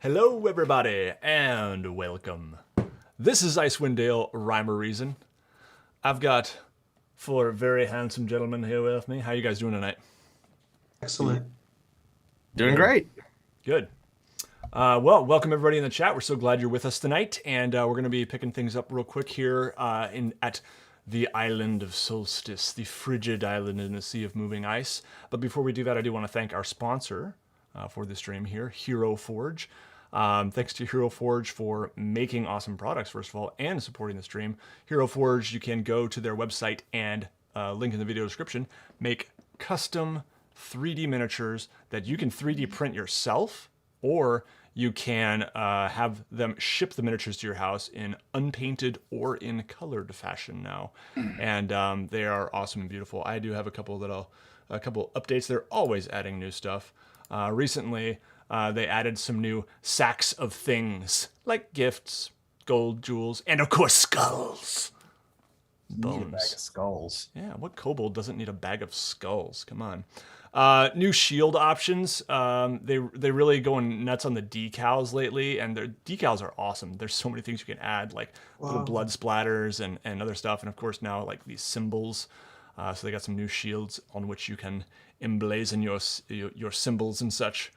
Hello, everybody, and welcome. This is Icewind Rime Reason. I've got four very handsome gentlemen here with me. How you guys doing tonight? Excellent. Doing great. Good. Well, welcome everybody in the chat. We're so glad you're with us tonight, and we're going to be picking things up real quick here at the Island of Solstice, the frigid island in the sea of moving ice. But before we do that, I do want to thank our sponsor for the stream here, Hero Forge. Thanks to Hero Forge for making awesome products, first of all, and supporting the stream. Hero Forge, you can go to their website and link in the video description, make custom 3D miniatures that you can 3D print yourself, or you can have them ship the miniatures to your house in unpainted or in colored fashion now. And they are awesome and beautiful. I do have a couple updates. They're always adding new stuff. Recently, they added some new sacks of things, like gifts, gold, jewels, and of course skulls. Bones. Need a bag of skulls. Yeah, what kobold doesn't need a bag of skulls? Come on. New shield options. They really going nuts on the decals lately, and their decals are awesome. There's so many things you can add, like little blood splatters and other stuff, and of course now like these symbols. So they got some new shields on which you can emblazon your symbols and such.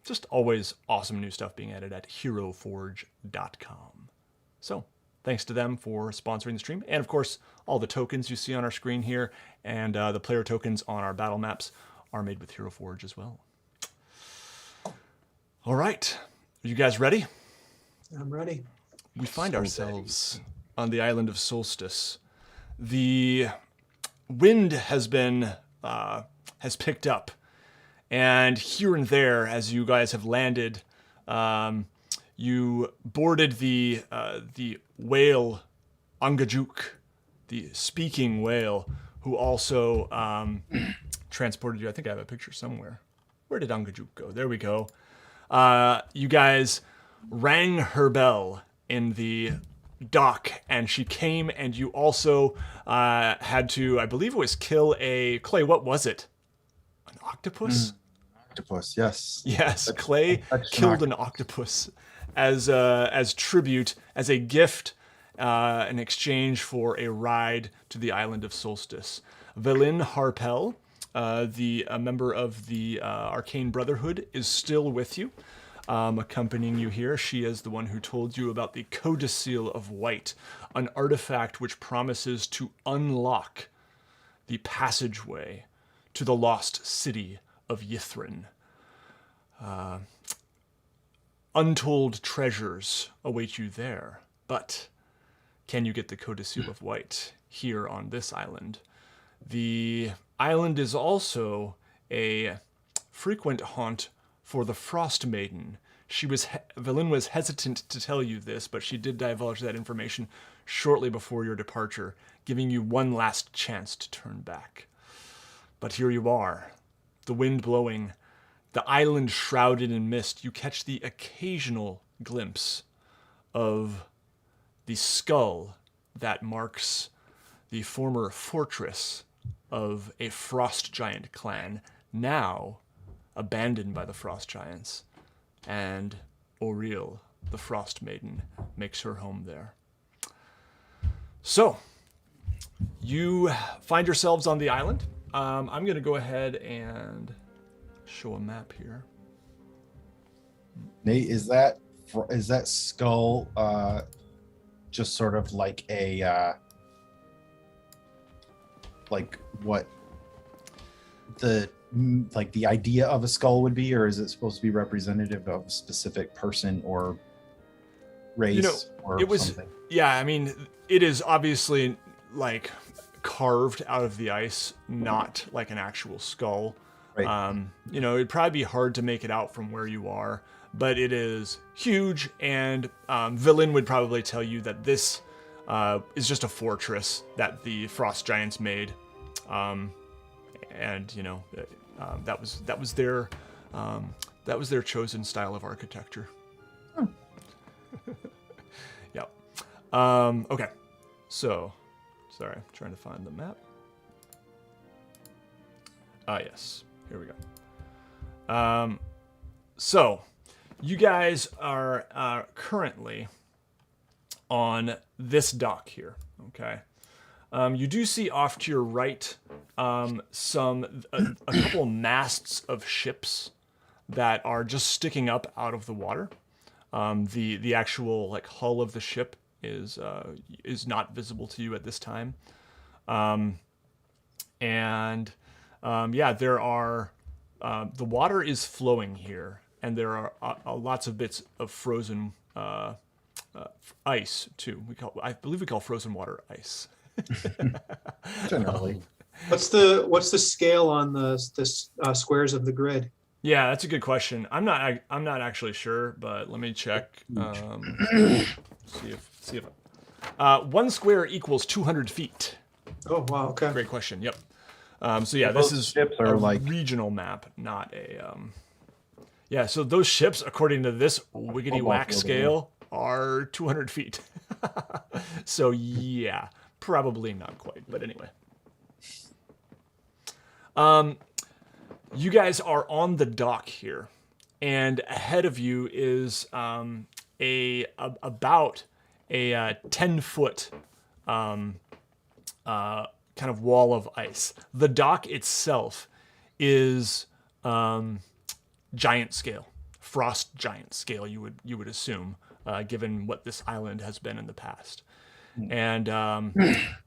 Just always awesome new stuff being added at heroforge.com. So thanks to them for sponsoring the stream. And of course, all the tokens you see on our screen here and the player tokens on our battle maps are made with Hero Forge as well. All right. Are you guys ready? I'm ready. We find ourselves on the Island of Solstice. The wind has picked up. And here and there, as you guys have landed, you boarded the whale Angajuk, the speaking whale, who also transported you. I think I have a picture somewhere. Where did Angajuk go? There we go. You guys rang her bell in the dock, and she came, and you also had to, I believe it was kill a... Clay, what was it? An octopus? Octopus, yes. Yes, Clay killed an octopus as tribute, as a gift in exchange for a ride to the Island of Solstice. Velin Harpel, a member of the Arcane Brotherhood, is still with you, accompanying you here. She is the one who told you about the Codicil of White, an artifact which promises to unlock the passageway to the lost city of Yithrin. Untold treasures await you there, but can you get the Codicil of White here on this island? The island is also a frequent haunt for the Frost Maiden. Velin was hesitant to tell you this, but she did divulge that information shortly before your departure, giving you one last chance to turn back. But here you are, the wind blowing, the island shrouded in mist. You catch the occasional glimpse of the skull that marks the former fortress of a frost giant clan, now abandoned by the frost giants. And Oriel, the frost maiden, makes her home there. So, you find yourselves on the island. I'm going to go ahead and show a map here. Nate, is that skull just sort of like a like what the idea of a skull would be, or is it supposed to be representative of a specific person or race or something? Yeah, I mean, it is obviously like carved out of the ice, not like an actual skull. Right. It'd probably be hard to make it out from where you are, but it is huge, and Velin would probably tell you that this is just a fortress that the frost giants made, and that was their chosen style of architecture. Yep. Okay. So, sorry, I'm trying to find the map. Yes. Here we go. So, You guys are currently on this dock here. Okay. You do see off to your right a couple masts of ships that are just sticking up out of the water. The actual like hull of the ship is not visible to you at this time. There are the water is flowing here, and there are lots of bits of frozen ice too. I believe we call frozen water ice. Generally. What's the scale on the squares of the grid? Yeah, that's a good question. I'm not actually sure, but let me check. See if 1 square equals 200 feet. Oh wow, okay. Great question. Yep. This is ships are a like regional map, not a. Yeah, so those ships, according to this wiggity whack scale, are 200 feet. So yeah, probably not quite, but anyway. You guys are on the dock here, and ahead of you is about a 10-foot kind of wall of ice. The dock itself is giant scale, frost giant scale. You would assume, given what this island has been in the past, and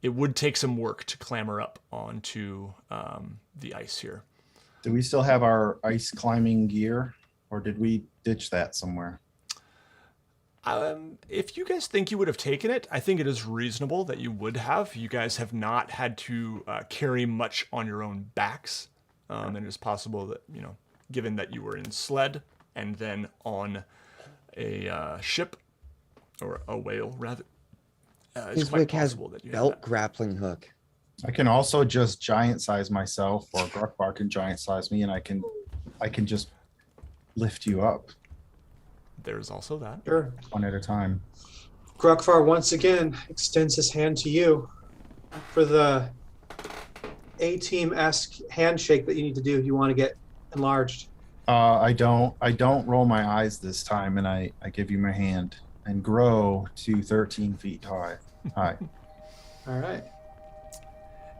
it would take some work to clamber up onto the ice here. Do we still have our ice climbing gear, or did we ditch that somewhere? If you guys think you would have taken it, I think it is reasonable that you would have. You guys have not had to carry much on your own backs, and it's possible that, given that you were in sled and then on a ship or a whale rather, it's quite Fizwick has possible that you belt have that. grappling hook. I can also just giant size myself, or Gruckbar can giant size me, and I can just lift you up There's also that. Sure. one at a time. Grokvar once again extends his hand to you for the A-team-esque handshake that you need to do if you want to get enlarged. I don't roll my eyes this time, and I give you my hand and grow to 13 feet high. Hi. All right.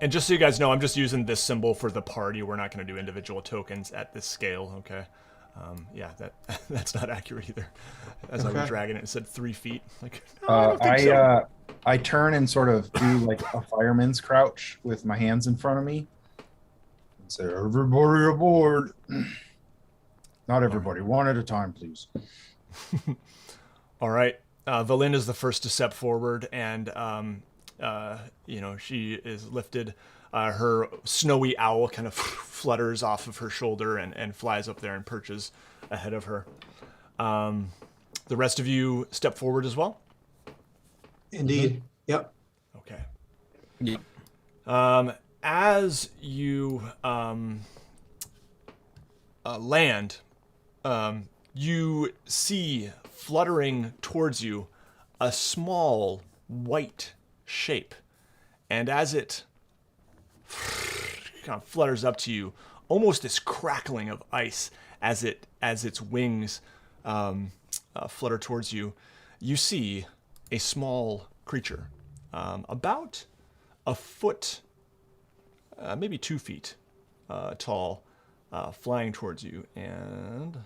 And just so you guys know, I'm just using this symbol for the party. We're not going to do individual tokens at this scale, okay? That's not accurate either. As I was dragging it, it said 3 feet. Like, no, I don't think so. I turn and sort of do like a fireman's crouch with my hands in front of me and say, "Everybody aboard." Not everybody, one at a time, please. All right. Valin is the first to step forward, and she is lifted. Her snowy owl kind of flutters off of her shoulder and flies up there and perches ahead of her. The rest of you step forward as well? Indeed. Yep. Okay. Yeah. As you land, you see fluttering towards you a small white shape. And as it kind of flutters up to you, almost this crackling of ice as its wings flutter towards you, you see a small creature, about a foot, maybe 2 feet tall, flying towards you, and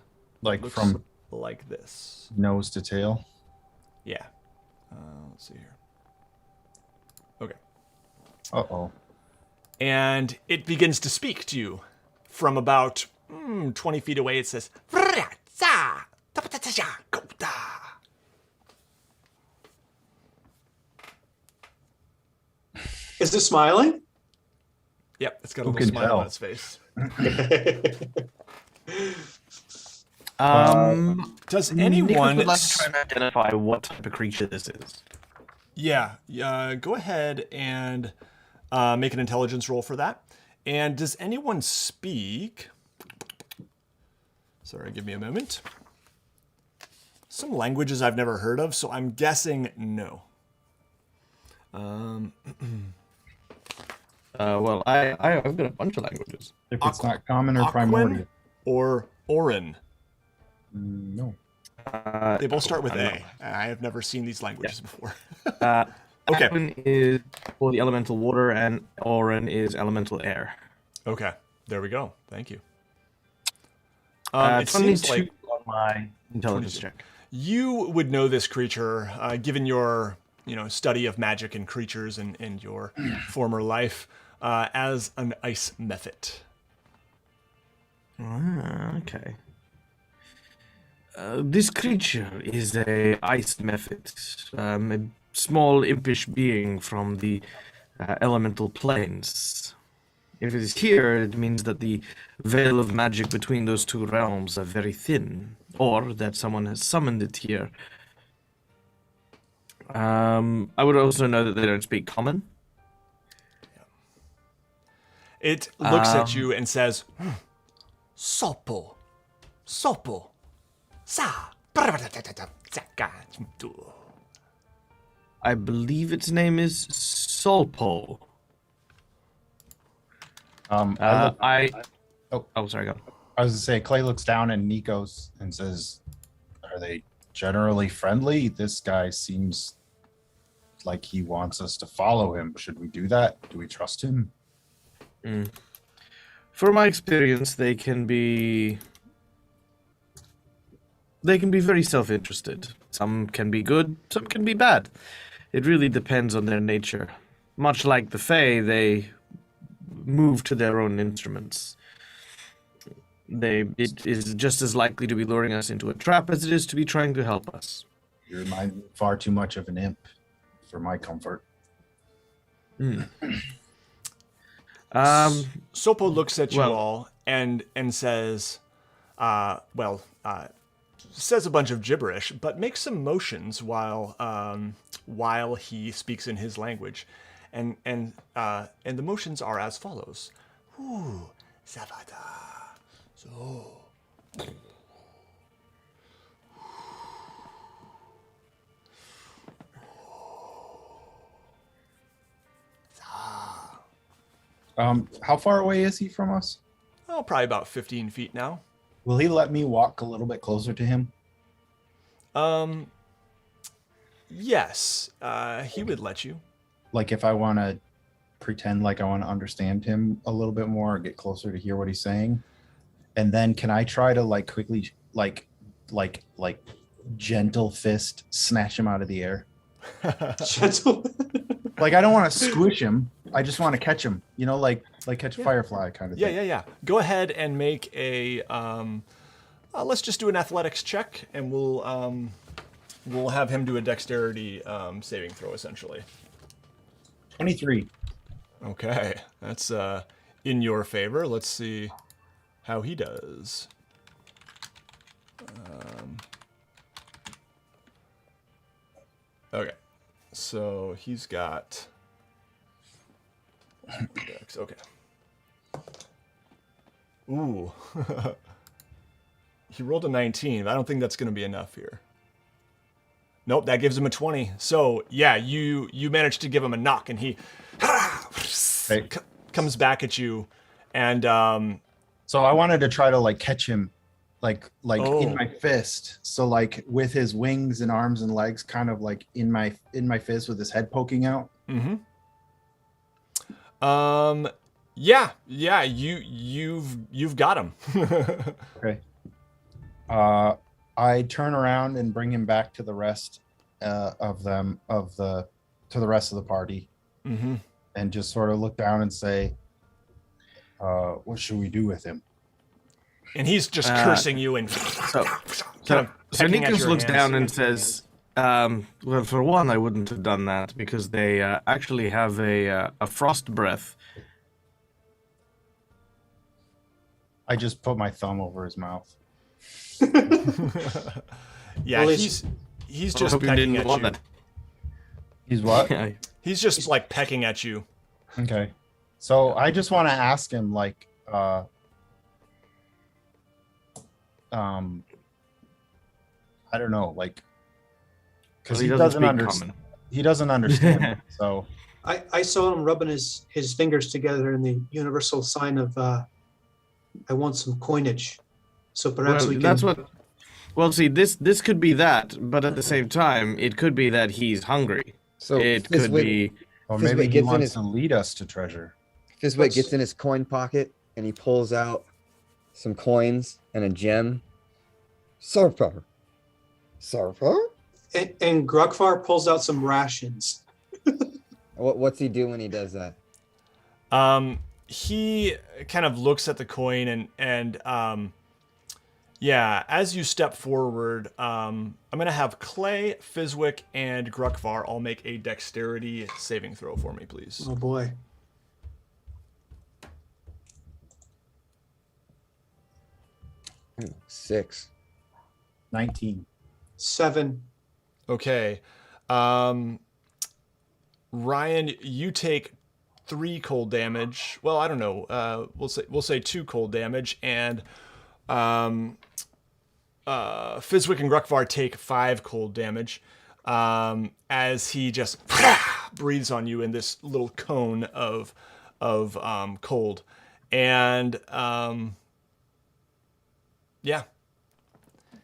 Like looks from like this. nose to tail. Yeah. Let's see here. Okay. Uh-oh. And it begins to speak to you from about 20 feet away. It says, Is it smiling? yep, it's got a Who little can smile tell? on its face. Does anyone... would like to try and identify what type of creature this is. Yeah, go ahead and make an intelligence roll for that. And does anyone speak... Sorry, give me a moment. Some languages I've never heard of, so I'm guessing no. Well, I've got a bunch of languages. If it's not common or Aquan primordial. or Orin? No. They both start with I don't A. I have never seen these languages before. know. Okay. Aquin is for the elemental water, and Oren is elemental air. Okay, there we go. Thank you. It 22 seems like on my intelligence 22. check. you would know this creature, given your study of magic and creatures and your former life, as an Ice Mephit. Okay. This creature is a Ice Mephit, a small impish being from the elemental planes. If it is here, it means that the veil of magic between those two realms are very thin, or that someone has summoned it here. I would also know that they don't speak common. It looks at you and says, Sopo, Sopo, Sa. I believe its name is Solpo. Sorry, go. I was gonna say, Clay looks down and Nikos and says, "Are they generally friendly? This guy seems like he wants us to follow him. Should we do that? Do we trust him?" From my experience, they can be very self-interested. Some can be good, some can be bad. It really depends on their nature. Much like the Fae, they move to their own instruments. It is just as likely to be luring us into a trap as it is to be trying to help us. You remind me far too much of an imp for my comfort. Sopo looks at you well- all and says, says a bunch of gibberish, but makes some motions while he speaks in his language, and the motions are as follows: Ooh, Zavada, so. How far away is he from us? Oh, probably about 15 feet now. Will he let me walk a little bit closer to him? Yes, he would let you. Like if I want to pretend like I want to understand him a little bit more or get closer to hear what he's saying. And then can I try to like quickly like gentle fist snatch him out of the air? Gentle. Like I don't want to squish him. I just want to catch him. You know, like catch a firefly kind of thing. Yeah. Go ahead and make a. Let's just do an athletics check, and we'll have him do a dexterity saving throw, essentially. 23. Okay, that's in your favor. Let's see how he does. Okay, so he's got. Okay. Ooh. He rolled a 19, but I don't think that's going to be enough here. Nope, that gives him a 20. So, yeah, you managed to give him a knock, and he comes back at you. And so I wanted to try to like catch him like in my fist. So like with his wings and arms and legs kind of like in my fist with his head poking out. Mm-hmm. Yeah, you've got him. Okay. I turn around and bring him back to the rest of the rest of the party, and just sort of look down and say, "What should we do with him?" And he's just cursing you and So pecking at Nikos your looks hands. down and says, well, for one, I wouldn't have done that because they actually have a frost breath. I just put my thumb over his mouth. Yeah, Well, he's I just hope you pecking didn't at want you. that. He's what? Yeah. He's just like pecking at you. Okay. So I just want to ask him like I don't know, like because Well, he doesn't doesn't speak understand. He doesn't understand. So I saw him rubbing his fingers together in the universal sign of I want some coinage. So perhaps Well, we can. Well, see, this could be that, but at the same time, it could be that he's hungry. So It could be. Or Fizwick maybe he gets in wants his- to lead us to treasure. Fizwick gets in his coin pocket and he pulls out some coins and a gem. Surfer. Surfer? And Grugfar pulls out some rations. What's he do when he does that? He kind of looks at the coin and yeah, as you step forward, I'm gonna have Clay, Fizwick, and Grugfar all make a dexterity saving throw for me, please. Oh boy. Ooh, 6. 19. 7. Okay. Ryan, you take 3 cold damage. Well, I don't know. We'll say 2 cold damage, and Fizwick and Grugfar take 5 cold damage as he just breathes on you in this little cone of cold, and yeah,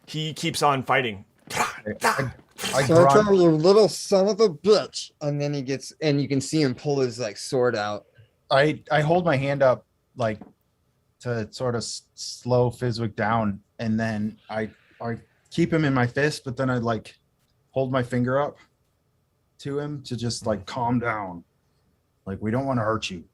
he keeps on fighting. I Surfer, grunt. you little son of a bitch! And then he gets, and you can see him pull his like sword out. I hold my hand up like to sort of slow Fizwick down, and then I keep him in my fist, but then I like hold my finger up to him to just like calm down. Like, we don't want to hurt you.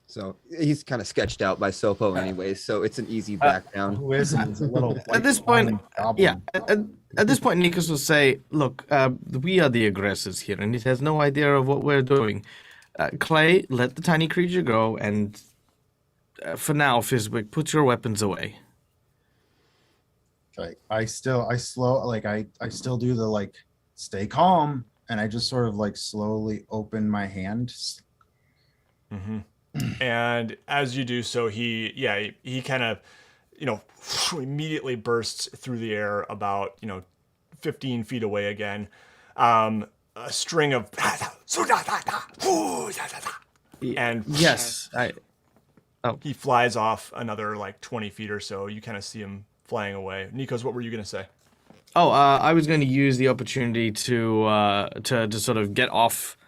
So he's kind of sketched out by Sopo anyways, so it's an easy back down. Who isn't? It's a little At this point, white goblin. yeah. At this point, Nikos will say, "Look, we are the aggressors here, and it has no idea of what we're doing. Clay, let the tiny creature go, and for now, Fizwick, put your weapons away." Like, I still do the like stay calm, and I just sort of like slowly open my hand. Mm-hmm. And as you do so, he kind of, immediately bursts through the air about, 15 feet away again. A string of and Yes, he flies off another like 20 feet or so. You kind of see him flying away. Nikos, what were you going to say? Oh, I was going to use the opportunity to sort of get off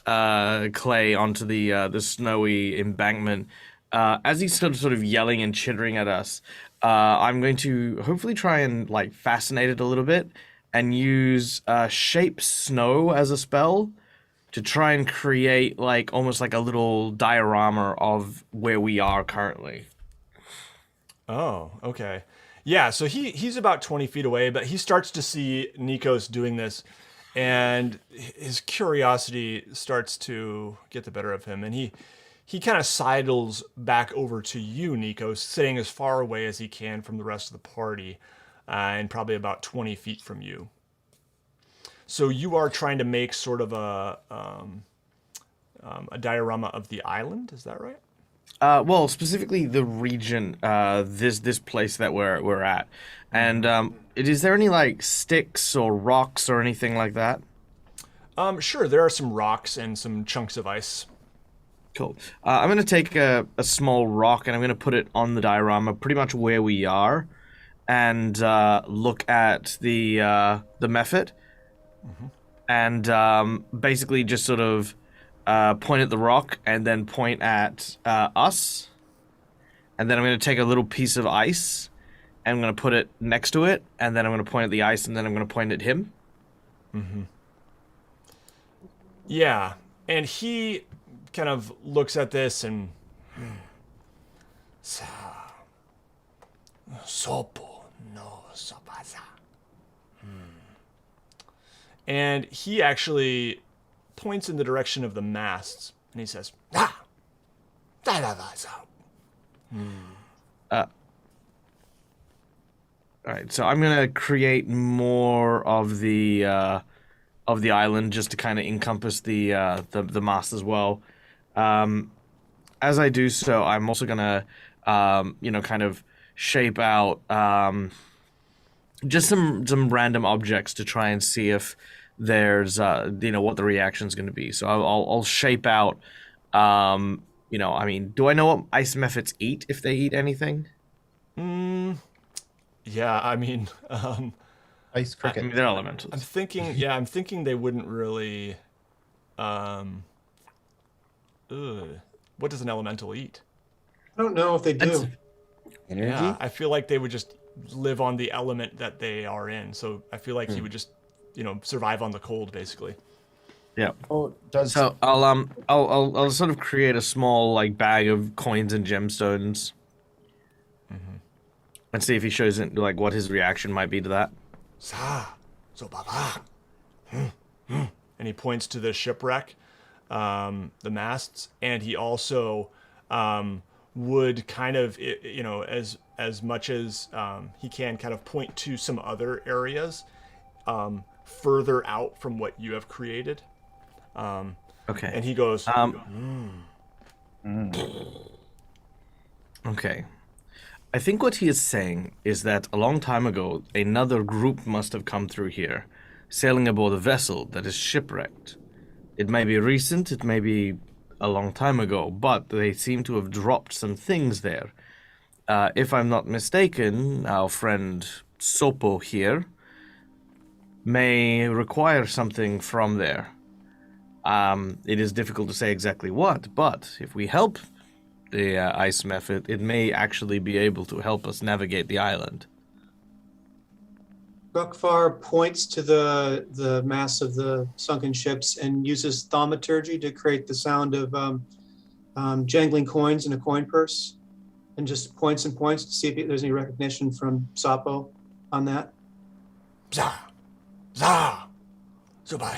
Clay onto the snowy embankment. As he's sort of yelling and chittering at us, I'm going to hopefully try and like fascinate it a little bit and use shape snow as a spell to try and create like almost like a little diorama of where we are currently. Oh, okay. Yeah, so he's about 20 feet away, but he starts to see Nikos doing this, and his curiosity starts to get the better of him, and he kind of sidles back over to you, Nikos, sitting as far away as he can from the rest of the party, and probably about 20 feet from you. So you are trying to make sort of a diorama of the island, is that right? Well, specifically the region, this place that we're at, and is there any like sticks or rocks or anything like that? Sure. There are some rocks and some chunks of ice. Cool. I'm gonna take a small rock and I'm gonna put it on the diorama, pretty much where we are, and look at the Mephit, and basically just sort of point at the rock and then point at us, and then I'm going to take a little piece of ice and I'm going to put it next to it, and then I'm going to point at the ice, and then I'm going to point at him. Mm-hmm. Yeah, and he kind of looks at this and sopo no sopaza. And he actually points in the direction of the masts, and he says, "Ah, All right, so I'm going to create more of the island just to kind of encompass the mast as well. As I do so, I'm also going to kind of shape out just some random objects to try and see if there's what the reaction's going to be. So I'll shape out I mean, do I know what Ice Mephits eat, if they eat anything? Yeah, I mean, Ice I cricket. mean, they're I'm elementals. thinking. Yeah, I'm thinking they wouldn't really. Um, what does an elemental eat? I don't know if they That's, do. Yeah, Energy? I feel like they would just live on the element that they are in. So I feel like he Hmm. would just, survive on the cold, basically. yeah. Oh, does So I'll sort of create a small like bag of coins and gemstones and see if he shows it like what his reaction might be to that. Sa, so baba. And he points to the shipwreck, the masts, and he also would kind of, as much as he can, kind of point to some other areas further out from what you have created. Okay. And he goes, Okay. I think what he is saying is that a long time ago, another group must have come through here, sailing aboard a vessel that is shipwrecked. It may be recent, it may be a long time ago, but they seem to have dropped some things there. If I'm not mistaken, our friend Sopo here may require something from there. It is difficult to say exactly what, but if we help the Ice Mephit, it may actually be able to help us navigate the island. Rukfar points to the mass of the sunken ships and uses thaumaturgy to create the sound of jangling coins in a coin purse, and just points and points to see if there's any recognition from Sapo on that. za, za, zuba,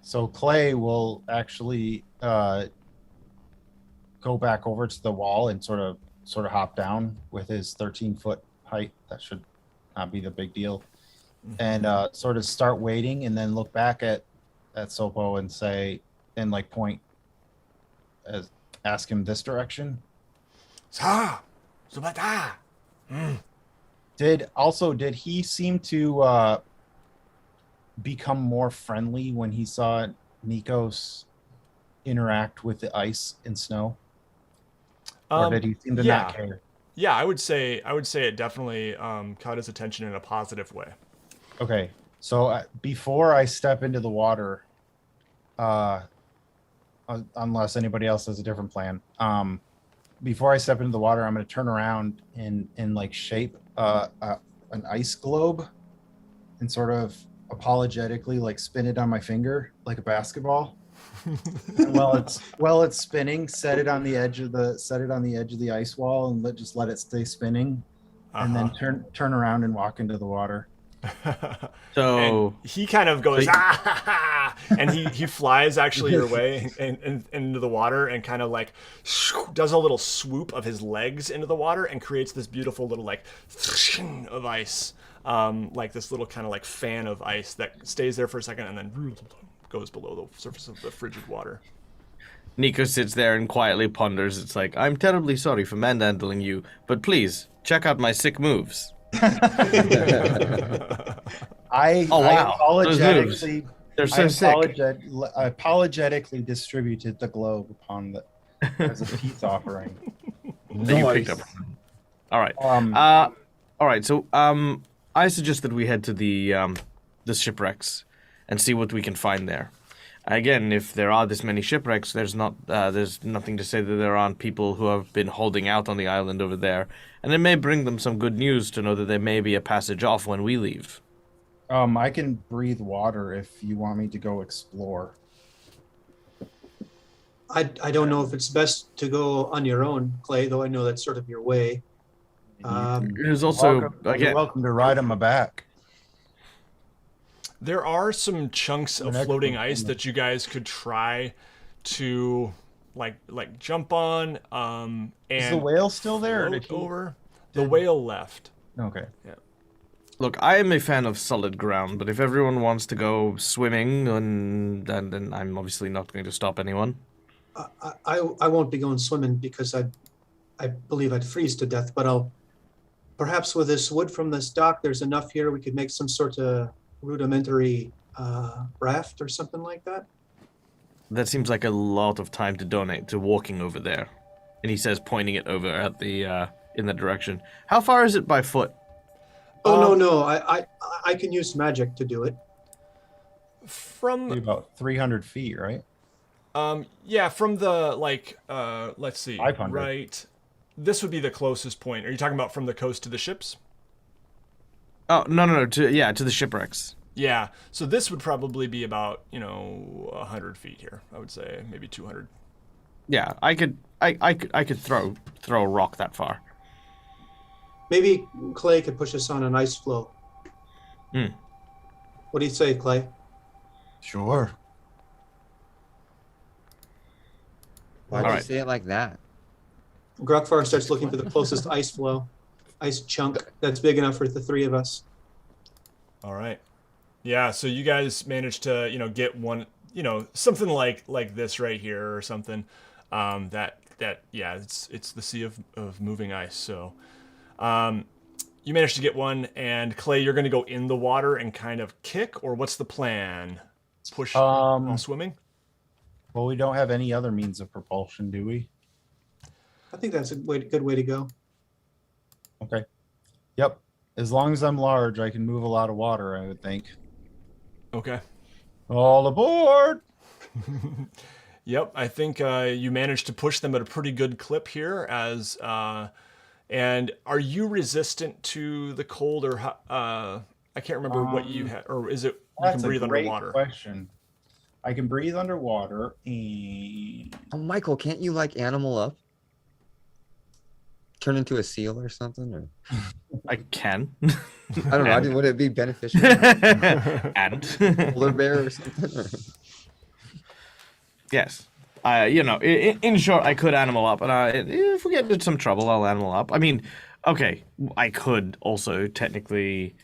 So Clay will actually go back over to the wall and sort of hop down with his 13-foot height. That should not be the big deal. And sort of start waiting, and then look back at Sopo and say, and like point, ask him this direction. za, zubata. Did he seem to become more friendly when he saw Nikos interact with the ice and snow? Or did he seem to not care? Yeah, I would say it definitely caught his attention in a positive way. Okay, so before I step into the water, unless anybody else has a different plan, before I step into the water, I'm going to turn around and like shape an ice globe and sort of apologetically like spin it on my finger like a basketball. And while it's spinning, set it on the edge of the ice wall and just let it stay spinning, and then turn around and walk into the water. So and he kind of goes, and he flies actually your way and into the water, and kind of like does a little swoop of his legs into the water and creates this beautiful little like of ice, like this little kind of like fan of ice that stays there for a second and then goes below the surface of the frigid water. Nico sits there and quietly ponders. It's like, I'm terribly sorry for manhandling you, but please, check out my sick moves. I Wow. apologetically, They're so sick. apologetically distributed the globe upon the as a peace offering. That you picked up. All right. All right. So, I suggest that we head to the shipwrecks and see what we can find there. Again, if there are this many shipwrecks, there's nothing to say that there aren't people who have been holding out on the island over there, and it may bring them some good news to know that there may be a passage off when we leave. I can breathe water if you want me to go explore. I don't know if it's best to go on your own, Clay, though I know that's sort of your way. There's also You're welcome to ride on my back. There are some chunks of An floating excellent ice woman. that you guys could try to like jump on and Is the whale still there? Or float did he... over. The whale left. Okay. Look, I am a fan of solid ground, but if everyone wants to go swimming, then I'm obviously not going to stop anyone. I won't be going swimming because I believe I'd freeze to death, but I'll perhaps with this wood from this dock, there's enough here we could make some sort of rudimentary raft or something like that. That seems like a lot of time to donate to walking over there. And he says, pointing it over at the in that direction. How far is it by foot? Oh no! I can use magic to do it. From about 300 feet, right? yeah, from the let's see, 500. right. This would be the closest point. Are you talking about from the coast to the ships? Oh no, to the shipwrecks. Yeah. So this would probably be about 100 feet here. I would say maybe 200. Yeah, I could throw a rock that far. Maybe Clay could push us on an ice floe. Hmm. What do you say, Clay? Sure. Why'd All you right. say it like that? Grokvar starts looking for the closest ice floe, ice chunk that's big enough for the three of us. All right. Yeah. So you guys managed to get one something like this right here or something. Yeah, it's the sea of moving ice. So you managed to get one, and Clay, you're going to go in the water and kind of kick, or what's the plan? Push while swimming? Well, we don't have any other means of propulsion, do we? I think that's a good way to go. Okay. Yep. As long as I'm large, I can move a lot of water, I would think. Okay. All aboard! Yep, I think you managed to push them at a pretty good clip here. And are you resistant to the cold, or I can't remember what you had, or is it you can breathe underwater? Question. I can breathe underwater, and Oh, Michael, can't you like animal up? Turn into a seal or something? Or I can. I don't know. Would it be beneficial? And Polar bear or something? Or... yes, in short, I could animal up, and if we get into some trouble, I'll animal up. I mean, okay, I could also technically.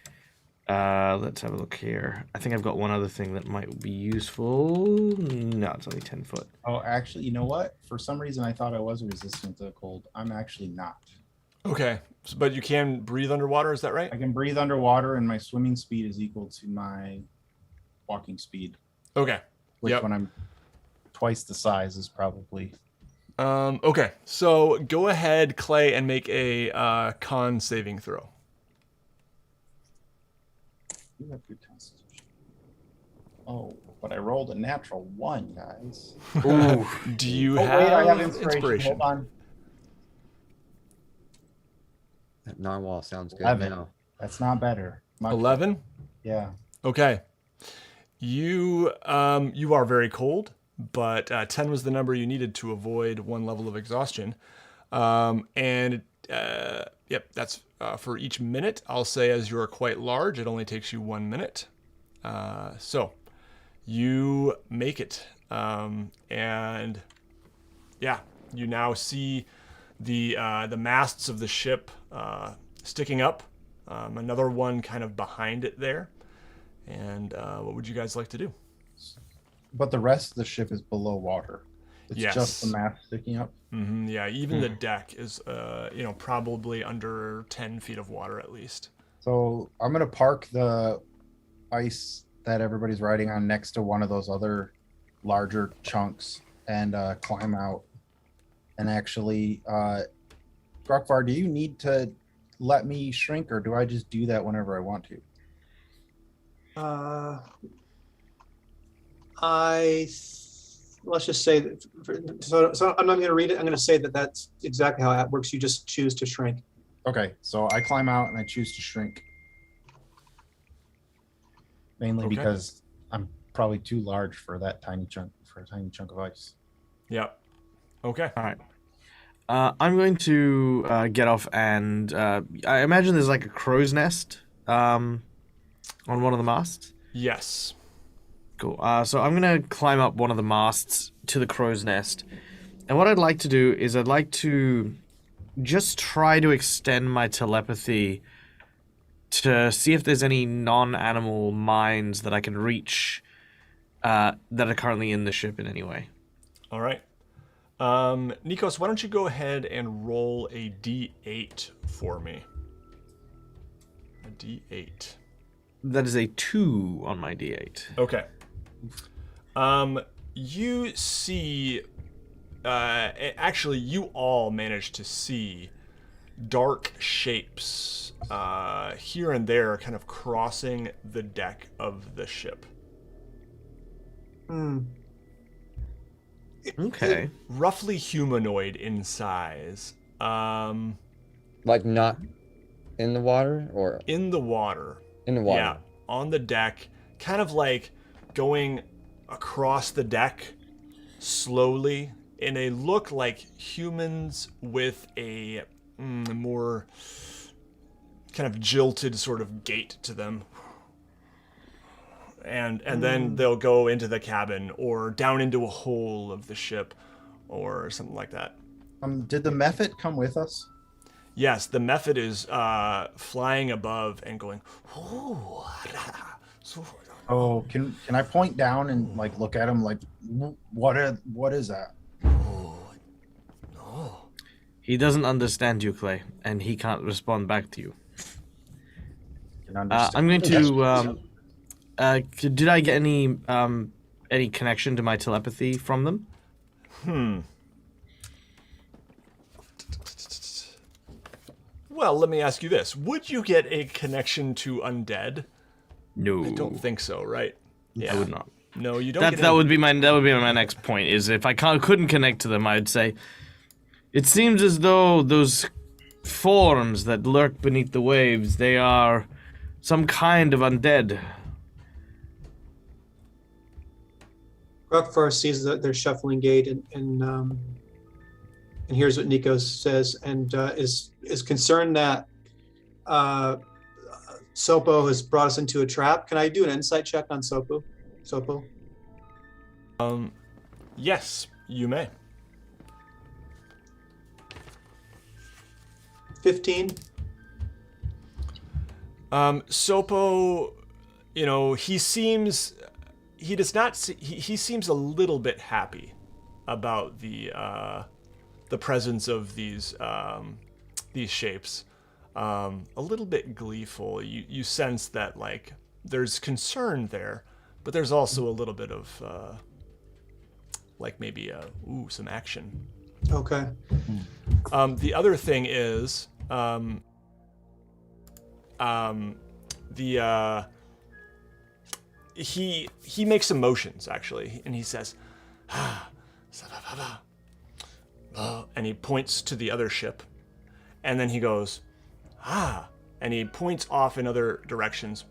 Let's have a look here. I think I've got one other thing that might be useful. No, it's only 10 foot. oh, actually, you know what? For some reason, I thought I was resistant to the cold. I'm actually not. Okay, but you can breathe underwater, is that right? I can breathe underwater, and my swimming speed is equal to my walking speed. Okay. Which, Yep. when I'm twice the size, is probably. Okay, so go ahead, Clay, and make a con saving throw. You have good constitution. Oh, but I rolled a natural 1, guys. Ooh. Do you Oh, have, wait, I have inspiration. Hold on. That narwhal sounds good 11. now. That's not better. Much 11? Yeah. Okay. You are very cold, but 10 was the number you needed to avoid one level of exhaustion. Yep, that's for each minute. I'll say as you're quite large, it only takes you 1 minute. So you make it. And yeah, you now see the masts of the ship sticking up. Another one kind of behind it there. And what would you guys like to do? But the rest of the ship is below water. It's Yes. just the mast sticking up. Mm-hmm, yeah, even the deck is, probably under 10 feet of water at least. So I'm going to park the ice that everybody's riding on next to one of those other larger chunks and climb out. And actually, Grokvar, do you need to let me shrink, or do I just do that whenever I want to? Let's just say that. So I'm not going to read it. I'm going to say that that's exactly how it works. You just choose to shrink. Okay, so I climb out and I choose to shrink. Mainly Okay. because I'm probably too large for that tiny chunk, for a tiny chunk of ice. Yep. Okay. All right. I'm going to get off, and I imagine there's like a crow's nest on one of the masts. Yes. Cool. So I'm going to climb up one of the masts to the crow's nest. And what I'd like to do is I'd like to just try to extend my telepathy to see if there's any non-animal minds that I can reach that are currently in the ship in any way. All right. Nikos, why don't you go ahead and roll a d8 for me? A d8. That is a 2 on my d8. Okay. You see, actually, you all managed to see dark shapes here and there kind of crossing the deck of the ship. Okay. Roughly humanoid in size. Like not in the water or In the water. in the water? Yeah, on the deck, kind of like going across the deck slowly, and they look like humans with a more kind of jilted sort of gait to them. And then they'll go into the cabin or down into a hole of the ship or something like that. Did the Mephit come with us? Yes, the Mephit is flying above and going. Oh, can I point down and like look at him like what is that? He doesn't understand you, Clay, and he can't respond back to you. Can understand. I'm going to. Did I get any connection to my telepathy from them? Well, let me ask you this: would you get a connection to undead? No, I don't think so, right? Yeah, I would not. No, you don't. That would be my next point. Is if I couldn't connect to them, I'd say it seems as though those forms that lurk beneath the waves, they are some kind of undead. Rockfar sees their shuffling gait and hears what Nico says and is concerned that Sopo has brought us into a trap. Can I do an insight check on Sopo? Yes, you may. 15. Sopo, he seems a little bit happy about the presence of these shapes. A little bit gleeful. You sense that like there's concern there, but there's also a little bit of like maybe some action. Okay. The other thing is he makes some motions actually, and he says, and he points to the other ship, and then he goes, and he points off in other directions.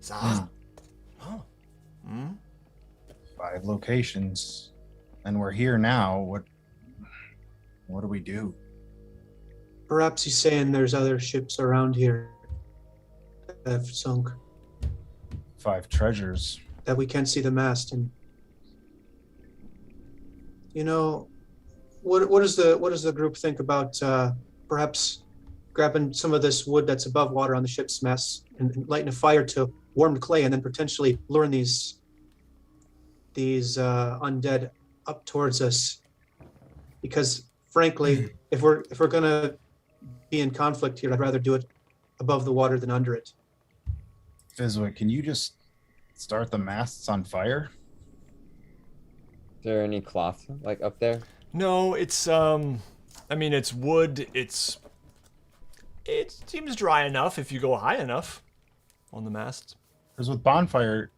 5 locations, and we're here now. What do we do? Perhaps he's saying there's other ships around here that have sunk, 5 treasures. that we can't see the mast. And what does the group think about perhaps grabbing some of this wood that's above water on the ship's mast and lighting a fire to warm the clay, and then potentially luring these undead up towards us? Because frankly, if we're gonna be in conflict here, I'd rather do it above the water than under it. Fizwick, can you just start the masts on fire? Is there any cloth like up there? No, it's it's wood. It seems dry enough if you go high enough on the masts. Because with bonfire,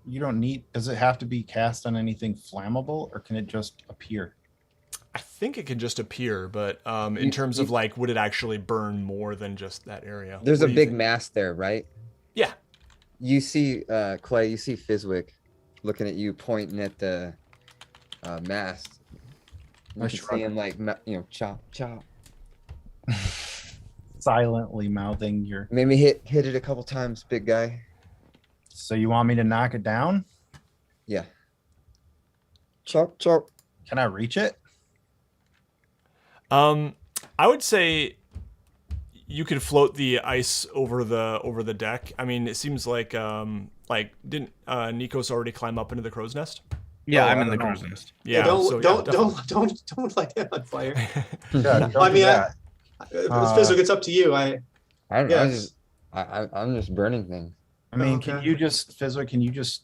you don't need. Does it have to be cast on anything flammable, or can it just appear? I think it can just appear, but in terms of like, would it actually burn more than just that area? There's What a do you big think? mast there, right? Yeah. You see, Clay, you see Fizwick looking at you, pointing at the mast. You I can shrug. see him like, chop, chop. Silently mouthing your. Maybe hit it a couple times, big guy. So you want me to knock it down? Yeah. Chop, chop. Can I reach it? I would say you could float the ice over the deck. I mean, it seems like didn't Nikos already climb up into the crow's nest? Yeah, Oh, I'm I in the don't know. crow's nest. Yeah. don't definitely. don't light that on fire. Yeah, don't I do mean, that. Fizwick, it's up to you. I'm Yes. just burning things. I mean, Okay. can you just, Fizwick,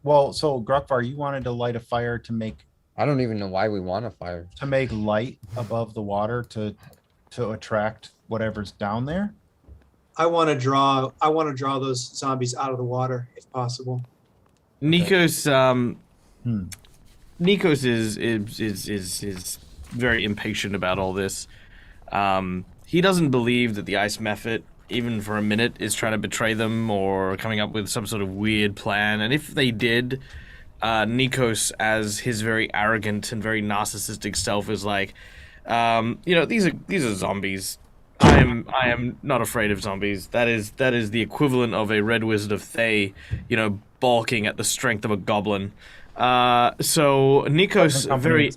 well, so Grukvar, you wanted to light a fire to make I don't even know why we want a fire. To make light above the water to attract whatever's down there. I want to draw those zombies out of the water if possible. Nikos Nikos is very impatient about all this. He doesn't believe that the Ice Mephit, even for a minute, is trying to betray them or coming up with some sort of weird plan. And if they did, Nikos, as his very arrogant and very narcissistic self, is like, these are zombies. I am not afraid of zombies. That is the equivalent of a red wizard of Thay, balking at the strength of a goblin. So Nikos very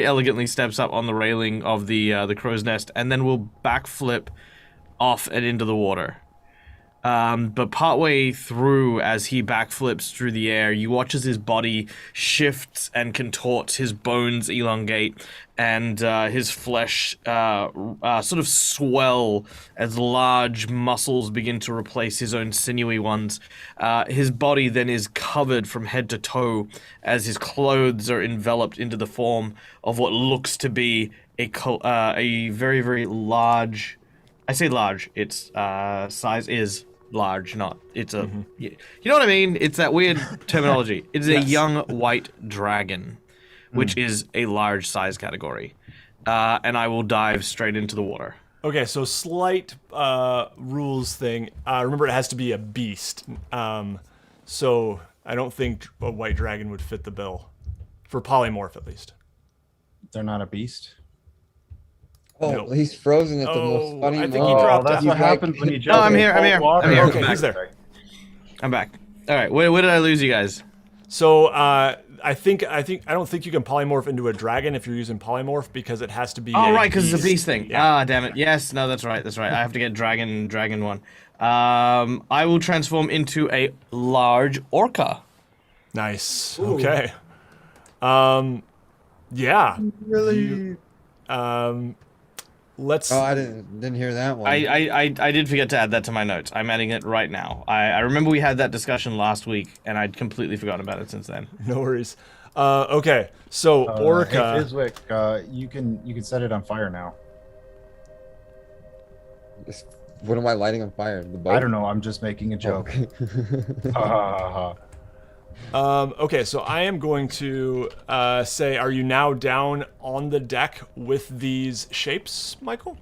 elegantly steps up on the railing of the crow's nest and then will backflip off and into the water. But partway through, as he backflips through the air, you watch as his body shifts and contorts, his bones elongate, and his flesh sort of swell as large muscles begin to replace his own sinewy ones. His body then is covered from head to toe as his clothes are enveloped into the form of what looks to be a very, very large... I say large, its size is large, not it's a you know what I mean? It's that weird terminology. It's a young white dragon, which is a large size category. And I will dive straight into the water. Okay, so slight rules thing. Remember, it has to be a beast. So I don't think a white dragon would fit the bill. For polymorph, at least. They're not a beast. Oh, No. he's frozen at the most funny I think moment. he dropped that's out. what happens when you jump. I'm here. Okay, I'm he's back. there. I'm back. All right, where did I lose you guys? So I don't think you can polymorph into a dragon if you're using polymorph because it has to be. Oh, right, because it's a beast thing. Yeah. Ah, damn it. Yes, no, that's right. I have to get dragon one. I will transform into a large orca. Nice. Ooh. Okay. Yeah. Really? Let's. Oh, I didn't hear that one. I did forget to add that to my notes. I'm adding it right now. I remember we had that discussion last week, and I'd completely forgotten about it since then. No worries. Okay. So orca. Hey, Fizwick, you can set it on fire now. What am I lighting on fire? The boat? I don't know. I'm just making a joke. Ha ha ha. Okay, so I am going to say, are you now down on the deck with these shapes, Michael?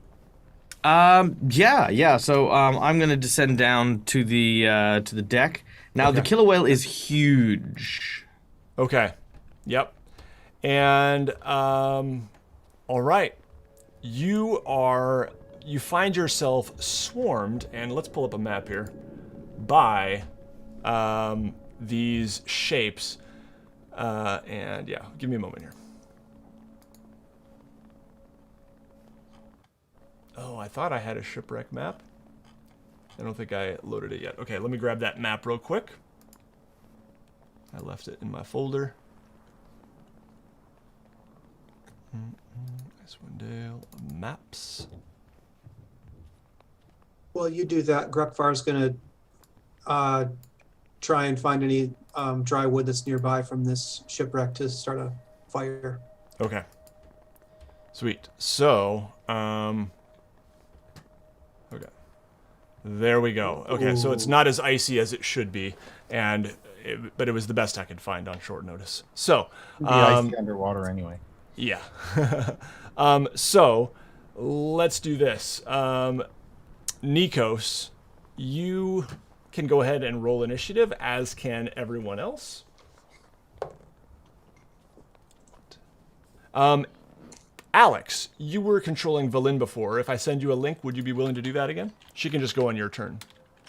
Yeah. So I'm gonna descend down to the deck. Now the killer whale is huge. Okay. Yep. And all right. You find yourself swarmed, and let's pull up a map here, by these shapes. And yeah, give me a moment here. Oh, I thought I had a shipwreck map. I don't think I loaded it yet. Okay, let me grab that map real quick. I left it in my folder. Icewind maps. Well, you do that. Grukvar's going to try and find any dry wood that's nearby from this shipwreck to start a fire. Okay. Sweet. So, okay. There we go. Okay, so it's not as icy as it should be, but it was the best I could find on short notice. So, Icy underwater anyway. yeah. So, let's do this. Nikos, you can go ahead and roll initiative, as can everyone else. Alex, you were controlling Valin before. If I send you a link, would you be willing to do that again? She can just go on your turn.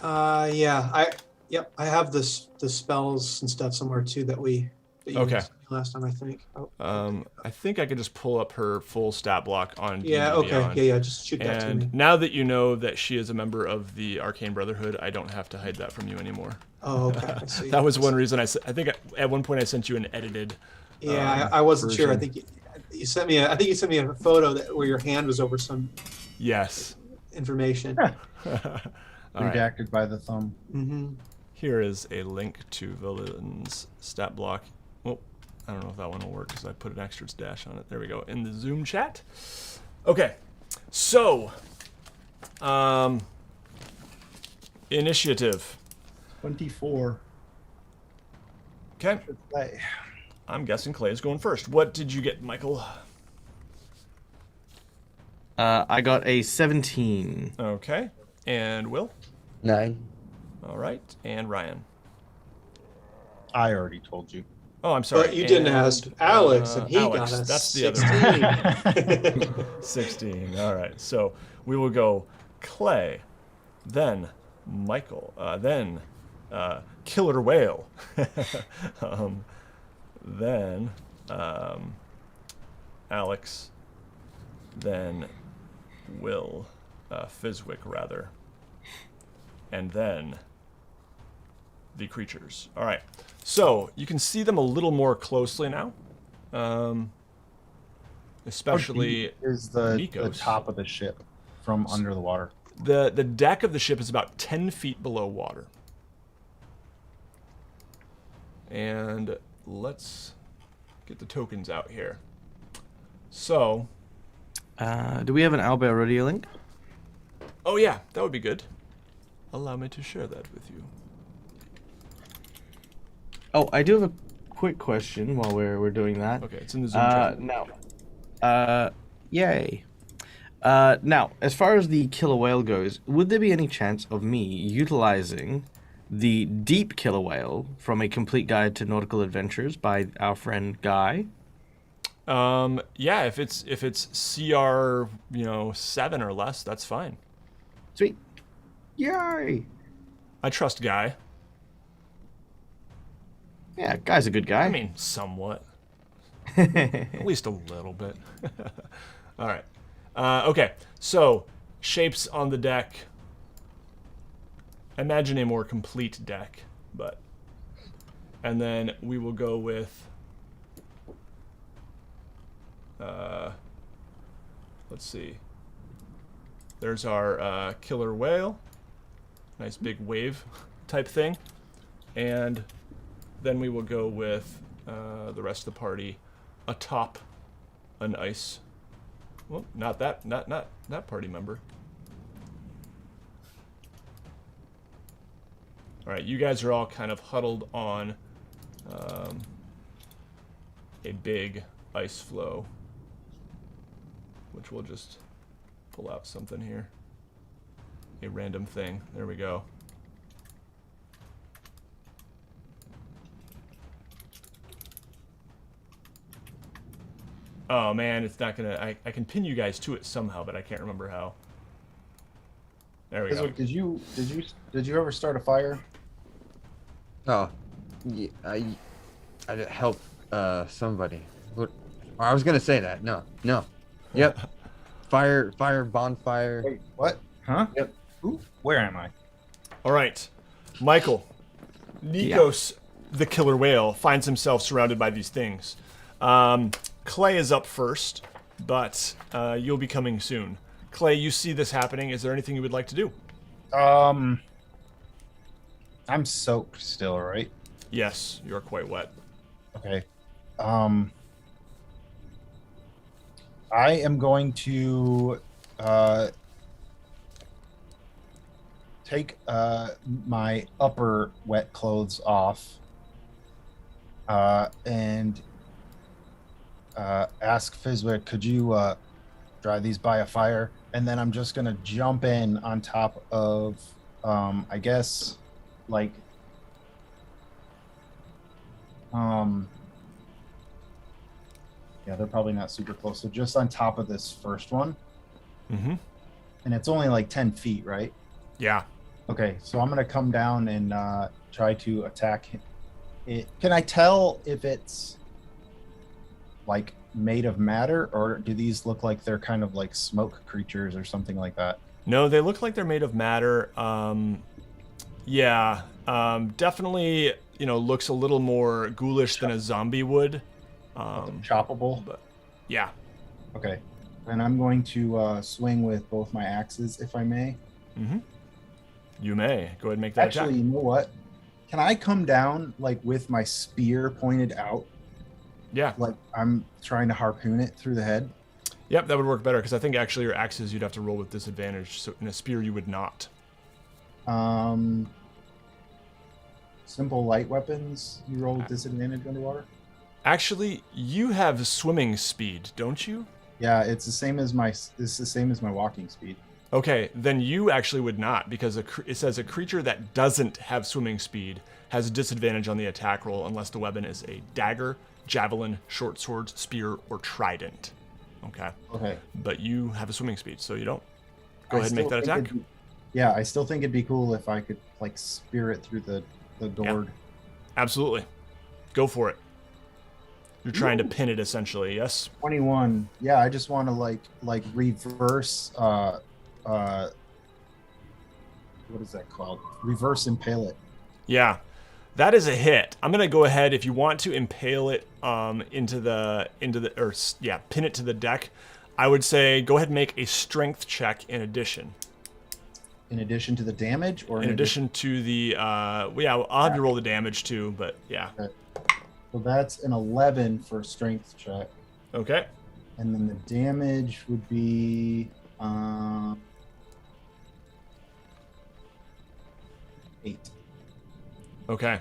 Yeah. I have the spells and stuff somewhere too that you Okay. used last time, I think. I think I could just pull up her full stat block on Yeah. D&D Okay. Beyond. Yeah. Just shoot that to me. And now that you know that she is a member of the Arcane Brotherhood, I don't have to hide that from you anymore. Oh, okay. I see. That was one reason I think at one point I sent you an edited. Yeah, I wasn't sure. I version. think you sent me. I think you sent me a photo where your hand was over some Yes. information. All right. Redacted by the thumb. Mm-hmm. Here is a link to Valin's stat block. Oh, I don't know if that one will work because I put an extra dash on it. There we go, in the Zoom chat. Okay, so, initiative. 24. Okay, Play. I'm guessing Clay is going first. What did you get, Michael? I got a 17. Okay, and Will? 9. All right, and Ryan? I already told you. Oh, I'm sorry. But you didn't and, ask Alex, and he Alex, got a that's the other 16. 16. All right. So we will go Clay, then Michael, then Killer Whale, then Alex, then Will, Fizwick rather, and then the creatures. All right. So you can see them a little more closely now. Especially is the Nikos. top of the ship from under the water. The deck of the ship is about 10 feet below water. And let's get the tokens out here. So, Do we have an owlbear radio link? oh yeah, that would be good. Allow me to share that with you. Oh, I do have a quick question while we're doing that. Okay, it's in the Zoom chat. Yay. Now, as far as the killer whale goes, would there be any chance of me utilizing the deep killer whale from A Complete Guide to Nautical Adventures by our friend Guy? Yeah, if it's CR, 7 or less, that's fine. Sweet. Yay. I trust Guy. Yeah, Guy's a good guy. I mean, somewhat. At least a little bit. All right. Okay, so shapes on the deck. Imagine a more complete deck, but... And then we will go with... let's see. There's our killer whale. Nice big wave type thing. And then we will go with the rest of the party atop an ice. Well, not that party member. All right, you guys are all kind of huddled on a big ice floe, which we'll just pull out something here. A random thing. There we go. Oh man, it's not gonna. I can pin you guys to it somehow, but I can't remember how. There we go. Did you ever start a fire? Oh, yeah, I helped somebody. What? I was gonna say that. No. Yep. Fire, bonfire. Wait, what? Huh? Yep. Who? Where am I? All right, Michael. Nikos, the killer whale, finds himself surrounded by these things. Clay is up first, but you'll be coming soon. Clay, you see this happening. Is there anything you would like to do? I'm soaked still, right? Yes, you're quite wet. Okay. I am going to take my upper wet clothes off and ask Fizwick, could you dry these by a fire? And then I'm just going to jump in on top of, I guess, like, yeah, they're probably not super close. So just on top of this first one. Mm-hmm. And it's only like 10 feet, right? Yeah. Okay, so I'm going to come down and try to attack it. Can I tell if it's like made of matter, or do these look like they're kind of like smoke creatures or something like that? No, they look like they're made of matter. Yeah, definitely, looks a little more ghoulish than a zombie would. Choppable? But yeah. Okay. And I'm going to swing with both my axes, if I may. Mm-hmm. You may. Go ahead and make that Actually, attack. you know what? Can I come down like with my spear pointed out? Yeah. Like I'm trying to harpoon it through the head. Yep, that would work better because I think actually your axes you'd have to roll with disadvantage. So in a spear you would not. Simple light weapons, you roll with disadvantage underwater? Actually, you have swimming speed, don't you? Yeah, it's the same as my walking speed. Okay, then you actually would not because it says a creature that doesn't have swimming speed has a disadvantage on the attack roll unless the weapon is a dagger, javelin, short sword, spear, or trident. Okay. Okay. But you have a swimming speed, so you don't. Go ahead and make that attack. Yeah, I still think it'd be cool if I could like spear it through the gourd. Yeah. Absolutely. Go for it. You're trying to pin it essentially, yes? 21. Yeah, I just want to like reverse what is that called? Reverse impale it. Yeah. That is a hit. I'm going to go ahead if you want to impale it pin it to the deck. I would say go ahead and make a strength check in addition. In addition to the damage, or in addition to the I'll have you roll the damage too, but yeah. Okay. So that's an 11 for strength check. Okay. And then the damage would be 8. Okay.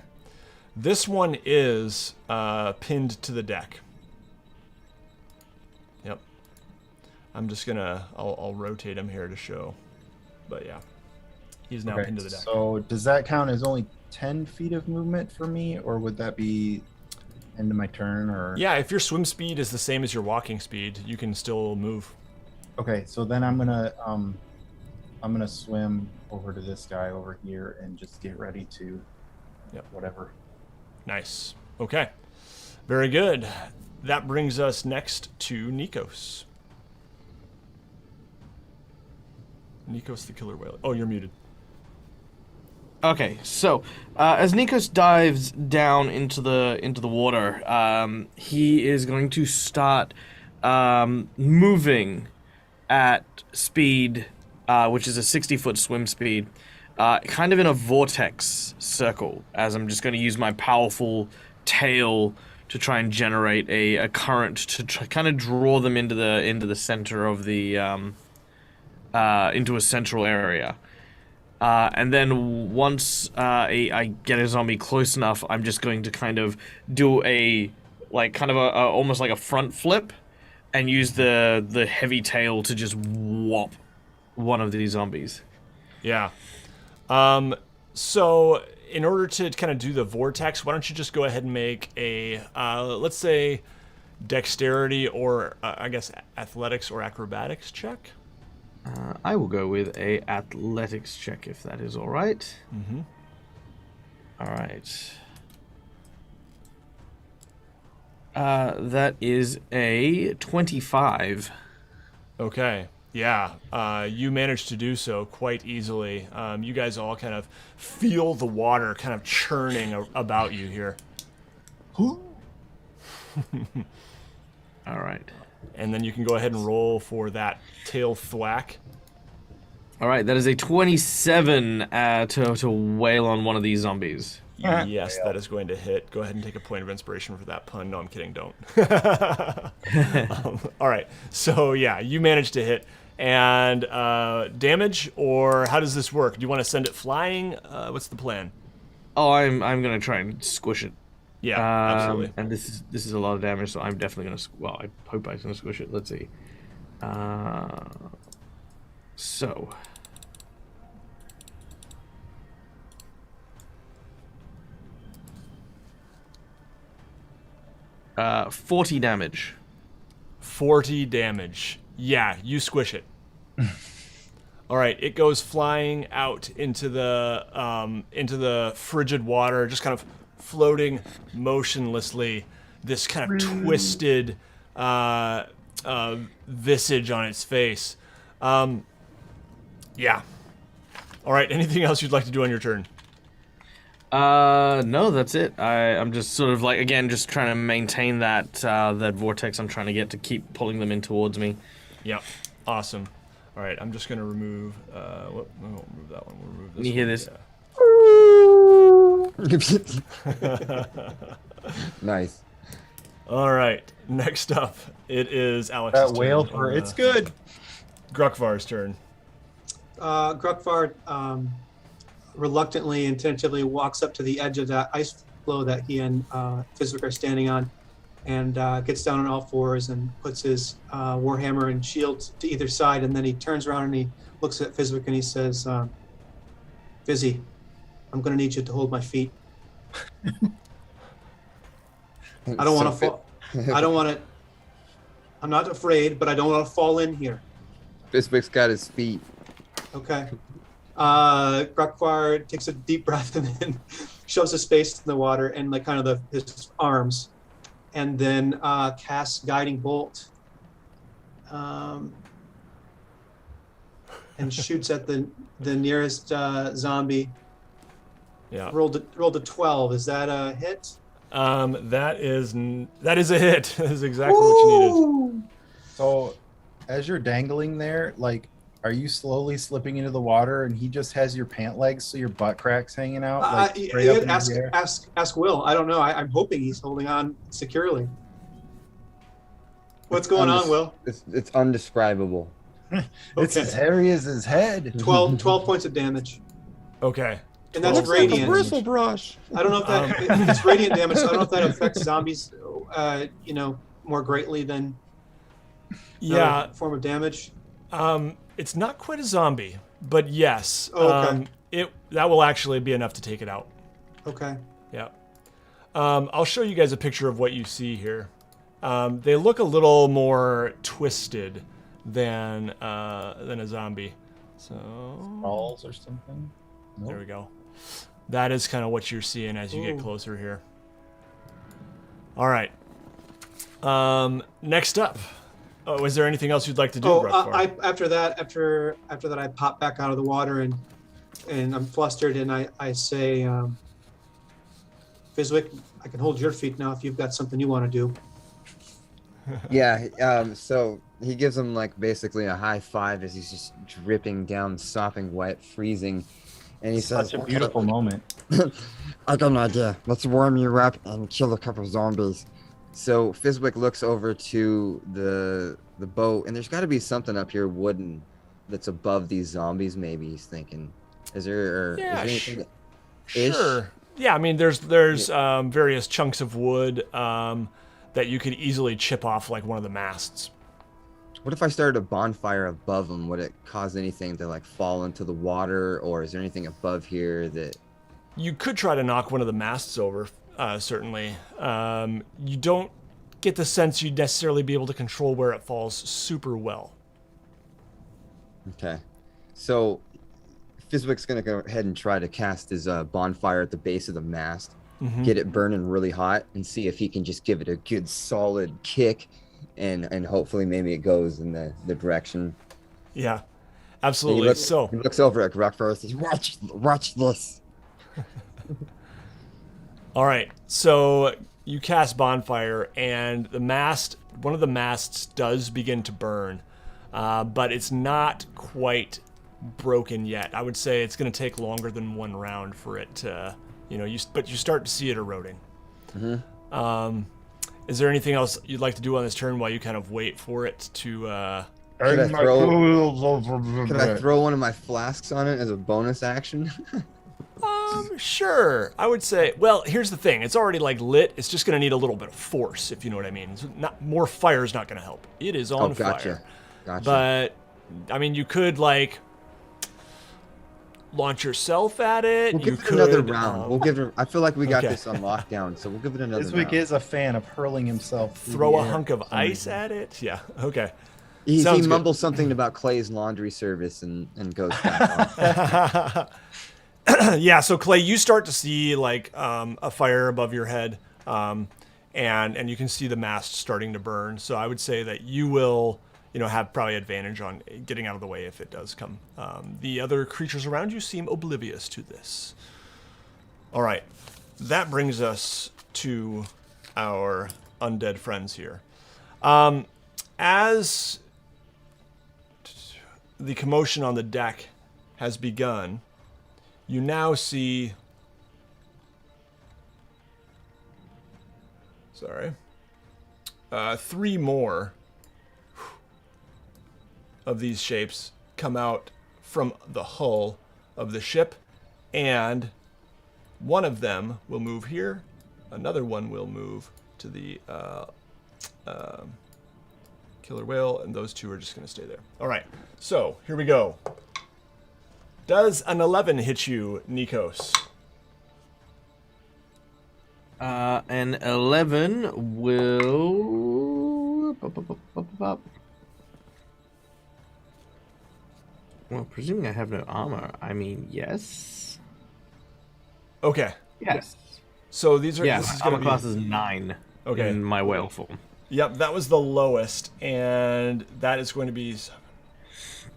This one is pinned to the deck. Yep. I'm just gonna I'll rotate him here to show. But yeah. He's now pinned to the deck. So does that count as only 10 feet of movement for me, or would that be end of my turn? Or yeah, if your swim speed is the same as your walking speed, you can still move. Okay, so then I'm gonna swim over to this guy over here and just get ready to whatever. Nice. Okay. Very good. That brings us next to Nikos. Nikos the killer whale. Oh, you're muted. Okay, so as Nikos dives down into the water, he is going to start moving at speed, which is a 60-foot swim speed, kind of in a vortex circle. As I'm just going to use my powerful tail to try and generate a current to kind of draw them into the center of the into a central area. And then once I get a zombie close enough, I'm just going to kind of do almost like a front flip, and use the heavy tail to just whop one of these zombies. Yeah. So in order to kind of do the vortex, why don't you just go ahead and make a let's say dexterity or I guess athletics or acrobatics check. I will go with a athletics check if that is all right. Mm-hmm. All right. That is a 25. Okay. Yeah. You managed to do so quite easily. You guys all kind of feel the water kind of churning about you here. All right. And then you can go ahead and roll for that tail thwack. All right, that is a 27 to wail on one of these zombies. Yes, that is going to hit. Go ahead and take a point of inspiration for that pun. No, I'm kidding. Don't. All right. So, yeah, you managed to hit. And damage, or how does this work? Do you want to send it flying? What's the plan? Oh, I'm going to try and squish it. Yeah, absolutely. And this is a lot of damage, so I'm definitely going to... Well, I hope I can squish it. Let's see. So... 40 damage. 40 damage. Yeah, you squish it. All right, it goes flying out into the frigid water, just kind of floating motionlessly. This kind of twisted visage on its face. Yeah. All right. Anything else you'd like to do on your turn? No, that's it. I'm just sort of like, again, just trying to maintain that that vortex I'm trying to get to keep pulling them in towards me. Yeah. Awesome. All right. I'm just gonna remove. We won't remove that one. We'll remove this. Can you hear this? Nice. All right. Next up, it is Alex's That whale turn. for it's good. Grukvar's turn. Grukvar reluctantly and tentatively walks up to the edge of that ice floe that he and Fizwick are standing on, and gets down on all fours and puts his warhammer and shield to either side, and then he turns around and he looks at Fizwick and he says, Fizzy, I'm going to need you to hold my feet. I don't want to fall. I don't want to. I'm not afraid, but I don't want to fall in here. Fizwick's got his feet. Okay. Grukvar takes a deep breath and then shoves his face in the water and like kind of his arms, and then casts Guiding Bolt, and shoots at the nearest zombie. Yeah. Rolled a 12. Is that a hit? That is a hit. That is exactly what you needed. So, as you're dangling there, like, are you slowly slipping into the water, and he just has your pant legs, so your butt cracks hanging out? Like, straight up into the air? Ask Will. I don't know. I'm hoping he's holding on securely. What's going on, Will? It's undescribable. It's as hairy as his head. 12 points of damage. Okay. And that's radiant. bristle brush. I don't know if that it's radiant damage, so I don't know if that affects zombies, more greatly than another form of damage. It's not quite a zombie, but yes. Oh, okay. That will actually be enough to take it out. Okay. Yeah. I'll show you guys a picture of what you see here. They look a little more twisted than a zombie. So Balls or something. there we go. That is kind of what you're seeing as you get closer here. All right. Next up. Oh, is there anything else you'd like to do? After that, I pop back out of the water and I'm flustered and I say, Fizwick, I can hold your feet now if you've got something you want to do. Yeah. So he gives him like basically a high five as he's just dripping down, sopping wet, freezing, and he says, Such a beautiful moment. I got an idea. Let's warm you up and kill a couple zombies. So Fizwick looks over to the boat, and there's got to be something up here wooden that's above these zombies. Maybe he's thinking, is there anything? Sure. Yeah, I mean, there's various chunks of wood that you could easily chip off like one of the masts. What if I started a bonfire above them? Would it cause anything to like fall into the water, or is there anything above here that? You could try to knock one of the masts over. Certainly. You don't get the sense you'd necessarily be able to control where it falls super well. Okay. So Fizwick's going to go ahead and try to cast his bonfire at the base of the mast, get it burning really hot, and see if he can just give it a good solid kick, and hopefully maybe it goes in the direction. Yeah, absolutely. He looks over at Grukvar and says, watch this. All right, so you cast bonfire, and one of the masts does begin to burn, but it's not quite broken yet. I would say it's going to take longer than one round for it to, but you start to see it eroding. Is there anything else you'd like to do on this turn while you kind of wait for it to? Can I throw one of my flasks on it as a bonus action? Sure. I would say, well, here's the thing. It's already like lit. It's just going to need a little bit of force, if you know what I mean. More fire is not going to help. It is on fire. Gotcha. But, I mean, you could like launch yourself at it. We'll give it another round. We'll give it. I feel like we got this on lockdown, so we'll give it another round. Fizwick is a fan of hurling himself. Throw a hunk of ice at it. Yeah. Okay. He mumbles something about Clay's laundry service and goes back on. Yeah, so Clay, you start to see like a fire above your head, and you can see the mast starting to burn. So I would say that you will, have probably advantage on getting out of the way if it does come. The other creatures around you seem oblivious to this. All right, that brings us to our undead friends here. As the commotion on the deck has begun, you now see... Sorry. 3 more of these shapes come out from the hull of the ship, and one of them will move here, another one will move to the killer whale, and those 2 are just going to stay there. All right, so here we go. Does an 11 hit you, Nikos? An 11 will... Well, presuming I have no armor, I mean, yes. Okay. Yes. So these are... Yeah, this is armor gonna class be, is 9 Okay. in my whale form. Yep, that was the lowest, and that is going to be...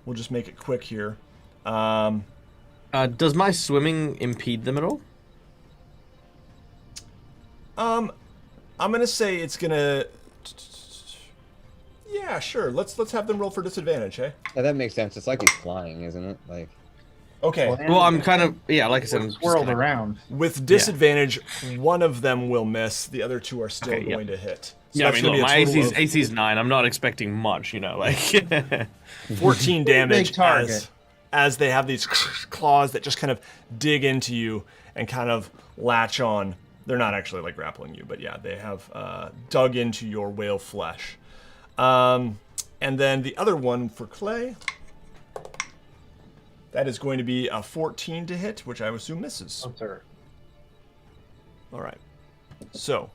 We'll just make it quick here. Does my swimming impede them at all? I'm gonna say it's gonna... Yeah, sure. Let's have them roll for disadvantage, hey? Yeah, that makes sense. It's like he's flying, isn't it? Like, Okay. Well, I'm kind of... Yeah, like I said, I'm just swirled kinda- around. With disadvantage, one of them will miss. The other 2 are still Okay, yeah. going to hit. So Yeah, I that's mean, gonna look, be a my total of AC's 9. I'm not expecting much, you know, like... 14 damage Big target. as they have these claws that just kind of dig into you and kind of latch on. They're not actually like grappling you, but yeah, they have dug into your whale flesh. And then the other one for Clay, that is going to be a 14 to hit, which I would assume misses. Oh, sir. All right. So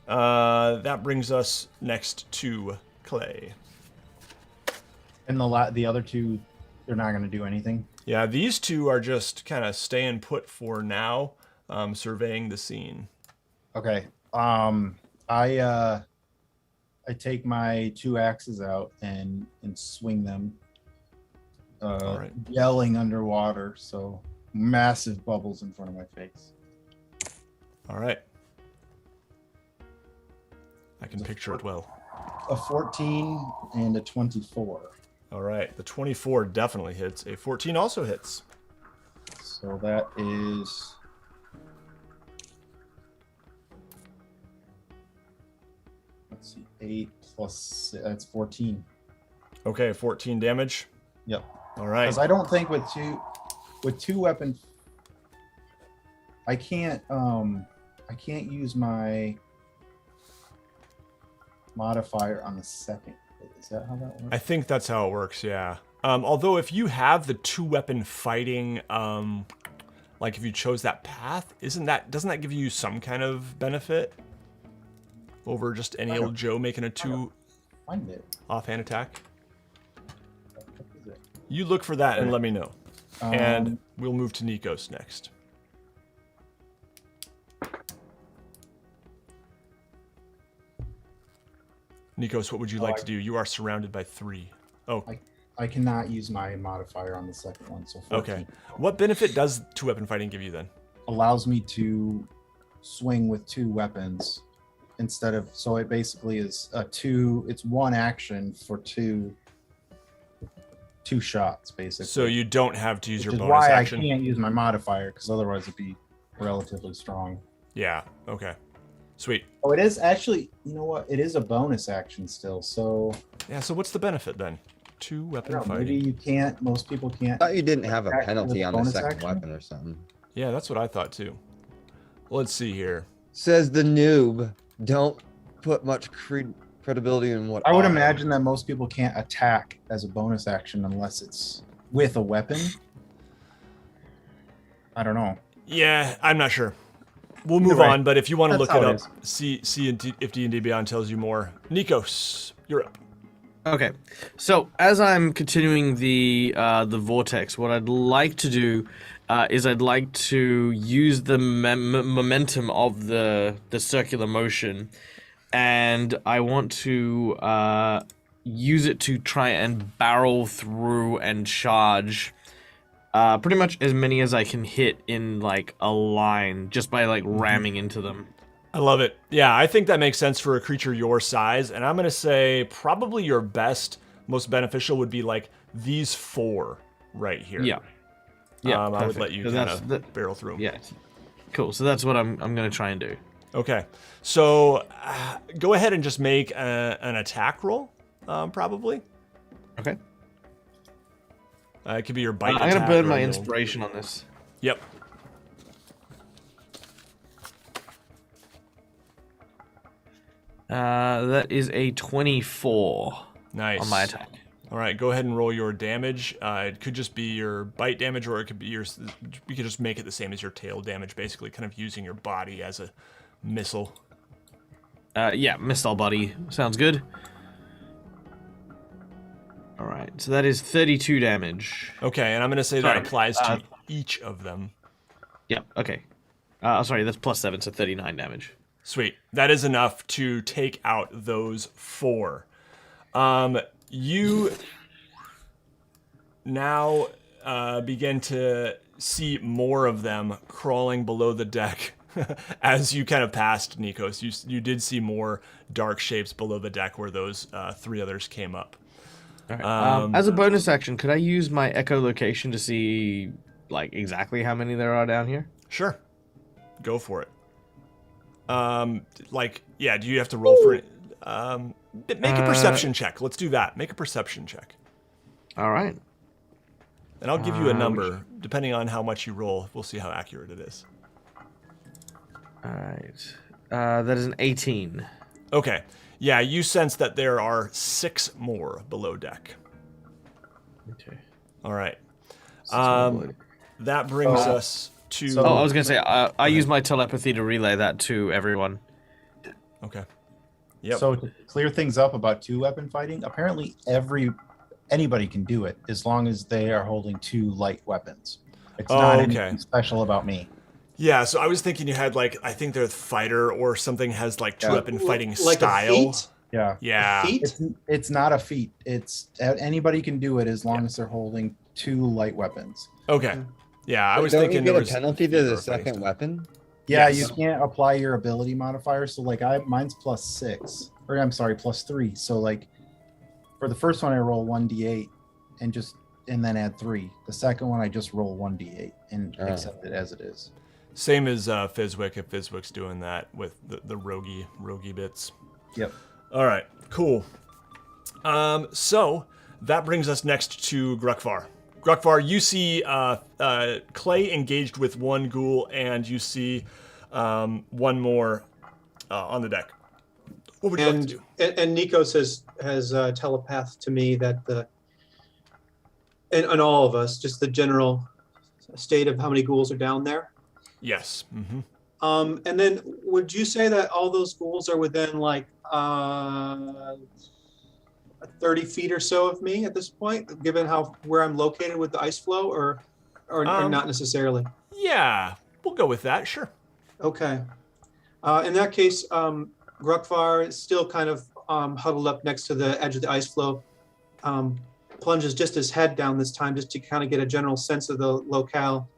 that brings us next to Clay. And the other 2, they're not going to do anything. Yeah, these 2 are just kind of staying put for now, surveying the scene. Okay. I take my 2 axes out and swing them, All right. yelling underwater, so massive bubbles in front of my face. All right. I can picture it well. A 14 and a 24. All right. The 24 definitely hits. A 14 also hits. So that is... Let's see, 8 plus... That's 14. Okay, 14 damage. Yep. All right. Because I don't think with two weapons, I can't use my modifier on the second. Is that how that works? I think that's how it works, yeah. Although if you have the 2-weapon fighting, like if you chose that path, doesn't that give you some kind of benefit over just any old Joe making a 2 Find it. offhand attack? What is it? You look for that and let me know. And we'll move to Nikos next. Nikos, what would you like to do? You are surrounded by 3. Oh, I cannot use my modifier on the second one, so 14. okay. What benefit does 2-weapon fighting give you then? Allows me to swing with 2 weapons instead of, so it basically is it's 1 action for 2 shots, basically. So you don't have to use your Which is bonus why action? I can't use my modifier, because otherwise it'd be relatively strong. Yeah, okay. Sweet. Oh, it is actually, you know what? It is a bonus action still, so Yeah, so what's the benefit then? 2-weapon I don't know, maybe fighting. you can't, most people can't. I thought you didn't have a attack penalty with on the bonus second action? weapon or something. Yeah, that's what I thought too. Let's see here. Says the noob. Don't put much credibility in what I would imagine that most people can't attack as a bonus action unless it's with a weapon. I don't know. Yeah, I'm not sure. We'll move right. on, but if you want to That's look it how up, it see if D&D Beyond tells you more. Nikos, you're up. Okay, so as I'm continuing the vortex, what I'd like to do is I'd like to use the momentum of the circular motion, and I want to use it to try and barrel through and charge pretty much as many as I can hit in like a line, just by like ramming into them. I love it. Yeah, I think that makes sense for a creature your size, and I'm going to say probably your best, most beneficial would be like these 4 right here. Yeah. Yeah, I would perfect. let you So kind that's of barrel through 'em. Yeah, cool. So that's what I'm gonna try and do. Okay. So go ahead and just make an attack roll, probably. Okay. It could be your bite I'm attack. gonna burn or my you'll- inspiration on this. Yep. That is a 24 Nice. on my attack. All right, go ahead and roll your damage. It could just be your bite damage, or it could be your. You could just make it the same as your tail damage, basically, kind of using your body as a missile. Yeah, missile body. Sounds good. Alright, so that is 32 damage. Okay, and I'm going to say Sorry, that applies to each of them. Yep, okay. Sorry, that's plus 7, so 39 damage. Sweet. That is enough to take out those 4. You now begin to see more of them crawling below the deck. As you kind of passed Nikos, you did see more dark shapes below the deck where those 3 others came up. All right. As a bonus action, could I use my echolocation to see like exactly how many there are down here? Sure. Go for it. Do you have to roll for it? Make a perception check. Let's do that. Make a perception check. All right. And I'll give you a number. Depending on how much you roll, we'll see how accurate it is. All right. That is an 18. Okay. Yeah, you sense that there are 6 more below deck. Okay. All right. So That brings us to... so- I was gonna say I use my telepathy to relay that to everyone. Okay. Yep. So to clear things up about 2-weapon fighting, apparently anybody can do it as long as they are holding 2 light weapons. It's not anything special about me. Yeah, so I was thinking you had I think their fighter or something has 2-weapon fighting Like style. a feat? Yeah. Yeah. A feat? It's not a feat. It's anybody can do it as long as they're holding 2 light weapons. Okay. Yeah, I was Don't thinking you there get was a penalty to the for fighting second style. weapon? Yeah, Yes. you can't apply your ability modifier. So mine's +6, or I'm sorry, +3. So for the first one I roll 1d8 and then add 3. The second one I just roll 1d8 and accept it as it is. Same as Fizwick, if Fizwick's doing that with the roguey bits. Yep. All right, cool. So that brings us next to Grukvar. Grukvar, you see Clay engaged with one ghoul, and you see one more on the deck. What would you like to do? And Nikos has telepathed to me that and all of us, just the general state of how many ghouls are down there. Yes. Mm-hmm. And then would you say that all those ghouls are within 30 feet or so of me at this point, given where I'm located with the ice flow, or not necessarily? Yeah, we'll go with that. Sure. Okay. In that case, Grukvar is still kind of huddled up next to the edge of the ice flow, plunges just his head down this time just to kind of get a general sense of the locale.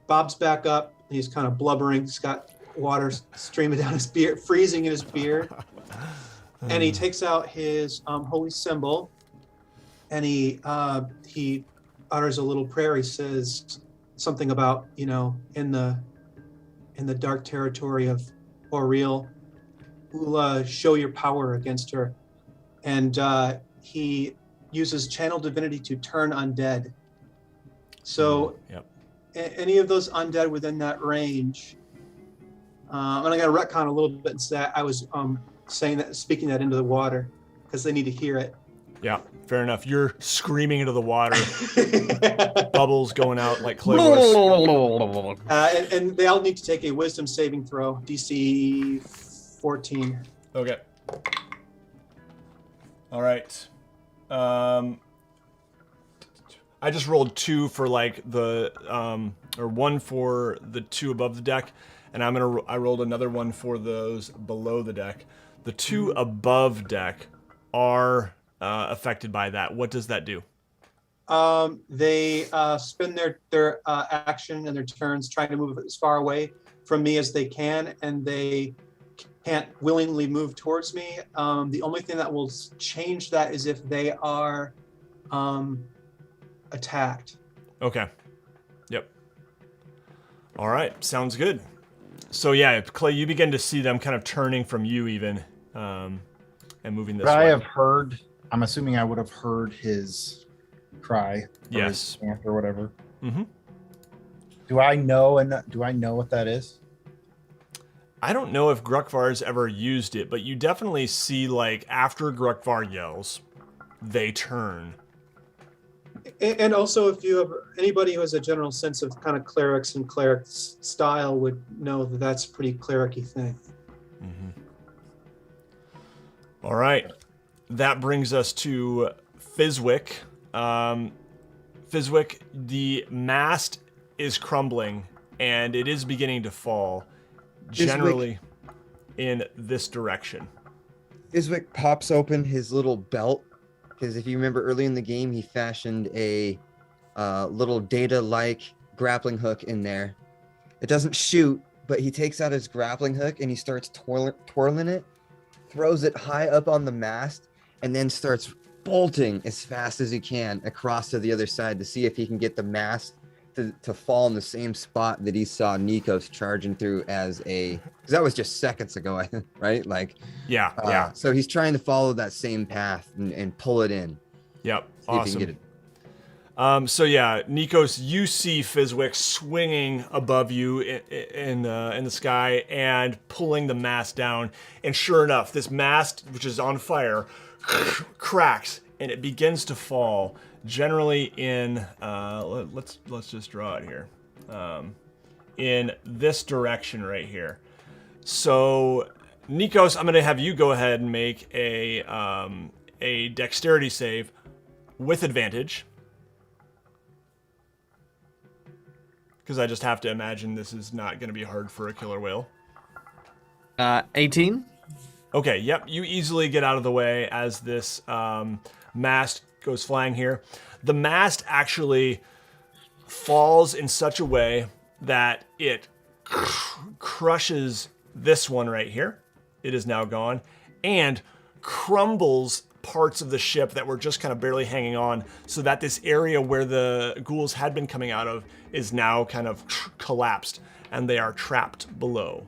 Bob's back up. He's kind of blubbering. He's got water streaming down his beard, freezing in his beard. And he takes out his holy symbol, and he utters a little prayer. He says something about, in the dark territory of Oriel, Ula, show your power against her. And he uses channel divinity to turn undead. So Yep. Any of those undead within that range, and I got to retcon a little bit and say I was speaking that into the water because they need to hear it. Yeah, fair enough. You're screaming into the water, bubbles going out like Clay was. And they all need to take a wisdom saving throw, DC 14. Okay. All right. I just rolled 2 for or 1 for the 2 above the deck, and I rolled another one for those below the deck. The 2 above deck are affected by that. What does that do? They spend their action and their turns trying to move as far away from me as they can, and they can't willingly move towards me. The only thing that will change that is if they are attacked. Okay. Yep. All right. Sounds good. So yeah, Clay, you begin to see them kind of turning from you even, and moving this But way. I have heard. I'm assuming I would have heard his cry. Or Yes. his chant or whatever. Mm-hmm. Do I know what that is? I don't know if Grukvar's ever used it, but you definitely see, like, after Grukvar yells, they turn. And also, if you have anybody who has a general sense of kind of clerics and cleric style would know that that's a pretty cleric-y thing. Mm-hmm. All right. That brings us to Fizwick. Fizwick, the mast is crumbling, and it is beginning to fall, generally in this direction. Fizwick pops open his little belt, because if you remember early in the game, he fashioned a little data-like grappling hook in there. It doesn't shoot, but he takes out his grappling hook and he starts twirling it, throws it high up on the mast, and then starts bolting as fast as he can across to the other side to see if he can get the mast to fall in the same spot that he saw Nikos charging through because that was just seconds ago, I think, right? Like, yeah. So he's trying to follow that same path and pull it in. Yep. See if he can get it. So yeah, Nikos, you see Fizwick swinging above you in the sky and pulling the mast down, and sure enough, this mast, which is on fire, cracks and it begins to fall. Generally in let's just draw it here, in this direction right here. So Nikos, I'm going to have you go ahead and make a dexterity save with advantage. Because I just have to imagine this is not going to be hard for a killer whale. 18. Okay, yep, you easily get out of the way as this mast goes flying here. The mast actually falls in such a way that it crushes this one right here. It is now gone. And crumbles parts of the ship that were just kind of barely hanging on, so that this area where the ghouls had been coming out of is now kind of collapsed, and they are trapped below.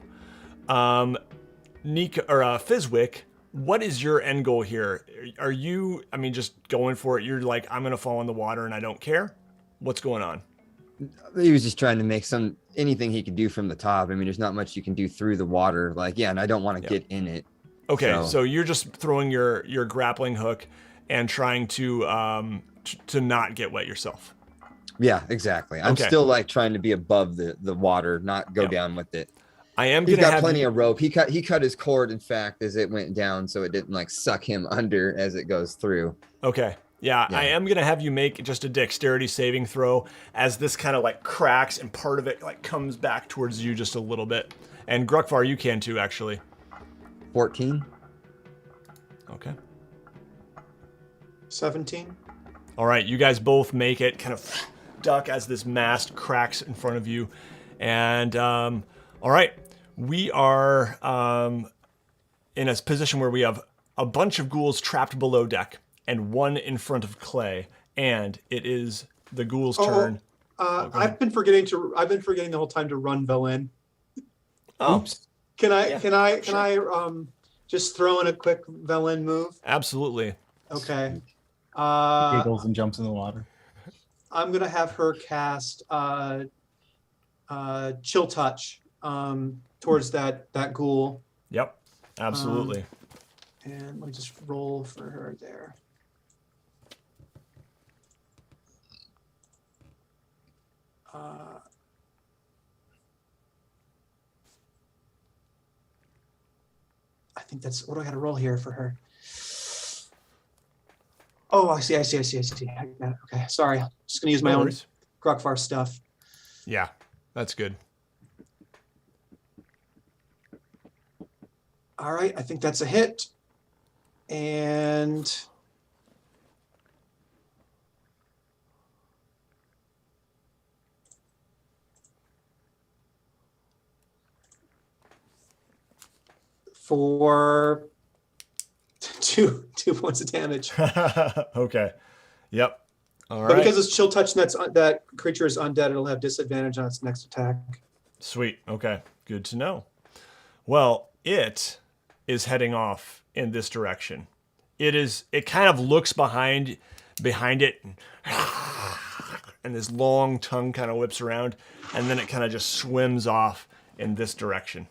Fizwick, what is your end goal here? Are you, just going for it? You're like, I'm gonna fall in the water and I don't care? What's going on? He was just trying to make anything he could do from the top. There's not much you can do through the water. And I don't want to get in it. Okay, so you're just throwing your grappling hook and trying to not get wet yourself. Yeah, exactly. I'm still trying to be above the water, not go down with it. He's got plenty of rope. He cut his cord, in fact, as it went down, so it didn't suck him under as it goes through. Okay. Yeah, I am gonna have you make just a dexterity saving throw as this kind of cracks and part of it comes back towards you just a little bit. And Grukvar, you can too, actually. 14. Okay. 17. All right, you guys both make it, kind of duck as this mast cracks in front of you. And, all right, we are in a position where we have a bunch of ghouls trapped below deck and one in front of Clay, and it is the ghouls' turn. I've been forgetting the whole time to run Velen. Oh. Oops. Can I just throw in a quick Velen move? Absolutely. Okay. Giggles and jumps in the water. I'm gonna have her cast Chill Touch towards that ghoul. Yep. Absolutely. And let me just roll for her there. I think that's what do I got to roll here for her. Oh, I see. I got it. Okay, sorry. I'm just gonna use my own Grukvar stuff. Yeah, that's good. All right, I think that's a hit. And for two points of damage. Okay. Yep. All right. But because it's chill touch and that creature is undead, it'll have disadvantage on its next attack. Sweet. Okay. Good to know. Well, it is heading off in this direction. It kind of looks behind it and this long tongue kind of whips around, and then it kind of just swims off in this direction.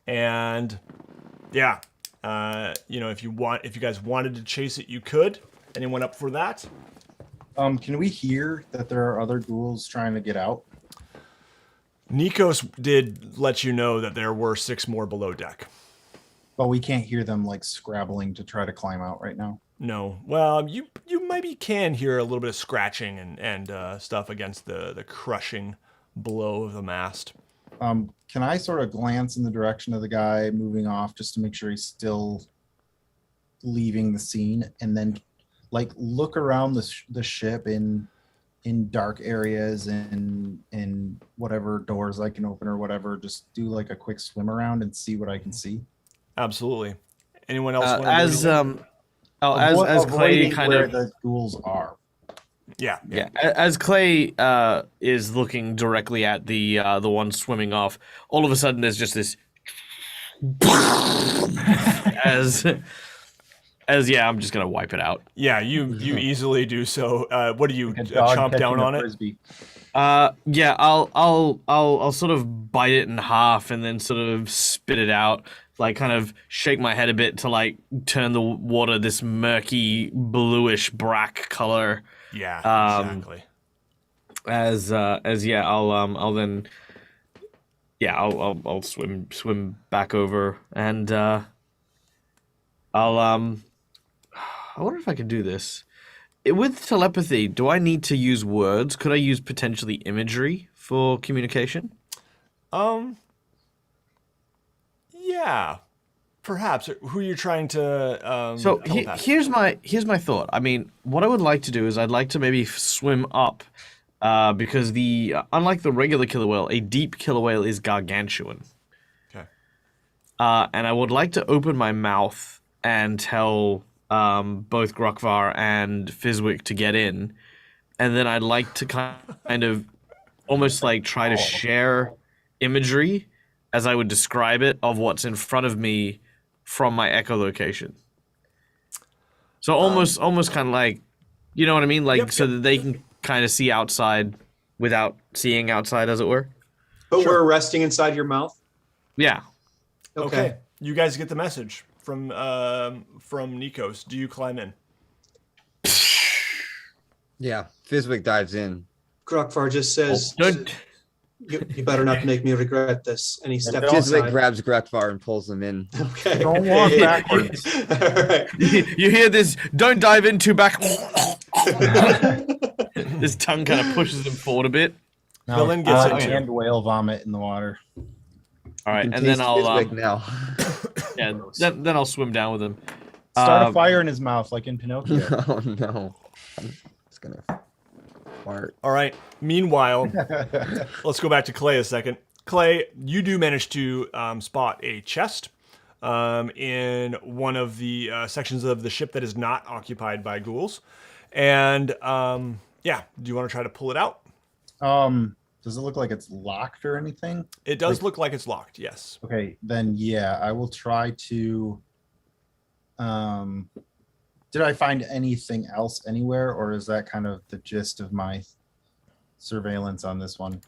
And yeah, if you guys wanted to chase it, you could. Anyone up for that? Can we hear that there are other ghouls trying to get out? Nikos did let you know that there were 6 more below deck. But we can't hear them like scrabbling to try to climb out right now. No. Well, you maybe can hear a little bit of scratching and stuff against the crushing blow of the mast. Can I sort of glance in the direction of the guy moving off just to make sure he's still leaving the scene, and then like look around the ship in dark areas and in whatever doors I can open or whatever, just do like a quick swim around and see what I can see? Absolutely. Anyone else? As Clay kind where of the ghouls are. Yeah. As Clay is looking directly at the one swimming off, all of a sudden there's just this I'm just gonna wipe it out. Yeah, you easily do so. What do you Like a dog chomp down catching a on it? frisbee. Yeah, I'll sort of bite it in half and then sort of spit it out, like kind of shake my head a bit to like turn the water this murky bluish brack color. Yeah, exactly. I'll swim back over, and I wonder if I could do this. With telepathy, do I need to use words? Could I use potentially imagery for communication? Yeah, perhaps. Who are you trying to? So telepath? here's my thought. I mean, what I would like to do is I'd like to maybe swim up, because unlike the regular killer whale, a deep killer whale is gargantuan. Okay. And I would like to open my mouth and tell both Grokvar and Fizwick to get in, and then I'd like to kind of almost like try to share imagery as I would describe it of what's in front of me from my echolocation. So almost kind of like, you know what I mean? Like, so that they can kind of see outside without seeing outside, as it were. But we're resting inside your mouth. Yeah. Okay. You guys get the message from Nikos. Do you climb in? Yeah, Fizwick dives in. Grokvar just says, Don't. you better not make me regret this. And he steps Fizwick aside. grabs Grekvar and pulls him in. Okay. Don't walk backwards. All right. You hear this? Don't dive in too back. His tongue kind of pushes him forward a bit. Now, Villain gets it too. and whale vomit in the water. All right, You can and then taste I'll Fizwick now. then I'll swim down with him. Start a fire in his mouth like in Pinocchio. Oh no, I'm just gonna fart. All right. Meanwhile, let's go back to Clay a second. Clay, you do manage to spot a chest in one of the sections of the ship that is not occupied by ghouls. And do you want to try to pull it out? Does it look like it's locked or anything? It does look like it's locked, yes. Okay, then yeah, I will try to. Did I find anything else anywhere, or is that kind of the gist of my surveillance on this one?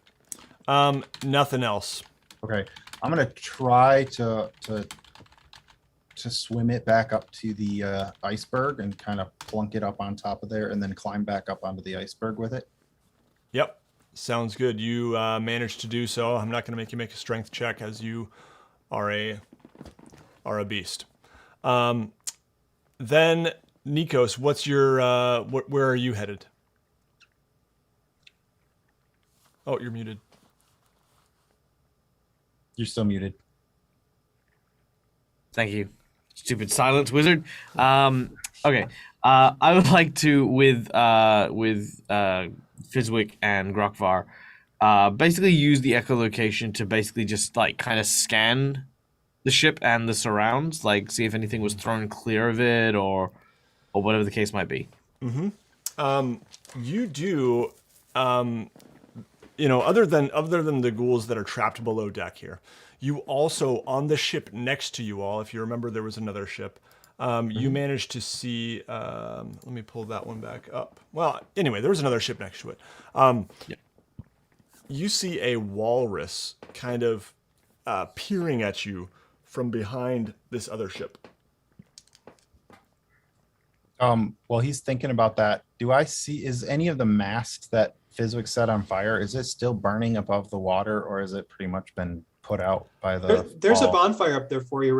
Nothing else. Okay, I'm gonna try to swim it back up to the iceberg and kind of plunk it up on top of there, and then climb back up onto the iceberg with it. Yep. Sounds good. You managed to do so. I'm not going to make you make a strength check, as you are a beast. Then Nikos, what's your where are you headed? Oh, you're muted. You're still muted. Thank you, stupid silence wizard. Okay, I would like to with Fizwick and Grokvar, basically use the echolocation to basically just like kind of scan the ship and the surrounds, like see if anything was thrown clear of it or whatever the case might be. You do. other than the ghouls that are trapped below deck here, you also on the ship next to you all. If you remember, there was another ship. You managed to see. Let me pull that one back up. Well, anyway, there was another ship next to it. You see a walrus kind of peering at you from behind this other ship. While he's thinking about that, is any of the mast that Fizwick set on fire, is it still burning above the water, or has it pretty much been put out by There's a fall? bonfire up there for you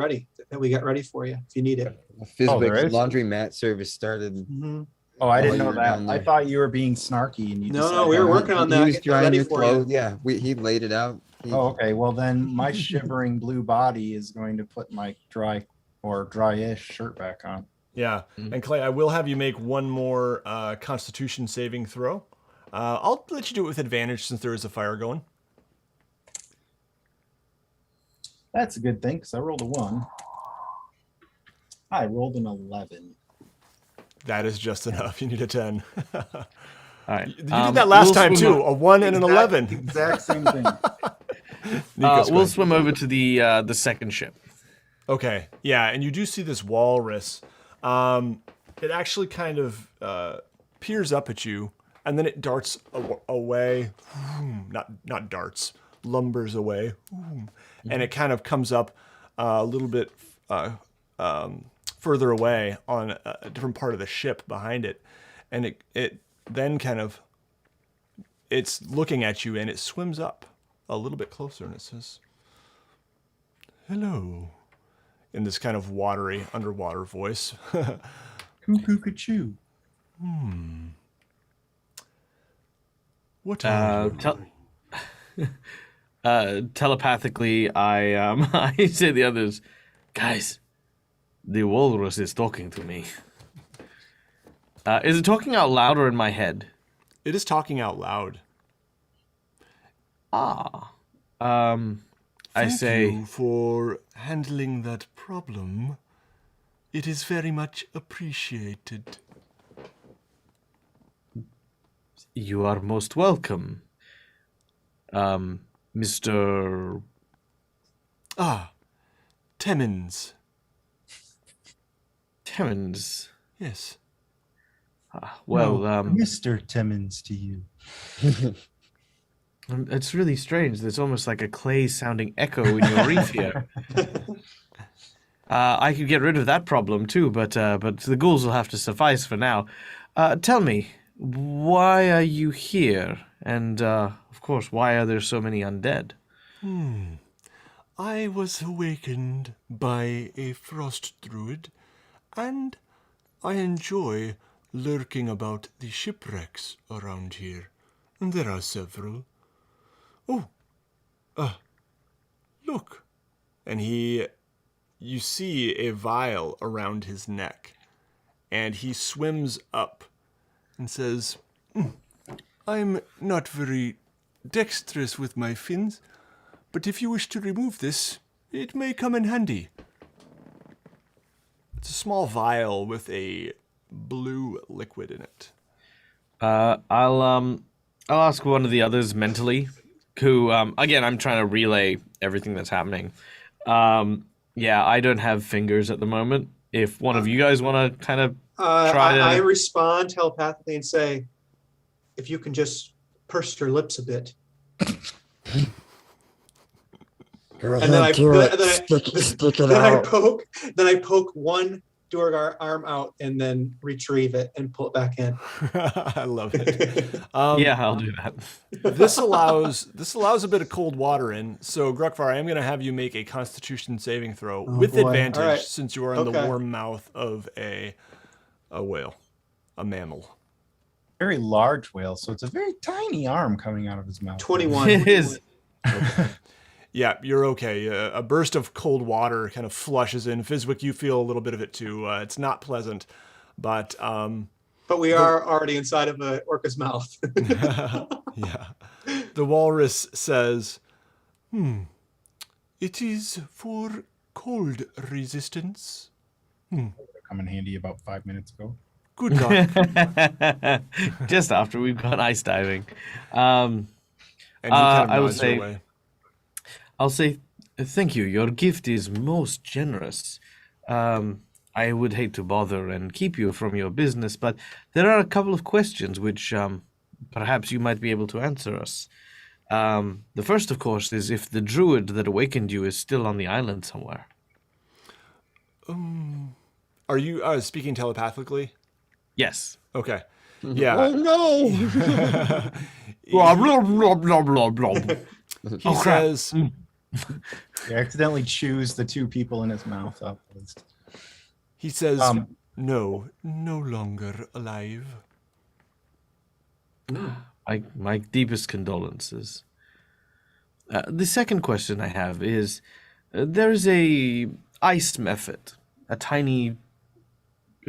that we got ready for you if you need it. Fizwick's is? laundromat service started. Mm-hmm. Oh, I didn't while know you were that. down I there. thought you were being snarky and you No, we were working on that. He was Get that drying ready your for you. clothes. Yeah, he laid it out. Oh, okay. Well, then my shivering blue body is going to put my dry-ish shirt back on. Yeah, and Clay, I will have you make one more Constitution saving throw. I'll let you do it with advantage since there is a fire going. That's a good thing because I rolled a 1. I rolled an 11. That is just enough. You need a 10. All right. You did that last time too. A 1 and an 11. Exact same thing. Nico's We'll going. swim over to the second ship. Okay. Yeah, and you do see this walrus. It actually kind of peers up at you, and then it darts away. Not darts. Lumbers away. And it kind of comes up a little bit further away on a different part of the ship behind it. And it then kind of, it's looking at you, and it swims up a little bit closer, and it says, "Hello," in this kind of watery, underwater voice. Cuckoo-ca-choo. What are you? Telepathically, I say to the others, guys, the walrus is talking to me. Is it talking out loud or in my head? It is talking out loud. I Thank say, you for handling that problem. It is very much appreciated. you are most welcome, Mr. Temmins. Timmons. Yes. Well, Mr. Timmons to you. it's really strange. There's almost like a clay-sounding echo in your reef here. I could get rid of that problem too, but the ghouls will have to suffice for now. Tell me, why are you here? And of course, why are there so many undead? I was awakened by a frost druid, and I enjoy lurking about the shipwrecks around here. And there are several. Look. And you see a vial around his neck, and he swims up and says, I'm not very dexterous with my fins, but if you wish to remove this, it may come in handy. It's a small vial with a blue liquid in it. I'll ask one of the others mentally, who again I'm trying to relay everything that's happening. Yeah, I don't have fingers at the moment. If one of you guys want to kind of try to, I respond telepathically and say, if you can just purse your lips a bit. And then I poke one Duergar arm out and then retrieve it and pull it back in. I love it. yeah, I'll do that. This allows a bit of cold water in. So Grukvar, I am going to have you make a Constitution saving throw with boy. advantage, All right. since you are in the warm mouth of a whale, a mammal. Very large whale, so it's a very tiny arm coming out of his mouth. 21. It is. Yeah, you're okay. A burst of cold water kind of flushes in. Fizwick, you feel a little bit of it too. It's not pleasant, but we are already inside of an orca's mouth. yeah. The walrus says, it is for cold resistance. Come in handy about 5 minutes ago. Good luck. Just after we've gone ice diving. And he kind of I will nods your say, way. I'll say, thank you. Your gift is most generous. I would hate to bother and keep you from your business, but there are a couple of questions which perhaps you might be able to answer us. The first, of course, is if the druid that awakened you is still on the island somewhere. Are you speaking telepathically? Yes. Okay. Yeah. Oh no! Blah, blah, blah, blah, blah, blah. He Oh, crap. says, He accidentally chews the two people in his mouth up. he says, Um, no, no longer alive. My deepest condolences. The second question I have is, there's a Ice Mephit, a tiny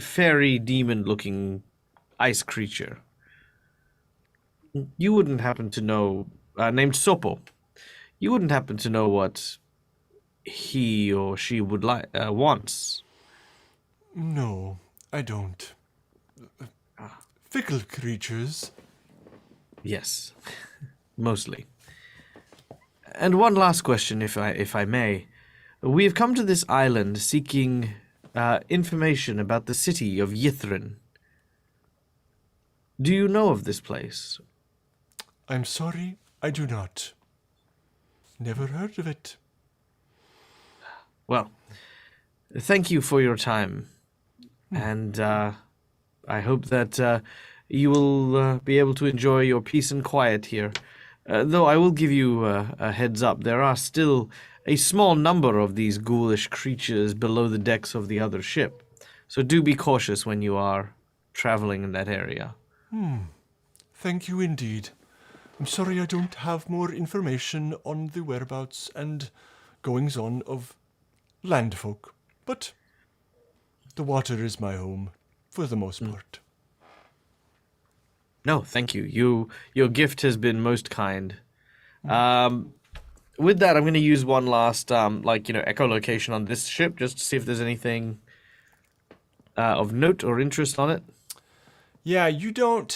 fairy demon-looking ice creature. You wouldn't happen to know, named Sopo. You wouldn't happen to know what he or she would like wants. No, I don't. Fickle creatures. Yes, mostly. And one last question, if I may. We have come to this island seeking information about the city of Yithrin. Do you know of this place? I'm sorry, I do not. Never heard of it. Well, thank you for your time, and I hope that you will be able to enjoy your peace and quiet here. Though I will give you a heads up, there are still a small number of these ghoulish creatures below the decks of the other ship, so do be cautious when you are traveling in that area. Thank you indeed. I'm sorry I don't have more information on the whereabouts and goings-on of landfolk, but the water is my home, for the most part. No, thank you. Your gift has been most kind. With that, I'm going to use one last echolocation on this ship just to see if there's anything of note or interest on it. Yeah, you don't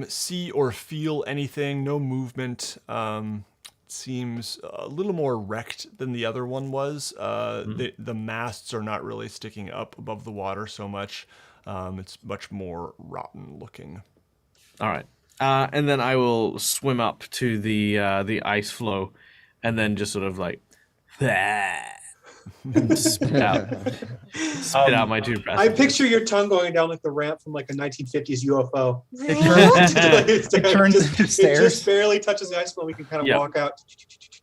see or feel anything, no movement. Seems a little more wrecked than the other one was. The masts are not really sticking up above the water so much. It's much more rotten looking. All right. And then I will swim up to the ice floe and then just sort of like and spit out my toothbrush. I picture your tongue going down like the ramp from like a 1950s UFO. It turns into stairs. It just barely touches the ice floe. We can kind of walk out.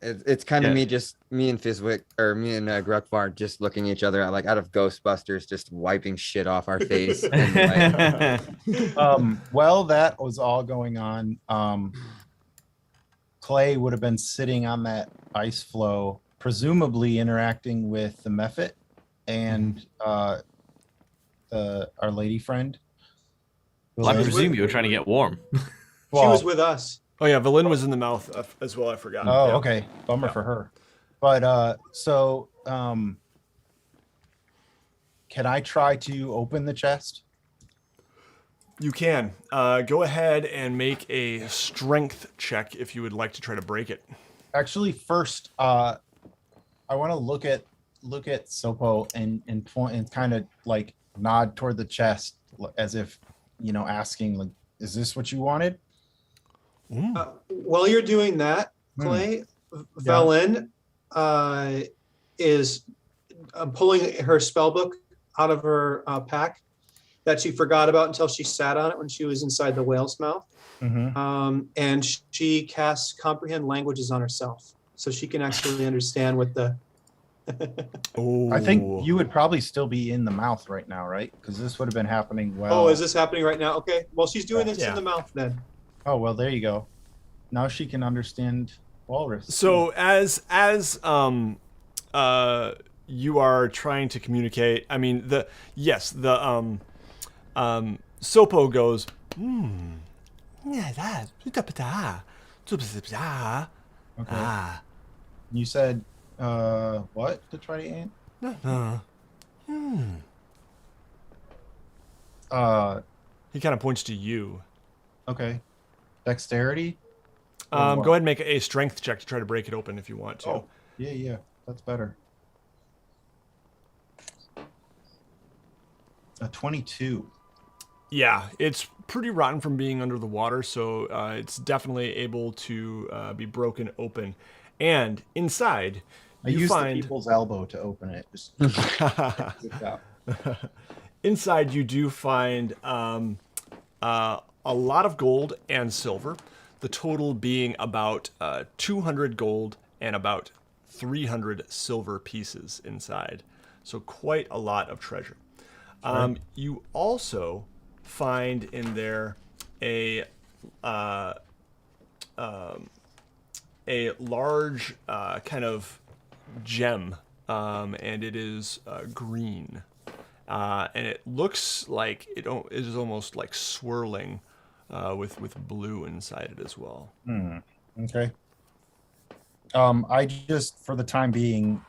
It's kind of Yeah. me and Fizwick, or me and Grukvar just looking at each other like out of Ghostbusters, just wiping shit off our face. And, Well, that was all going on. Clay would have been sitting on that ice floe, presumably interacting with the Mephit and our lady friend. Well, I was presume with- you were trying to get warm. She Well, was with us. Oh yeah, Valin was in the mouth as well, I forgot. Oh, Yeah. okay. Bummer Yeah. for her. But can I try to open the chest? You can. Go ahead and make a strength check if you would like to try to break it. Actually, first, I want to look at Sopo and point and kind of like nod toward the chest as if, asking like, "Is this what you wanted?" While you're doing that, Clay, Velen is pulling her spell book out of her pack that she forgot about until she sat on it when she was inside the whale's mouth. Mm-hmm. And she casts comprehend languages on herself, so she can actually understand what the. Oh, I think you would probably still be in the mouth right now, right? Because this would have been happening well. Oh, is this happening right now? Okay. Well, she's doing this Yeah. in the mouth then. Oh, well, there you go. Now she can understand walrus. So as you are trying to communicate, I mean Sopo goes, Okay. You said what to try to answer? He kind of points to you. Okay. Dexterity? Or Go what? ahead and make a strength check to try to break it open if you want to. Oh, yeah, that's better. A 22. Yeah, it's pretty rotten from being under the water, so it's definitely able to be broken open. And inside, I you used the find people's elbow to open it. Just inside you do find a lot of gold and silver. The total being about 200 gold and about 300 silver pieces inside. So quite a lot of treasure. You also find in there a large kind of gem, and it is green, and it looks like it is almost like swirling with blue inside it as well. Okay. I just, for the time being,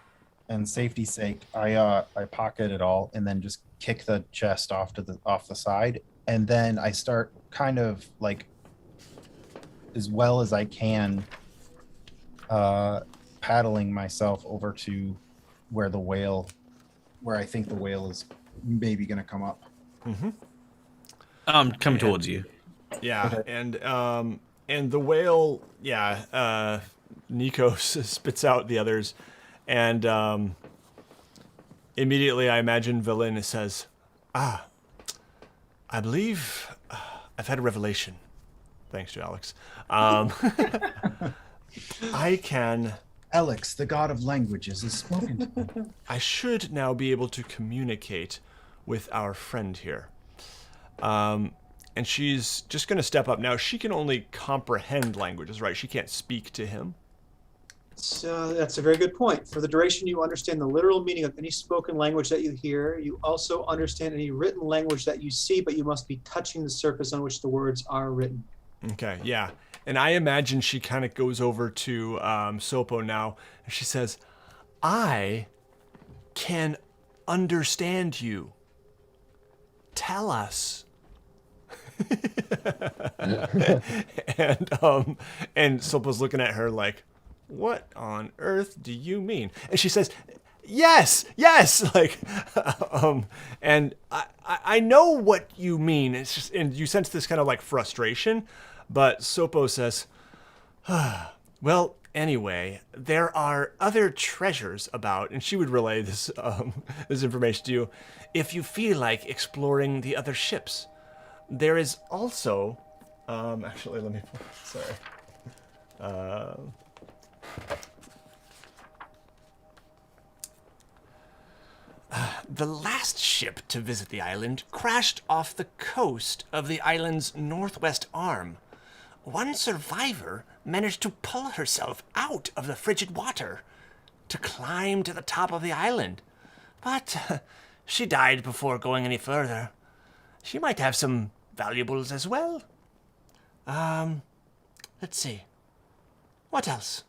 and safety's sake, I pocket it all and then just kick the chest off the side, and then I start kind of like, as well as I can, paddling myself over to where I think the whale is maybe going to come up. Come towards you. Yeah, and the whale, Nico spits out the others, and immediately I imagine Velen says, I believe I've had a revelation. Thanks to Alex. I can... Alex, the god of languages, is spoken to me. I should now be able to communicate with our friend here. And she's just going to step up. Now, she can only comprehend languages, right? She can't speak to him. So that's a very good point. For the duration, you understand the literal meaning of any spoken language that you hear. You also understand any written language that you see, but you must be touching the surface on which the words are written. Okay, yeah. And I imagine she kind of goes over to Sopo now, and she says, I can understand you. Tell us. and Sopo's looking at her like, what on earth do you mean? And she says, yes, like, and I know what you mean. It's just, and you sense this kind of like frustration, but Sopo says, well, anyway, there are other treasures about, and she would relay this this information to you if you feel like exploring the other ships. There is also, actually, let me, sorry. The last ship to visit the island crashed off the coast of the island's northwest arm. One survivor managed to pull herself out of the frigid water to climb to the top of the island. But she died before going any further. She might have some valuables as well. Let's see. What else?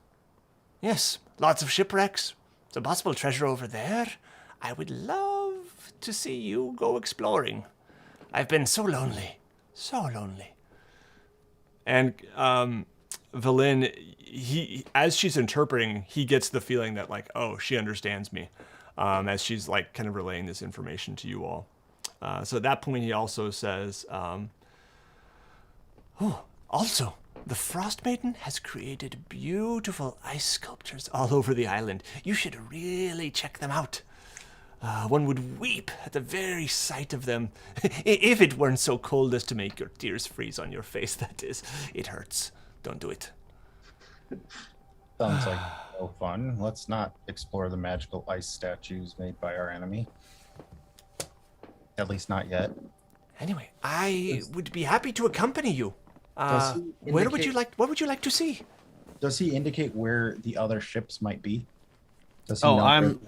Yes, lots of shipwrecks. Some possible treasure over there. I would love to see you go exploring. I've been so lonely. So lonely. And Velen, he, as she's interpreting, he gets the feeling that like, oh, she understands me, as she's like kind of relaying this information to you all. So at that point, he also says, also, the Frost Maiden has created beautiful ice sculptures all over the island. You should really check them out. One would weep at the very sight of them, if it weren't so cold as to make your tears freeze on your face, that is. It hurts. Don't do it. Sounds like no fun. Let's not explore the magical ice statues made by our enemy. At least not yet. Anyway, I would be happy to accompany you. What would you like to see? Does he indicate where the other ships might be? Does he Oh, know I'm...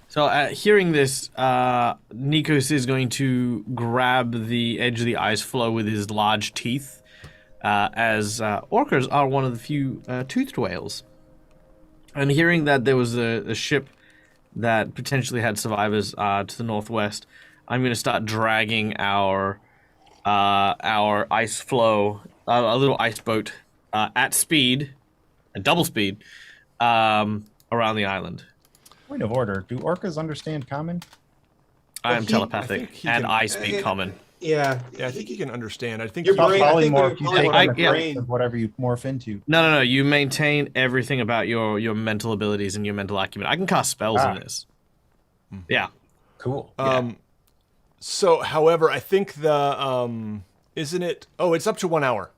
So hearing this, Nikos is going to grab the edge of the ice floe with his large teeth, as orcas are one of the few toothed whales. And hearing that there was a ship that potentially had survivors to the northwest, I'm going to start dragging our ice floe, a little ice boat, at speed, and double speed, around the island. Point of order: do orcas understand common? I am I telepathic, think he and can- I speak common. Yeah. Yeah, I think you can understand. I think Your you brain- can- I think Polymorph. You when take you're on the polymorph, traits of whatever you morph into. No. You maintain everything about your mental abilities and your mental acumen. I can cast spells in this. Yeah. Cool. So, however, I think the isn't it? Oh, it's up to 1 hour.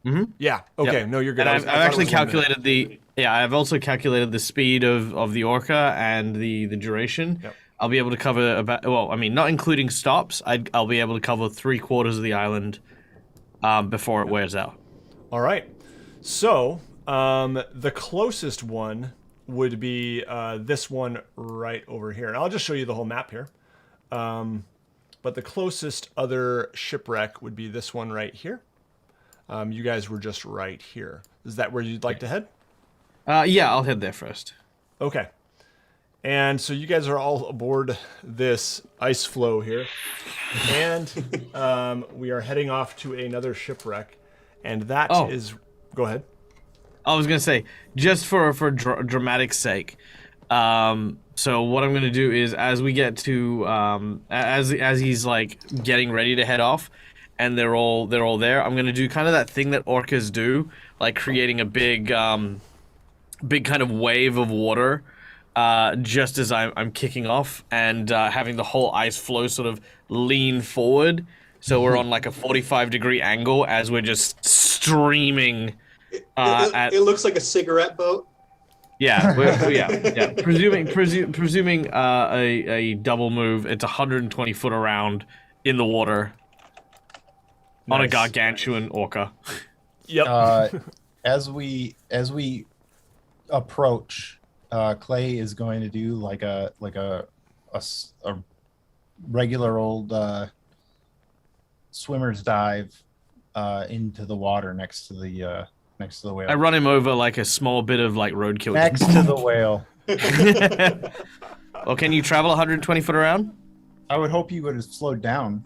Mm-hmm. Yeah. Okay. Yep. No, you're good. And I I've thought it actually was 1 minute. calculated the. Yeah, I've also calculated the speed of the orca and the duration. Yep. I'll be able to cover about. Well, I mean, not including stops. I'll be able to cover 3/4 of the island, before it wears out. All right. So, the closest one would be this one right over here. And I'll just show you the whole map here. But the closest other shipwreck would be this one right here. You guys were just right here. Is that where you'd like to head? Yeah, I'll head there first. Okay. And so you guys are all aboard this ice floe here. And we are heading off to another shipwreck. And that is... Go ahead. I was gonna say, just for dramatic sake. So what I'm gonna do is, as we get to as he's like getting ready to head off, and they're all there, I'm gonna do kind of that thing that orcas do, like creating a big kind of wave of water, just as I'm kicking off, and having the whole ice floe sort of lean forward, so we're on like a 45-degree angle as we're just streaming. It looks like a cigarette boat. Yeah, yeah. Presuming a double move, it's 120 foot around in the water on a Nice. gargantuan orca. Yep. As we approach, Clay is going to do like a regular old swimmer's dive into the water next to the whale. I run him over like a small bit of like roadkill. Next to the whale. Well, can you travel 120 foot around? I would hope you would have slowed down.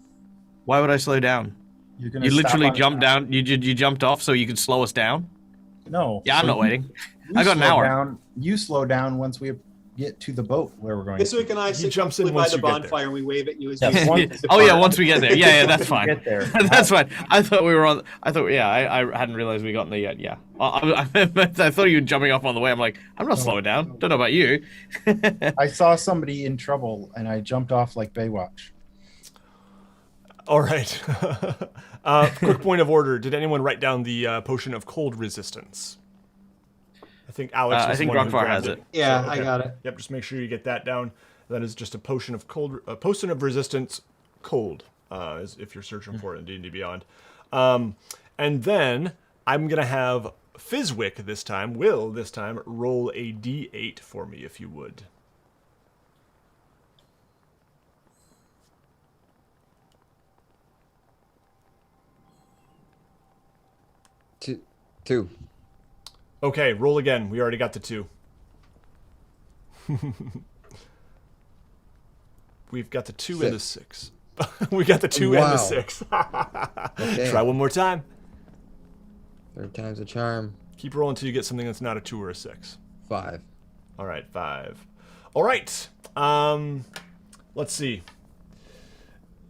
Why would I slow down? You're gonna You stop literally on- jumped down. You jumped off so you could slow us down. No. Yeah, I'm So not you- waiting. you I got an slow hour. Down, you slow down once we get to the boat where we're going. Fizwick and I He sit jumps in comfortably by once the you get there. bonfire and we wave at you as Yeah, you once- Oh yeah, once we get there. Yeah, that's fine. Get there. That's fine. I thought we were on. I thought, yeah, I hadn't realized we got there yet. Yeah, I thought you were jumping off on the way. I'm like, I'm not slowing down. Don't know about you. I saw somebody in trouble and I jumped off like Baywatch. All right. Quick point of order. Did anyone write down the potion of cold resistance? I think Alex. I was the think one who Rockfar grabbed has it. Yeah, So, I okay. got it. Yep. Just make sure you get that down. That is just a potion of potion of resistance, cold. If you're searching for it in D&D Beyond. And then I'm gonna have Fizwick this time. Will this time roll a D8 for me, if you would. Two. Okay, roll again. We already got the 2. We've got the 2 and the 6. We got the 2 and the Wow. 6. Okay. Try one more time. Third time's a charm. Keep rolling until you get something that's not a 2 or a 6. 5. All right, 5. All right. Let's see.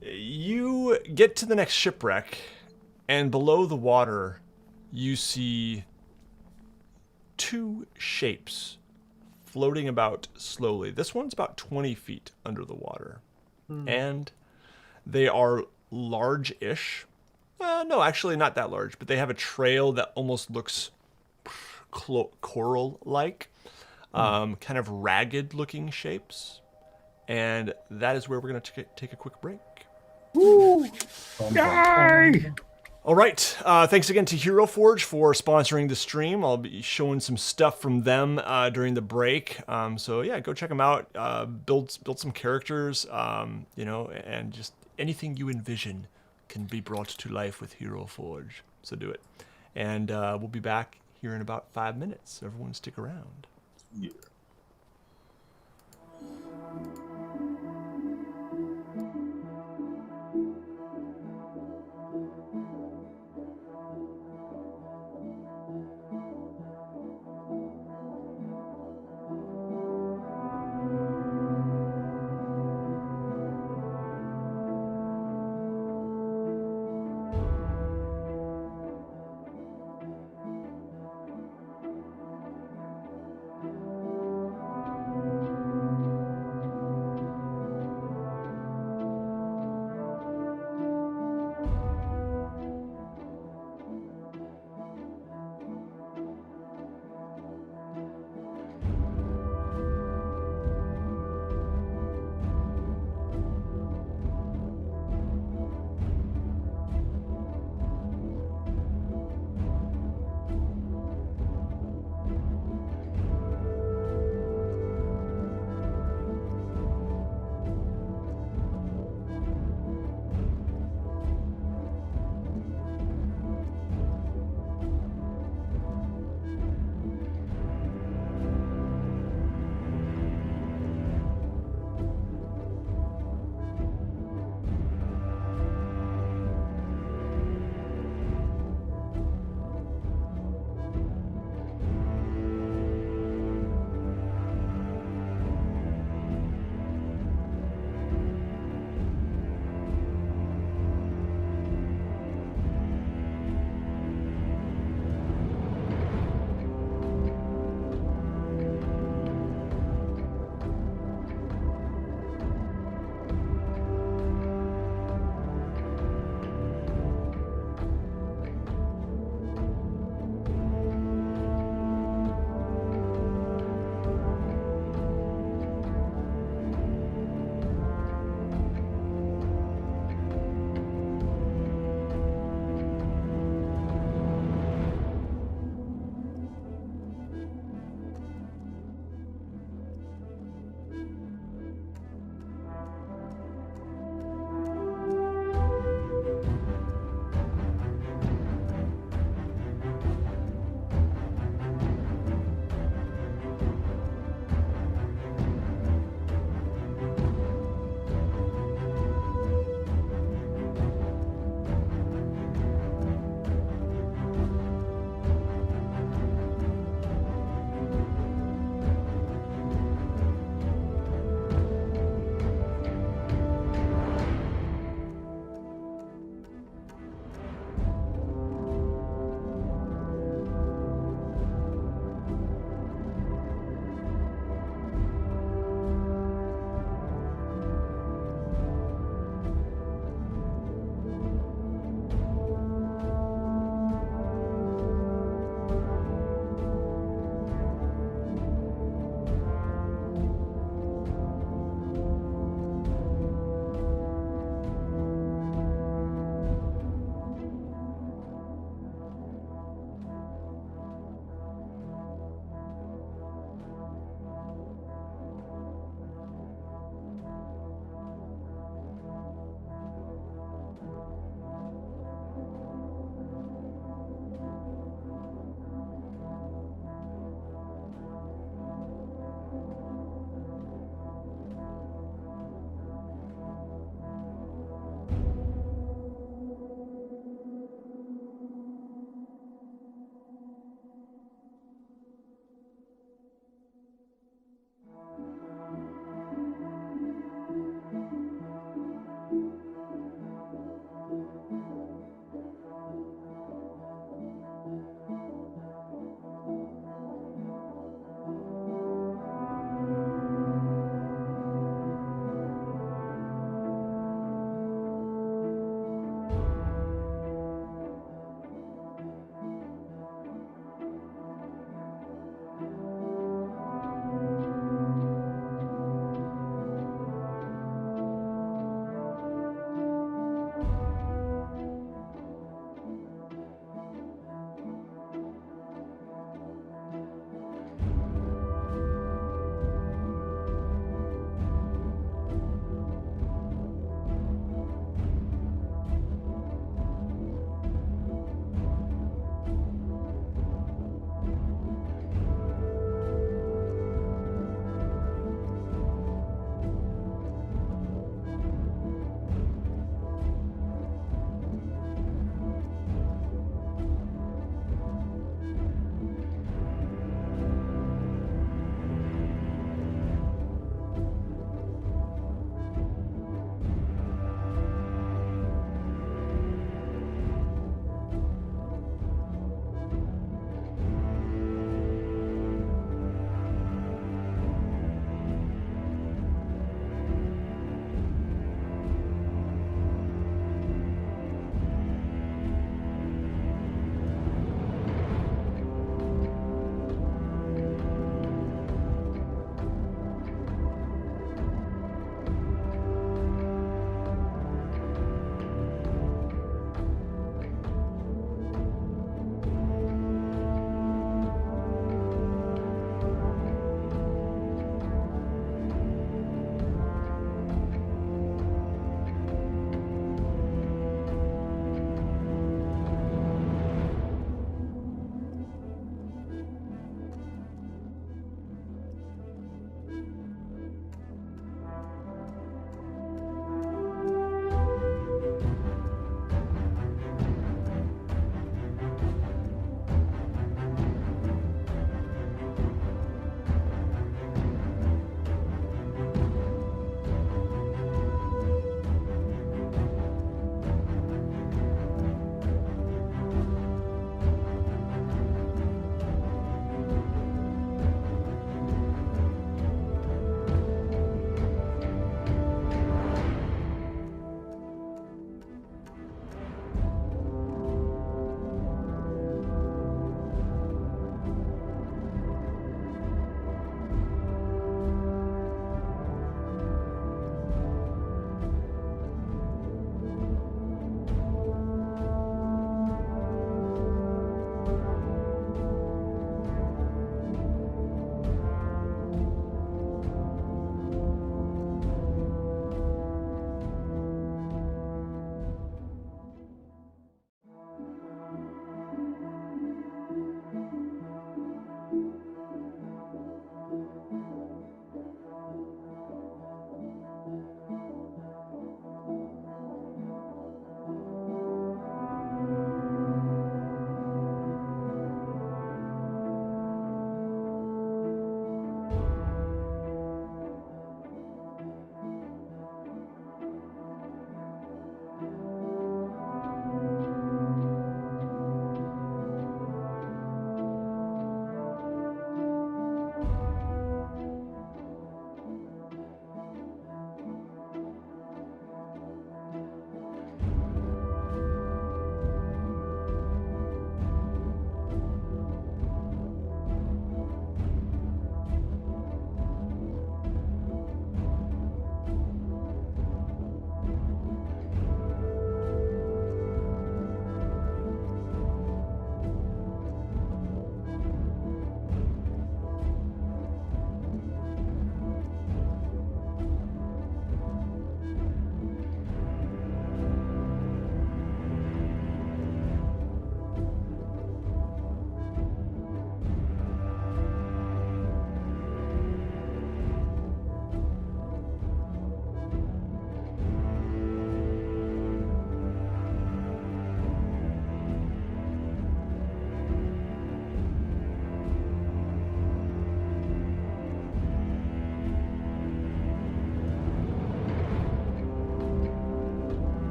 You get to the next shipwreck, and below the water, you see 2 shapes floating about slowly. This one's about 20 feet under the water. And they are large-ish. No, actually not that large, but they have a trail that almost looks coral-like. Kind of ragged-looking shapes. And that is where we're going to take a quick break. Yay! All right. Thanks again to Hero Forge for sponsoring the stream. I'll be showing some stuff from them during the break. So yeah, go check them out. Build some characters. And just anything you envision can be brought to life with Hero Forge. So do it. And we'll be back here in about 5 minutes. So everyone stick around. Yeah.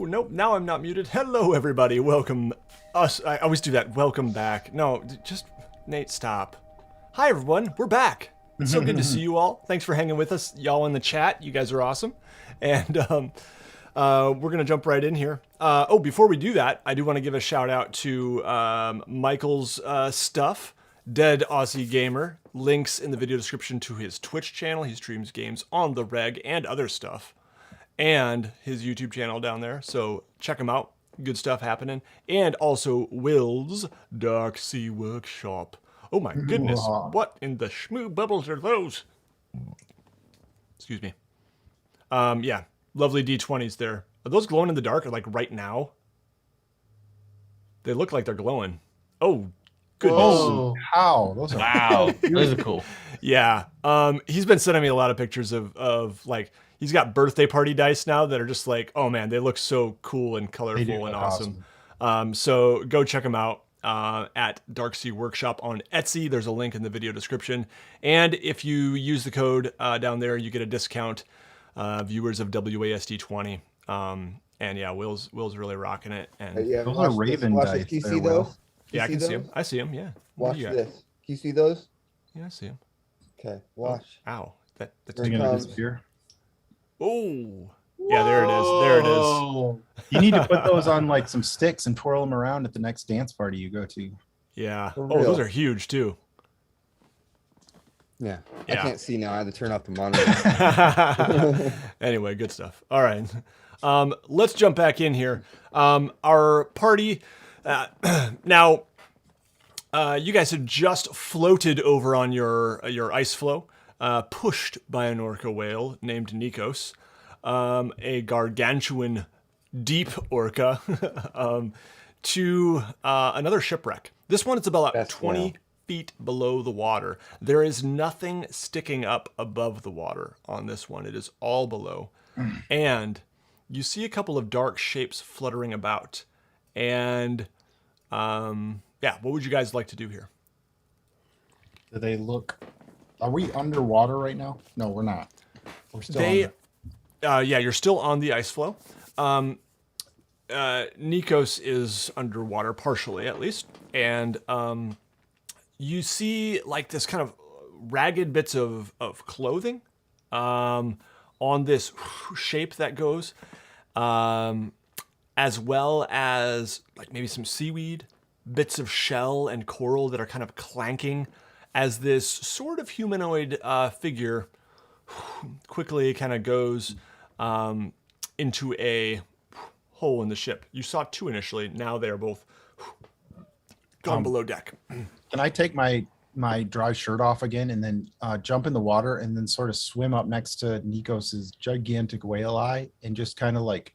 nope, now I'm not muted. Hello, everybody. Welcome us. I always do that. Welcome back. No, just Nate, stop. Hi, everyone. We're back. It's so good to see you all. Thanks for hanging with us, y'all in the chat. You guys are awesome. And we're going to jump right in here. Before we do that, I do want to give a shout out to Michael's stuff, Dead Aussie Gamer. Links in the video description to his Twitch channel. He streams games on the reg and other stuff. And his YouTube channel down there. So check him out. Good stuff happening. And also Will's Dark Sea Workshop. Oh my goodness. What in the schmoo bubbles are those? Excuse me. Yeah. Lovely D20s there. Are those glowing in the dark, or like right now? They look like they're glowing. Oh, goodness. Oh, how? Those are Wow, those are cool. Yeah. He's been sending me a lot of pictures of like, he's got birthday party dice now that are just like, oh man, they look so cool and colorful and awesome. So go check them out at Dark Sea Workshop on Etsy. There's a link in the video description. And if you use the code down there, you get a discount. Viewers of WASD20. And yeah, Will's really rocking it. And Yeah, Those are Raven watch dice this. Can you there, see Will. those? yeah, I can see see those? him. I see him. Yeah. What Watch do you got? this. Can you see those? Yeah, I see him. Okay, watch. Ow. That's Are you too gonna Um, disappear? Oh. Yeah, there it is. There it is. Whoa. You need to put those on like some sticks and twirl them around at the next dance party you go to. Yeah. For Oh, those real. are huge too. Yeah. Yeah. I can't see now. I had to turn off the monitor. Anyway, good stuff. All right. Let's jump back in here. Our party, now, you guys had just floated over on your ice floe, pushed by an orca whale named Nikos, a gargantuan deep orca, to another shipwreck. This one is about Best 20 whale. feet below the water. There is nothing sticking up above the water on this one. It is all below. And you see a couple of dark shapes fluttering about. And yeah, what would you guys like to do here? Do they look? Are we underwater right now? No, we're not. We're still. Yeah, you're still on the ice floe. Nikos is underwater, partially at least. And you see like this kind of ragged bits of clothing on this shape that goes, as well as like maybe some seaweed, bits of shell and coral that are kind of clanking as this sort of humanoid figure quickly kind of goes into a hole in the ship. You saw two initially. Now they're both gone below deck. Can I take my dry shirt off again and then jump in the water and then sort of swim up next to Nikos's gigantic whale eye and just kind of like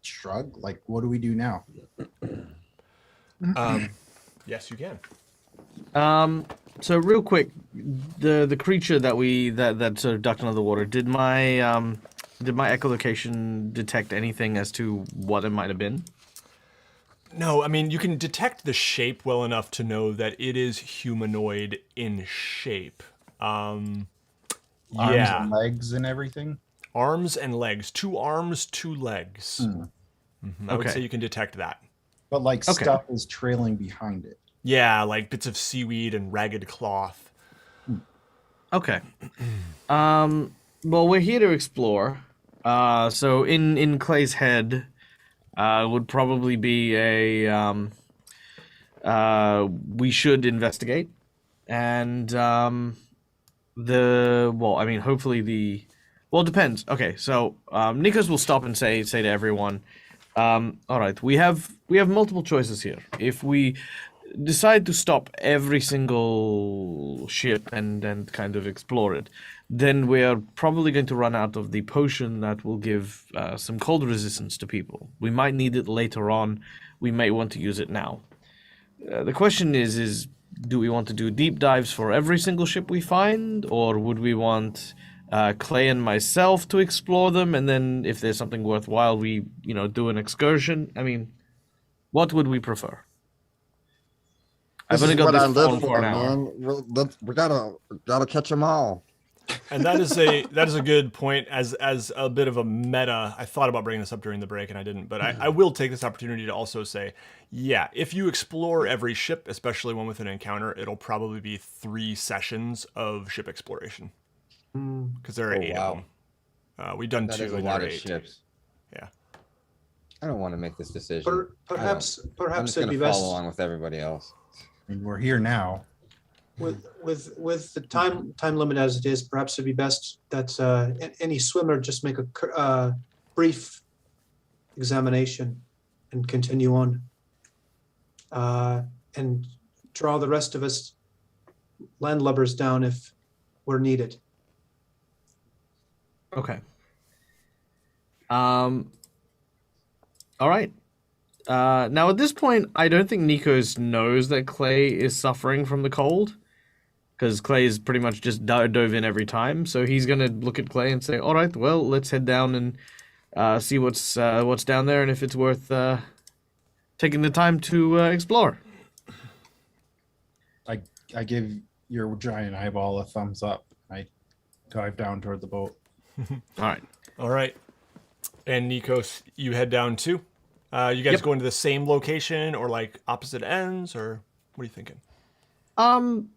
shrug? Like, what do we do now? Yes, you can. So real quick, the creature that sort of ducked under the water, did my echolocation detect anything as to what it might have been? No, I mean, you can detect the shape well enough to know that it is humanoid in shape. Arms Yeah. and legs and everything. Arms and legs. 2 arms, 2 legs. Mhm, I would Okay. say you can detect that. But like Okay. stuff is trailing behind it. Yeah, like bits of seaweed and ragged cloth. Okay. Well, we're here to explore. So in Clay's head would probably be a we should investigate, and hopefully it depends. Okay, so Nikos will stop and say to everyone, all right, we have multiple choices here. If we decide to stop every single ship and kind of explore it, then we are probably going to run out of the potion that will give some cold resistance to people. We might need it later on. We may want to use it now. The question is do we want to do deep dives for every single ship we find, or would we want Clay and myself to explore them, and then if there's something worthwhile, we do an excursion? I mean, what would we prefer? This I've only is got what this I live phone for for, an hour. man. We gotta catch them all. And that is a good point. As a bit of a meta, I thought about bringing this up during the break and I didn't, but I will take this opportunity to also say, yeah, if you explore every ship, especially one with an encounter, it'll probably be 3 sessions of ship exploration because there are 8 of them. We've done That 2 is a and lot there are of 8. ships. Yeah. I don't want to make this decision. Perhaps I'm just it'd going be to best follow along with everybody else. I mean, we're here now. with the time limit as it is. Perhaps it'd be best that any swimmer just make a brief examination and continue on, and draw the rest of us landlubbers down if we're needed. Okay. All right. Now at this point, I don't think Nikos knows that Clay is suffering from the cold, because Clay is pretty much just dove in every time. So he's gonna look at Clay and say, "All right, well, let's head down and see what's down there, and if it's worth taking the time to explore." I give your giant eyeball a thumbs up. I dive down toward the boat. All right. And Nikos, you head down too? You guys going to the same location or like opposite ends, or what are you thinking?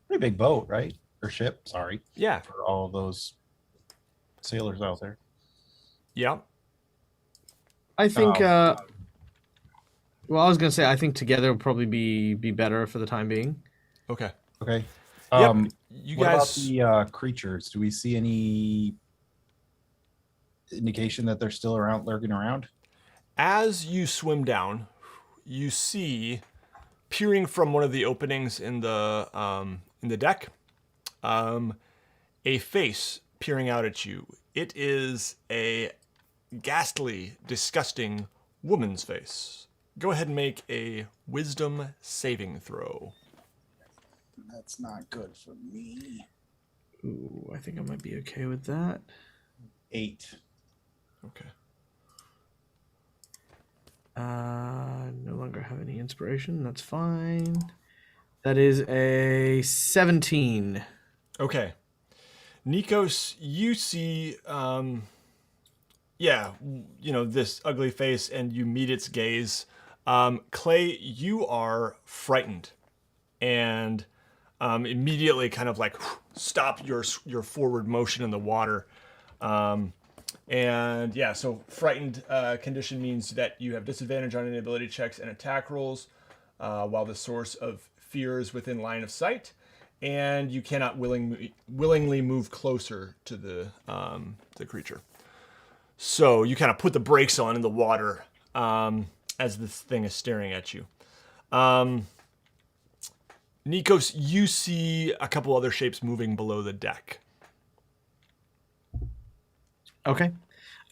Pretty big boat, right? Or ship, sorry. Yeah. For all of those sailors out there. Yeah. I think. Well, I was gonna say I think together would probably be better for the time being. Okay. Okay. Yep. You what guys. about the creatures? Do we see any indication that they're still around, lurking around? As you swim down, you see, peering from one of the openings in the deck, a face peering out at you. It is a ghastly, disgusting woman's face. Go ahead and make a wisdom saving throw. That's not good for me. Ooh, I think I might be okay with that. 8. Okay. No longer have any inspiration. That's fine. That is a 17. Okay. Nikos, you see, this ugly face, and you meet its gaze. Clay, you are frightened, and immediately kind of like stop your forward motion in the water. And yeah, so frightened condition means that you have disadvantage on any ability checks and attack rolls while the source of fear is within line of sight, and you cannot willingly move closer to the creature. So you kind of put the brakes on in the water as this thing is staring at you. Nikos, you see a couple other shapes moving below the deck. Okay.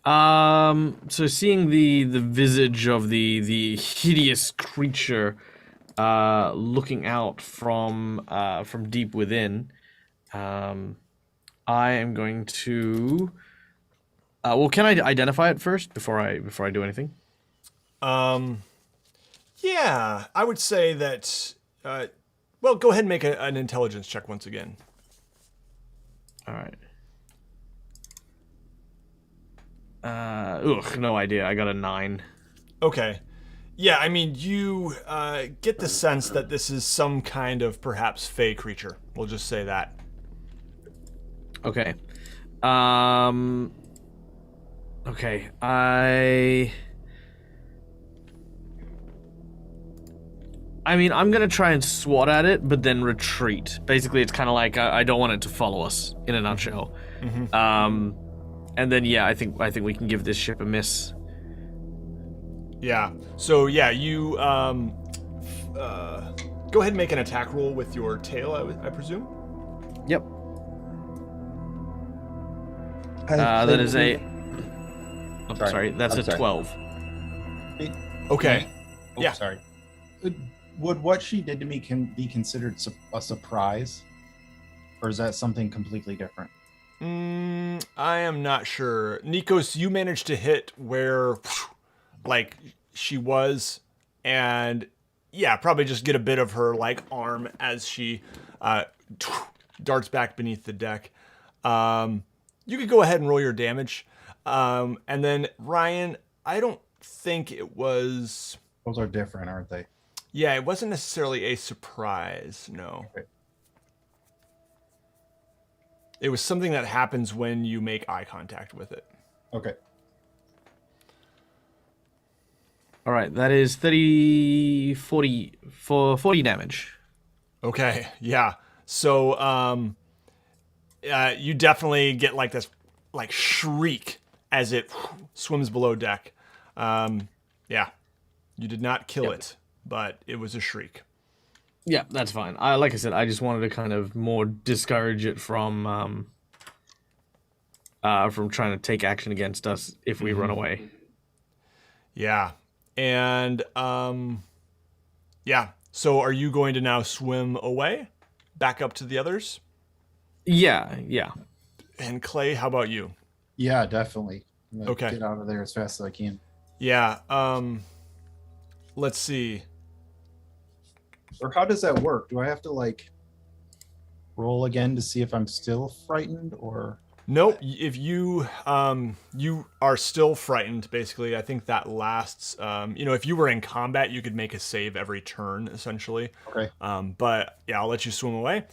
So seeing the visage of the hideous creature looking out from deep within, I am going to. Well, can I identify it first before I do anything? Yeah, I would say that. Well, go ahead and make an intelligence check once again. All right. No idea. I got a 9. Okay. Yeah, I mean, you get the sense that this is some kind of perhaps fey creature. We'll just say that. Okay. Okay. I mean, I'm gonna try and swat at it, but then retreat. Basically, it's kind of like I don't want it to follow us, in a nutshell. Mm-hmm. And then I think we can give this ship a miss. Yeah. So yeah, you go ahead and make an attack roll with your tail. I presume. Yep. That is a. Oh, sorry, that's a 12. Okay. Oh, Yeah. Sorry. Would what she did to me be considered a surprise, or is that something completely different? I am not sure. Nikos, you managed to hit where, like, she was, and yeah, probably just get a bit of her like arm as she darts back beneath the deck. You could go ahead and roll your damage. And then Ryan, I don't think it was. Those are different, aren't they? Yeah, it wasn't necessarily a surprise. No. Okay. It was something that happens when you make eye contact with it. Okay. All right, that is 30, 40, for 40 damage. Okay, yeah. So, you definitely get like this, like shriek as it swims below deck. Yeah, you did not kill it, but it was a shriek. Yeah, that's fine. Like I said, I just wanted to kind of more discourage it from trying to take action against us if we run away. Yeah, and yeah. So, are you going to now swim away, back up to the others? Yeah. And Clay, how about you? Yeah, definitely. I'm gonna Okay. Get out of there as fast as I can. Yeah. Let's see. Or how does that work? Do I have to like roll again to see if I'm still frightened, or? Nope. If you you are still frightened, basically, I think that lasts. If you were in combat, you could make a save every turn, essentially. Okay. But yeah, I'll let you swim away.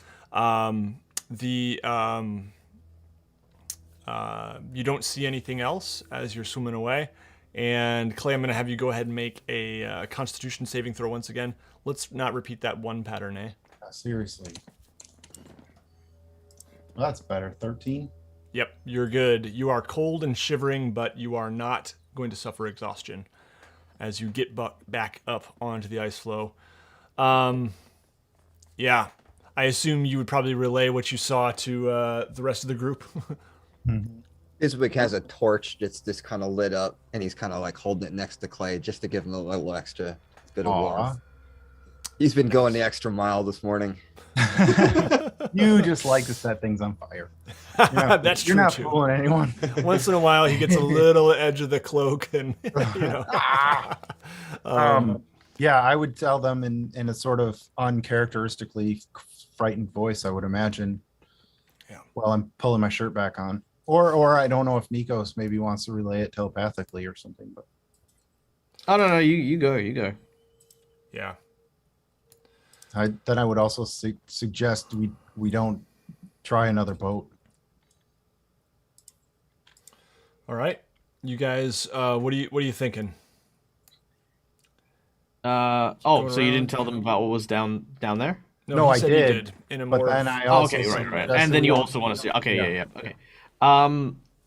You don't see anything else as you're swimming away. And Clay, I'm going to have you go ahead and make a Constitution saving throw once again. Let's not repeat that one pattern, eh? Seriously. Well, that's better. 13. Yep, you're good. You are cold and shivering, but you are not going to suffer exhaustion as you get back up onto the ice floe. Yeah, I assume you would probably relay what you saw to the rest of the group. Fizwick has a torch that's just kind of lit up, and he's kind of like holding it next to Clay just to give him a little extra bit of warmth. He's been going the extra mile this morning. You just like to set things on fire. That's You're true not too. fooling anyone. Once in a while, he gets a little edge of the cloak, and Yeah, I would tell them in a sort of uncharacteristically frightened voice, I would imagine. Yeah. While I'm pulling my shirt back on. Or I don't know if Nikos maybe wants to relay it telepathically or something, but Oh no, you go. yeah. Then I would also suggest we don't try another boat. All right, you guys. What are you thinking? So Going you didn't around. tell them about what was down there? No, he I said he did, in a But more. then I Oh, also okay, right. suggested And then we you don't- also want to see. Okay, Yeah. yeah. Okay.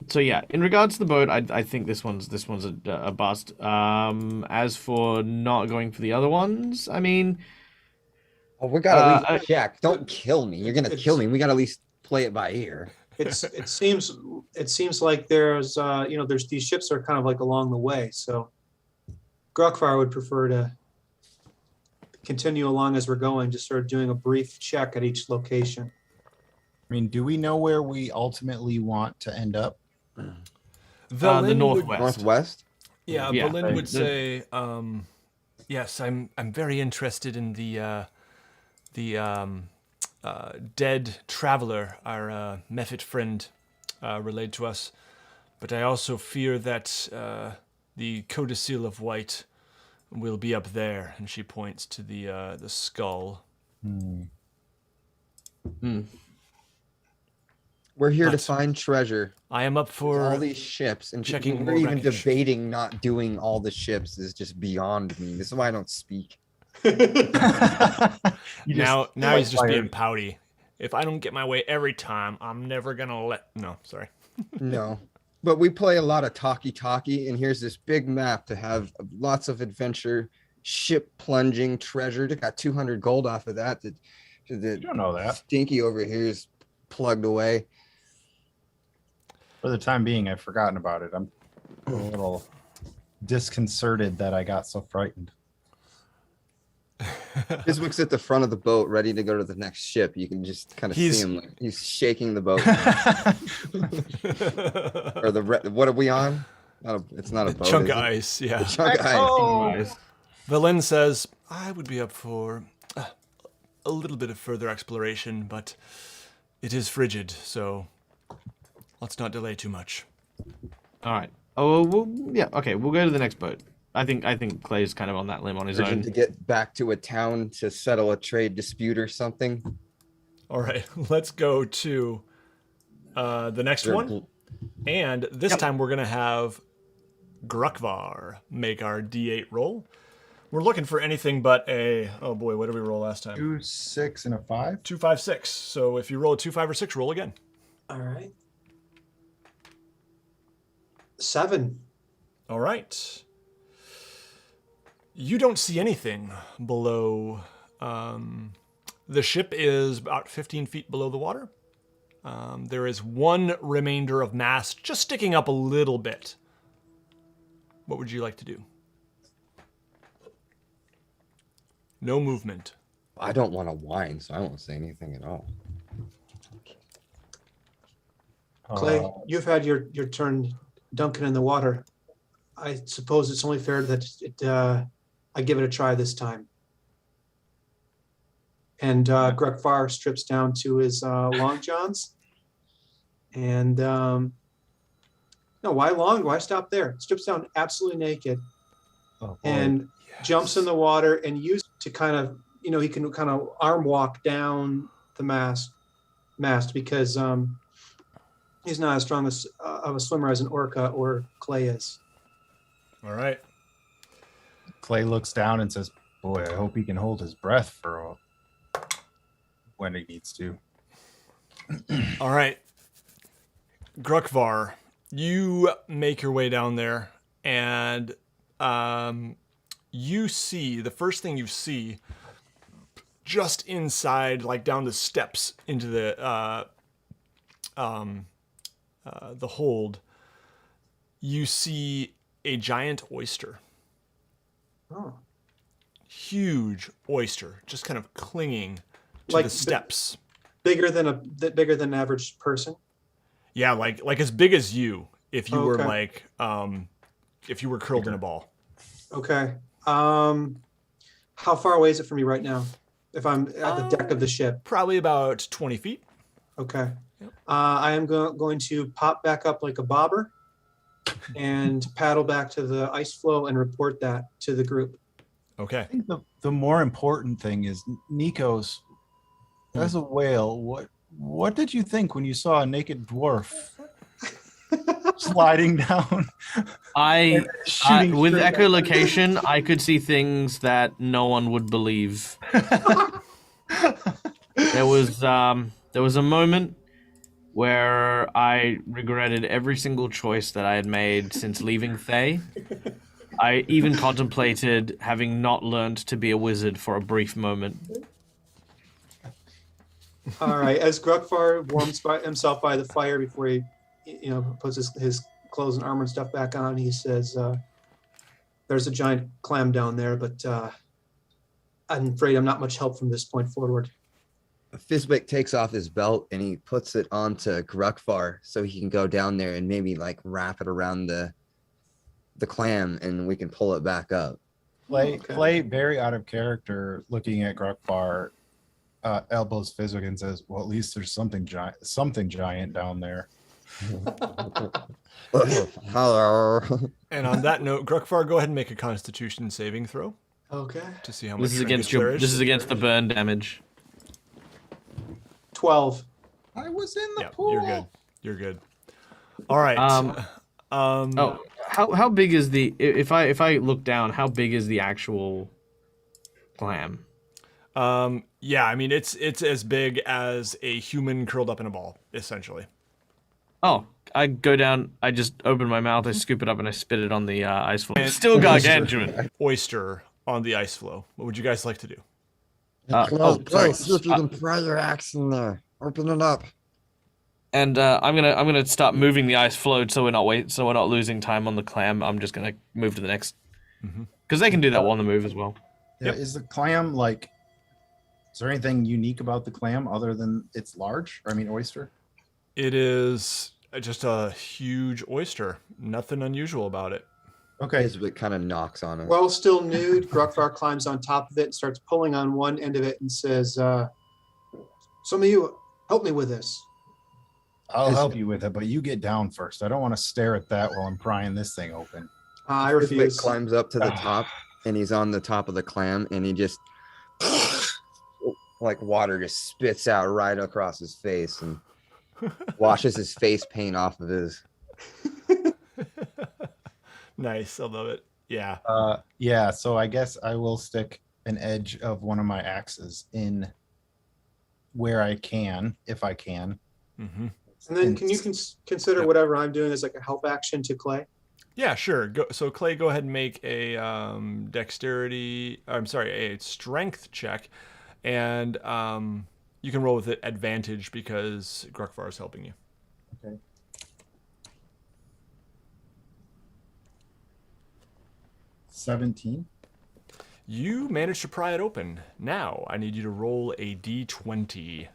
So yeah, in regards to the boat, I think this one's a bust. As for not going for the other ones, I mean, Oh, we gotta at least check. Don't kill me. You're gonna It's- kill me. We gotta at least play it by ear. It seems like there's there's these ships are kind of like along the way. So Grokvar would prefer to continue along as we're going, just sort of doing a brief check at each location. I mean, do we know where we ultimately want to end up? the Velin would- northwest. Northwest? Yeah, Yeah, Berlin right. would say, yes, I'm very interested in the dead traveler, our Mephit friend relayed to us, but I also fear that the codicil of white will be up there, and she points to the skull. We're here to But- find treasure. I am up for All these ships, and checking we're more even wreckage. debating not doing all the ships is just beyond me. This is why I don't speak. now he's just fired. being pouty. If I don't get my way every time, I'm never gonna let. No, sorry. No. But we play a lot of talkie, and here's this big map to have lots of adventure, ship plunging, treasure. Just got 200 gold off of that. You The don't know that. Stinky over here is plugged away. For the time being, I've forgotten about it. I'm a little disconcerted that I got so frightened. Fizwick's at the front of the boat, ready to go to the next ship. You can just kind of see He's- him. Like, he's shaking the boat. Or what are we on? It's not a boat. Chunk is of it? ice, yeah. A chunk of ice. Anyways. Velin says, I would be up for a little bit of further exploration, but it is frigid, so Let's not delay too much. All right. Oh, yeah. Okay, we'll go to the next boat. I think Clay's kind of on that limb on his Urgent own. to get back to a town to settle a trade dispute or something. All right, let's go to the next one. And this time we're going to have Grukvar make our D8 roll. We're looking for anything but a, oh boy, what did we roll last time? 2, 6, and a 5. 2, 5, 6. So if you roll a 2, 5, or 6, roll again. All right. 7. All right. You don't see anything below. The ship is about 15 feet below the water. There is one remainder of mast just sticking up a little bit. What would you like to do? No movement. I don't want to whine, so I won't say anything at all. Clay, you've had your turn dunking in the water. I suppose it's only fair that I give it a try this time. And Grukvar strips down to his long johns. And no, why long? Why stop there? Strips down absolutely naked and jumps in the water and used to kind of, he can kind of arm walk down the mast because he's not as strong of a swimmer as an orca or Clay is. All right. Clay looks down and says, boy, I hope he can hold his breath for when he needs to. All right. Grukvar, you make your way down there, and you see, the first thing you see, just inside, like down the steps into the hold, you see a giant oyster. Oh. Huge oyster, just kind of clinging to Like the steps. Bigger than an average person. Yeah, like as big as you, if you were Okay. like if you were curled in a ball. Okay. How far away is it from me right now? If I'm at the deck of the ship. Probably about 20 feet. Okay. Yep. I am going to pop back up like a bobber and paddle back to the ice floe and report that to the group. Okay. I think the more important thing is, Nikos, as a whale, what did you think when you saw a naked dwarf sliding down? With straight at echolocation, I could see things that no one would believe. There was a moment where I regretted every single choice that I had made since leaving Thay. I even contemplated having not learned to be a wizard for a brief moment. All right. As Grukvar warms himself by the fire before he, puts his clothes and armor and stuff back on, he says, "There's a giant clam down there, but I'm afraid I'm not much help from this point forward." Fizwick takes off his belt and he puts it onto Grukvar so he can go down there and maybe like wrap it around the clam and we can pull it back up. Clay, very out of character, looking at Grukvar, elbows Fizwick and says, "Well, at least there's something giant down there." Hello. And on that note, Grukvar, go ahead and make a Constitution saving throw Okay. to see how much. This is against shrinkage there is. this is against the burn damage. 12. I was in the Yeah, pool. you're good. You're good. All right. Oh, how big is the if I look down, how big is the actual clam? Yeah, I mean it's as big as a human curled up in a ball, essentially. Oh, I go down, I just open my mouth, I scoop it up, and I spit it on the ice floor. It's still gargantuan. Oyster on the ice floe. What would you guys like to do? Sorry. See if you can pry your axe in there. Open it up. And I'm gonna start moving the ice float so we're not losing time on the clam. I'm just gonna move to the next, because they can do that on the move as well. Yeah, is the clam is there anything unique about the clam other than it's large? Oyster? It is just a huge oyster. Nothing unusual about it. Okay. Fizwick kind of knocks on it. Well, still nude, Grukvar climbs on top of it and starts pulling on one end of it and says, "Some of you help me with this." I'll help you with it, but you get down first. I don't want to stare at that while I'm prying this thing open. I Fizwick refuse. climbs up to the top, and he's on the top of the clam, and he just like water just spits out right across his face and washes his face paint off of his. Nice, I love it. Yeah. Yeah, so I guess I will stick an edge of one of my axes in where I can, if I can. Mm-hmm. And then can you consider whatever I'm doing as like a help action to Clay? Yeah, sure. So Clay, go ahead and make a a strength check, and you can roll with it advantage because Grukvar is helping you. Okay. 17. You managed to pry it open. Now I need you to roll a d20.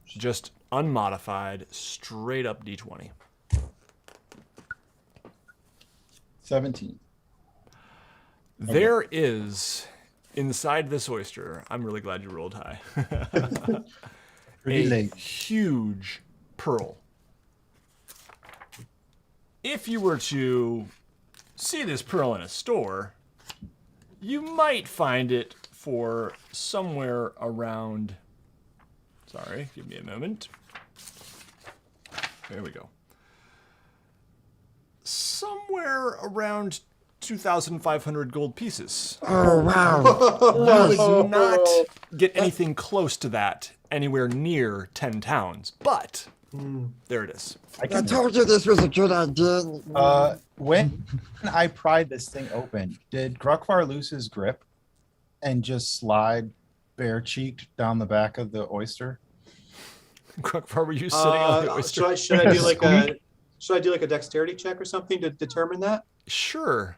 Just unmodified, straight up d20. 17. There is, inside this oyster, I'm really glad you rolled high, Pretty a late. huge pearl. If you were to see this pearl in a store, you might find it for somewhere around, sorry, give me a moment. There we go. Somewhere around 2,500 gold pieces. Oh wow! You would not get anything close to that anywhere near 10 towns, but there it is. I I told you this was a good idea. When I pried this thing open, did Grukvar lose his grip and just slide bare-cheeked down the back of the oyster? Grukvar, were you sitting on the oyster? Should I do like a dexterity check or something to determine that? Sure.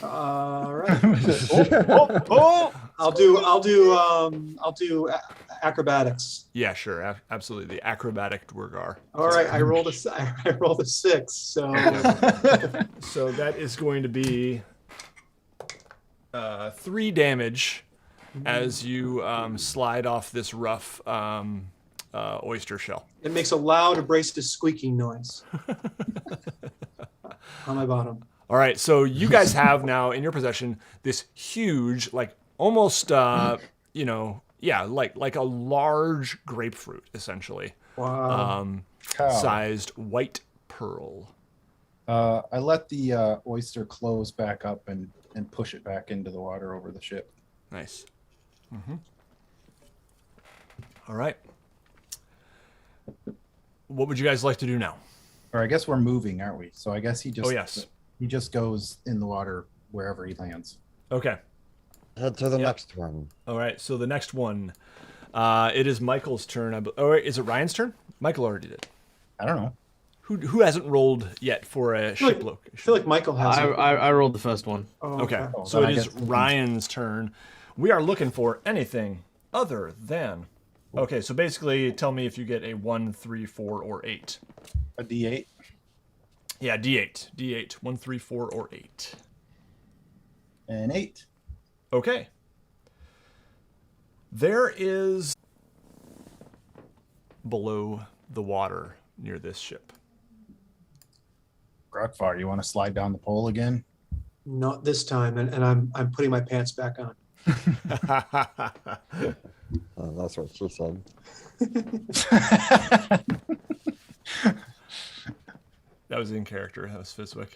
All right. Oh! I'll do acrobatics. Yeah, sure. Absolutely. The acrobatic Dwergar. All right. I rolled a 6. So So that is going to be 3 damage as you slide off this rough oyster shell. it makes a loud, abrasive squeaking noise on my bottom. All right, so you guys have now in your possession this huge, like almost, like a large grapefruit, essentially, Wow. sized white pearl. I let the oyster close back up and push it back into the water over the ship. Nice. Mm-hmm. All right. What would you guys like to do now? Or I guess we're moving, aren't we? So I guess he just Oh, yes. he just goes in the water wherever he lands. Okay. Head to the Yep. next one. All right, so the next one, it is Michael's turn. Or is it Ryan's turn? Michael already did. I don't know. Who hasn't rolled yet for a ship I location? feel like Michael has. I rolled the first one. Oh, Okay, Oh, so then it I is guess- Ryan's turn. We are looking for anything other than. Okay, so basically, tell me if you get a 1, 3, 4, or 8. A D8. Yeah, D8. D8. 1, 3, 4, or 8. And 8. Okay. There is below the water near this ship. Grukvar, you want to slide down the pole again? Not this time, and I'm putting my pants back on. That's what she said. That was in character. That was Fizwick.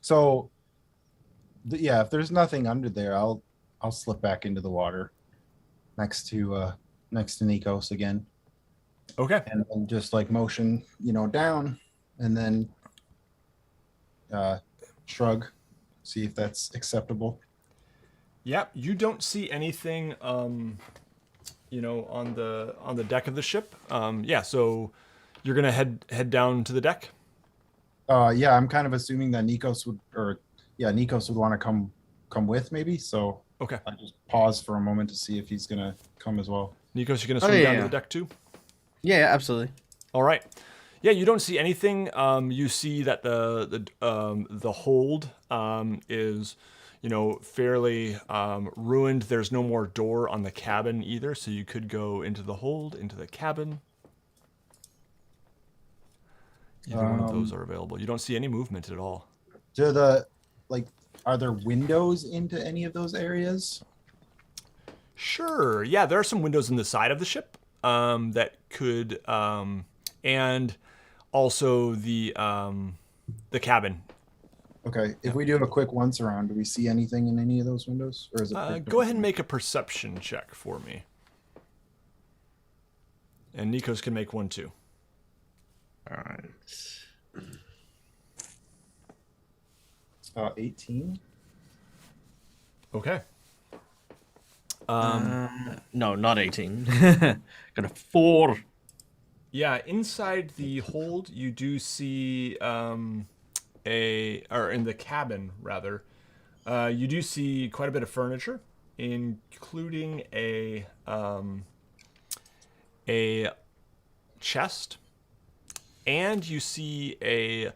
So yeah, if there's nothing under there, I'll slip back into the water next to Nikos again, Okay. and then just like motion, down, and then shrug, see if that's acceptable. Yeah, you don't see anything, on the deck of the ship. Yeah, so you're gonna head down to the deck. Yeah, I'm kind of assuming that Nikos would want to come with maybe. So Okay, I just pause for a moment to see if he's gonna come as well. Nikos, you're gonna swim down to yeah. the deck too. Yeah, absolutely. All right, Yeah, you don't see anything. You see that the hold is, fairly ruined. There's no more door on the cabin either, so you could go into the hold, into the cabin. Either one of those are available. You don't see any movement at all. Are there windows into any of those areas? Sure. Yeah, there are some windows in the side of the ship that could, and also the cabin. Okay. If we do a quick once around, do we see anything in any of those windows, or is it? Go ahead and make a perception check for me. And Nikos can make one too. All right. 18. Okay. No, not 18. Got a 4. Yeah, inside the hold, you do see or in the cabin rather, you do see quite a bit of furniture, including a chest, and you see a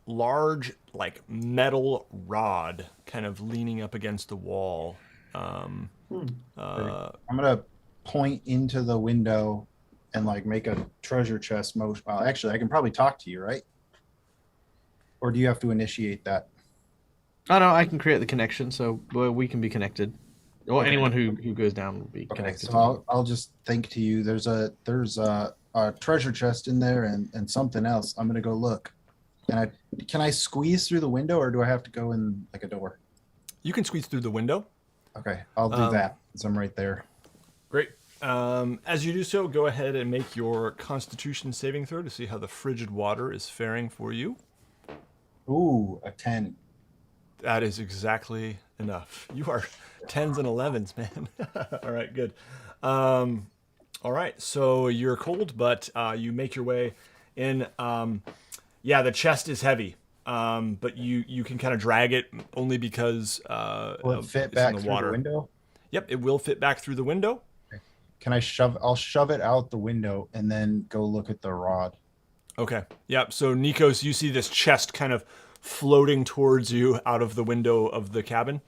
large metal rod kind of leaning up against the wall. I'm gonna point into the window and make a treasure chest motion. Well, actually, I can probably talk to you, right? Or do you have to initiate that? Oh no, I can create the connection, so we can be connected. Or anyone who goes down will be connected. So I'll just think to you. There's a treasure chest in there and something else. I'm gonna go look. Can I squeeze through the window, or do I have to go in a door? You can squeeze through the window. Okay, I'll do that since I'm right there. Great. As you do so, go ahead and make your Constitution saving throw to see how the frigid water is faring for you. Ooh, a 10. That is exactly enough. You are 10s and 11s, man. All right, good. All right, so you're cold, but you make your way in. Yeah, the chest is heavy, but you can kind of drag it only because will it fit back through the window? Yep, it will fit back through the window. Can I I'll shove it out the window and then go look at the rod. Okay. Yep. So Nikos, you see this chest kind of floating towards you out of the window of the cabin.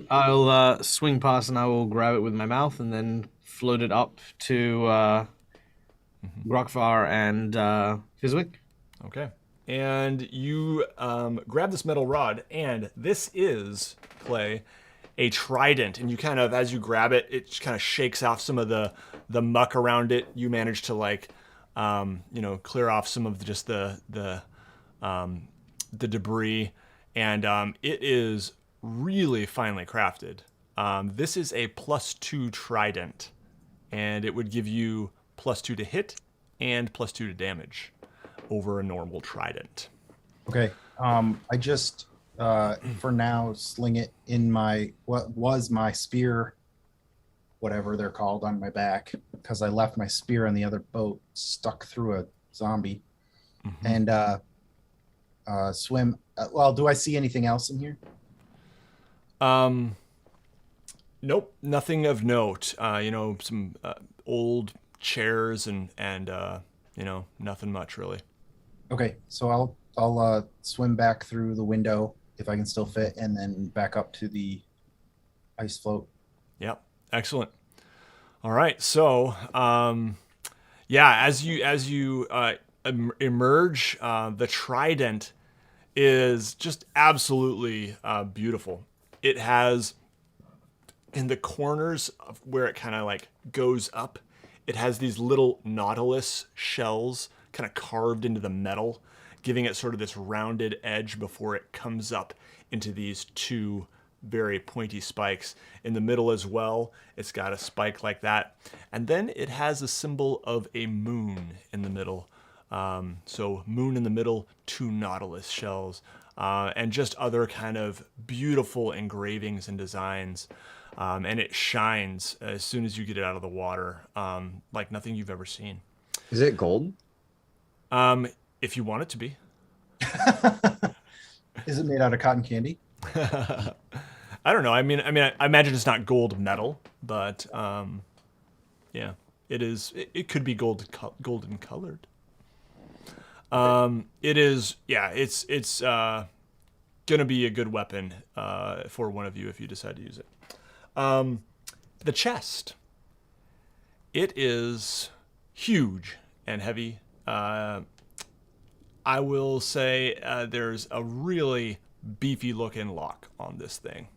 I'll swing past and I will grab it with my mouth and then float it up to Grokvar and Fizwick. Okay. And you grab this metal rod, and this is, Clay, a trident. And you kind of, as you grab it, it kind of shakes off some of the muck around it. You manage to clear off some of just the debris, and it is really finely crafted. This is a +2 trident, and it would give you +2 to hit and +2 to damage over a normal trident. Okay. I just for now sling it in what was my spear, whatever they're called, on my back, because I left my spear on the other boat stuck through a zombie. And swim. Well, do I see anything else in here? Nope, nothing of note. Some old chairs and nothing much really. Okay, so I'll swim back through the window if I can still fit, and then back up to the ice float. Yep, excellent. All right, so as you emerge, the trident is just absolutely beautiful. It has, in the corners of where it kind of goes up, it has these little nautilus shells kind of carved into the metal, giving it sort of this rounded edge before it comes up into these two very pointy spikes. In the middle as well, it's got a spike like that. And then it has a symbol of a moon in the middle. So moon in the middle, 2 nautilus shells, and just other kind of beautiful engravings and designs. And it shines as soon as you get it out of the water, like nothing you've ever seen. Is it gold? If you want it to be. Is it made out of cotton candy? I don't know. I mean, I imagine it's not gold metal, but yeah, it is. It could be golden colored. It is, yeah, it's gonna be a good weapon for one of you if you decide to use it. The chest. It is huge and heavy. I will say there's a really beefy looking lock on this thing.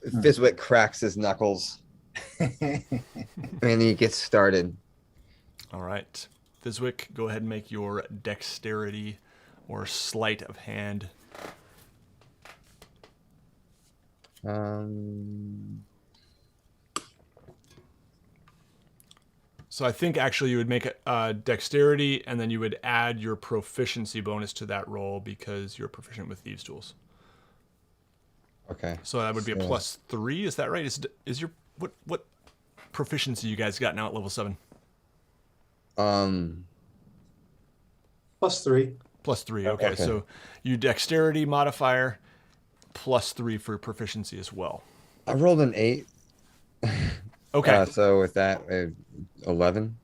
Fizwick cracks his knuckles. And he gets started. All right. Fizwick, go ahead and make your dexterity or sleight of hand. So I think actually you would make a dexterity, and then you would add your proficiency bonus to that roll because you're proficient with thieves' tools. Okay. So that would be a +3. Is that right? Is your what proficiency you guys got now at level 7? +3. +3. Okay. So you dexterity modifier +3 for proficiency as well. I rolled an 8. Okay. So with that, 11.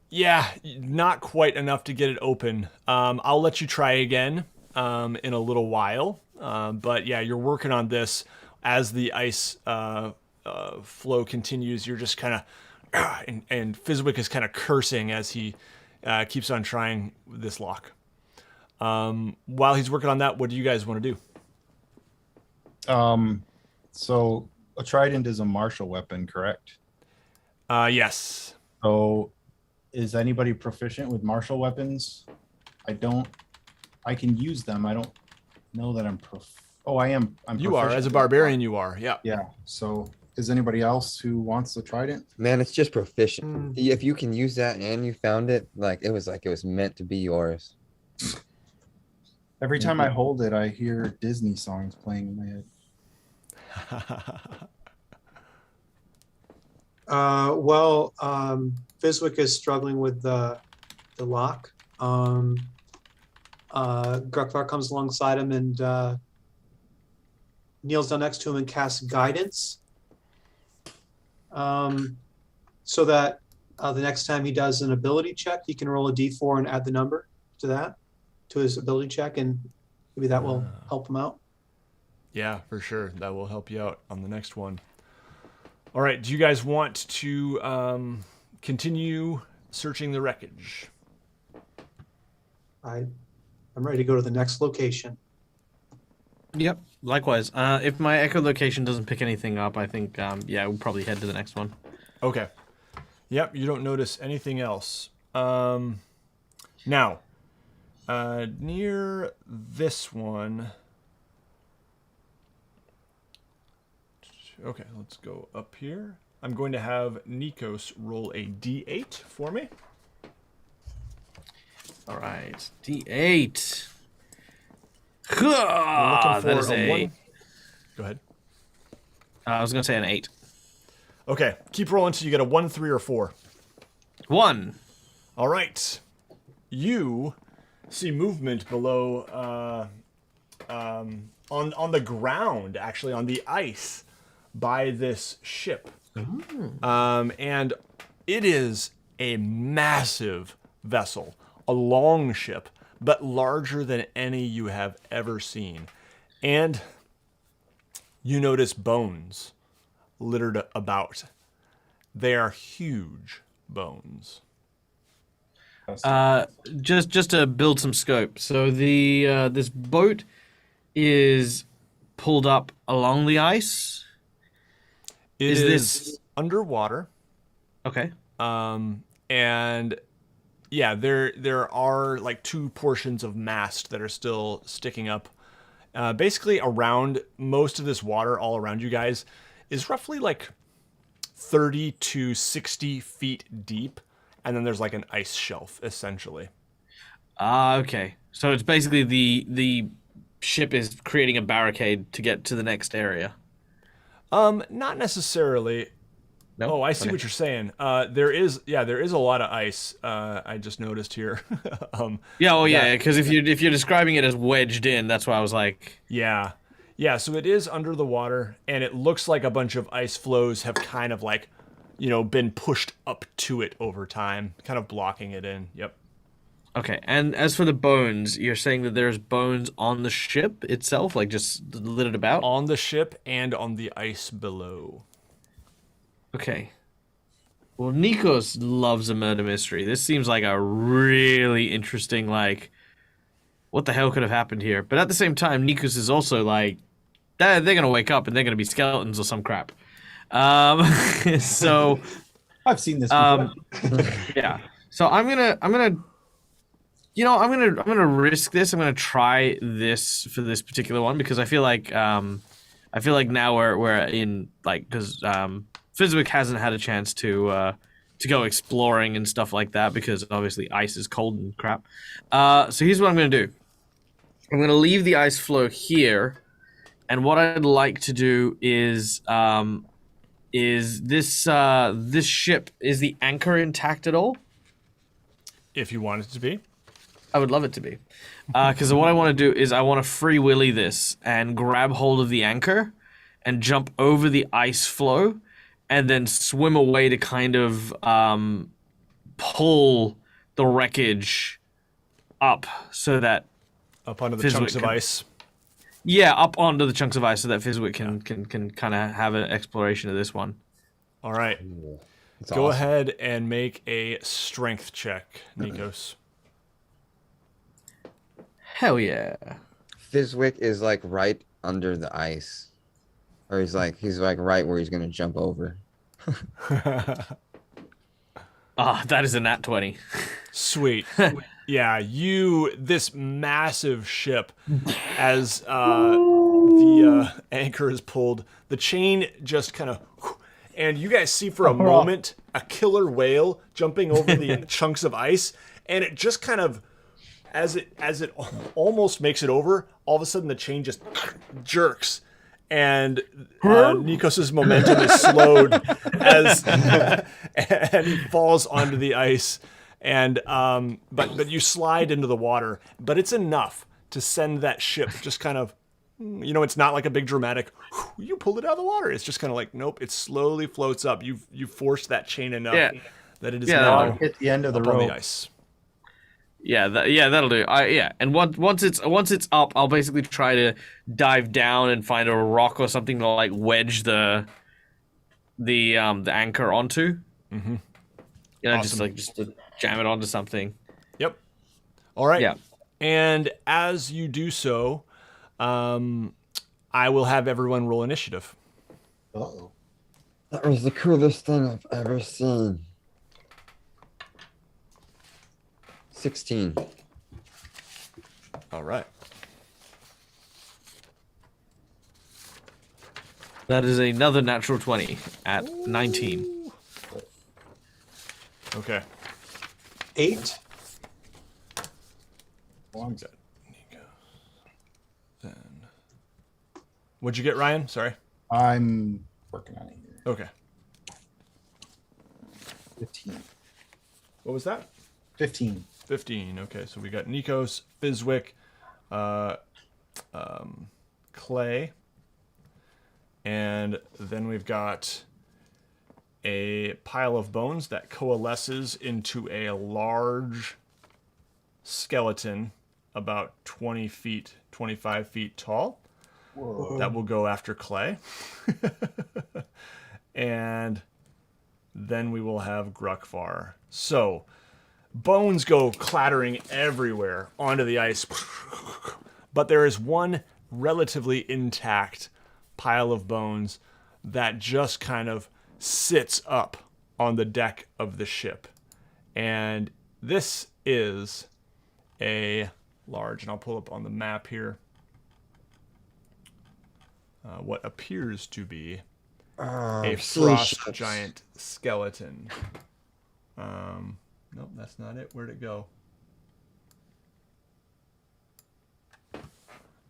Yeah, not quite enough to get it open. I'll let you try again in a little while. But yeah, you're working on this as the ice flow continues. You're just kind of, and Fizwick is kind of cursing as he keeps on trying this lock. While he's working on that, what do you guys want to do? So a trident is a martial weapon, correct? Yes. So is anybody proficient with martial weapons? I can use them. I don't know that I'm I am. You are, as a barbarian, you are. Yeah. Yeah. So is anybody else who wants the trident? Man, it's just proficient. If you can use that and you found it, like it was meant to be yours. Every time I hold it, I hear Disney songs playing in my head. Fizwick is struggling with the lock. Grucklar comes alongside him and kneels down next to him and casts guidance. So that the next time he does an ability check, he can roll a d4 and add the number to his ability check, and maybe that will help him out. Yeah, for sure. That will help you out on the next one. All right. Do you guys want to continue searching the wreckage? I'm ready to go to the next location. Yep, likewise. If my echolocation doesn't pick anything up, I think, we'll probably head to the next one. Okay. Yep, you don't notice anything else. Now, near this one... Okay, let's go up here. I'm going to have Nikos roll a d8 for me. All right, d8. That is a 1. Go ahead. I was going to say an 8. Okay, keep rolling until you get a 1, 3, or 4. 1. All right. You see movement below, on the ground, actually, on the ice by this ship. And it is a massive vessel, a long ship, but larger than any you have ever seen. And you notice bones littered about. They are huge bones. Just to build some scope. So the this boat is pulled up along the ice. Is this underwater? Okay. And yeah, there are like 2 portions of mast that are still sticking up. Basically around most of this water all around you guys is roughly like 30 to 60 feet deep. And then there's like an ice shelf, essentially. Okay. So it's basically the ship is creating a barricade to get to the next area. Not necessarily. No? Oh, I see what you're saying. There is a lot of ice. I just noticed here. Because if you're describing it as wedged in, that's why I was like. Yeah. So it is under the water, and it looks like a bunch of ice flows have kind of like, been pushed up to it over time, kind of blocking it in. Yep. Okay, and as for the bones, you're saying that there's bones on the ship itself, like just littered about? On the ship and on the ice below. Okay. Well, Nikos loves a murder mystery. This seems like a really interesting, like, what the hell could have happened here? But at the same time, Nikos is also like, they're gonna wake up and they're gonna be skeletons or some crap. So I've seen this before. yeah. So I'm gonna risk this. I'm gonna try this for this particular one because I feel like now we're in like because Fizwick hasn't had a chance to go exploring and stuff like that because obviously ice is cold and crap. So here's what I'm gonna do. I'm gonna leave the ice floe here, and what I'd like to do is this ship, is the anchor intact at all? If you want it to be. I would love it to be. Because what I want to do is I want to free willy this and grab hold of the anchor and jump over the ice floe and then swim away to kind of pull the wreckage up so that Up onto the Fizwick chunks of can- ice. yeah, up onto the chunks of ice so that Fizwick can kind of have an exploration of this one. All right. That's Go awesome. ahead and make a strength check, Nikos. Hell yeah. Fizwick is like right under the ice, or he's like right where he's gonna jump over. That is a nat 20. Sweet. Yeah, this massive ship, as the anchor is pulled, the chain just kind of, and you guys see for a moment a killer whale jumping over the chunks of ice, and it just kind of, as it almost makes it over, all of a sudden the chain just jerks. And Nikos's momentum is slowed and he falls onto the ice. And but you slide into the water, but it's enough to send that ship just kind of, it's not like a big dramatic, you pulled it out of the water. It's just kind of like, nope, it slowly floats up. You forced that chain enough that it is now Hit the end of the up on rope. the ice. Yeah, that'll do. And once it's up, I'll basically try to dive down and find a rock or something to like wedge the anchor onto. Mm-hmm. Just to jam it onto something. Yep. All right. Yeah. And as you do so, I will have everyone roll initiative. Uh-oh. That was the coolest thing I've ever seen. 16. All right. That is another natural 20 at 19. Okay. 8. Long's it? Then, what'd you get, Ryan? Sorry. I'm working on it here. Okay. 15. What was that? 15. 15. Okay, so we got Nikos, Fizwick, Clay, and then we've got a pile of bones that coalesces into a large skeleton about 20 feet, 25 feet tall. Whoa. That will go after Clay. And then we will have Gruckvar. So, bones go clattering everywhere onto the ice. But there is one relatively intact pile of bones that just kind of sits up on the deck of the ship. And this is a large, and I'll pull up on the map here, what appears to be a frost giant skeleton. Nope, that's not it. Where'd it go?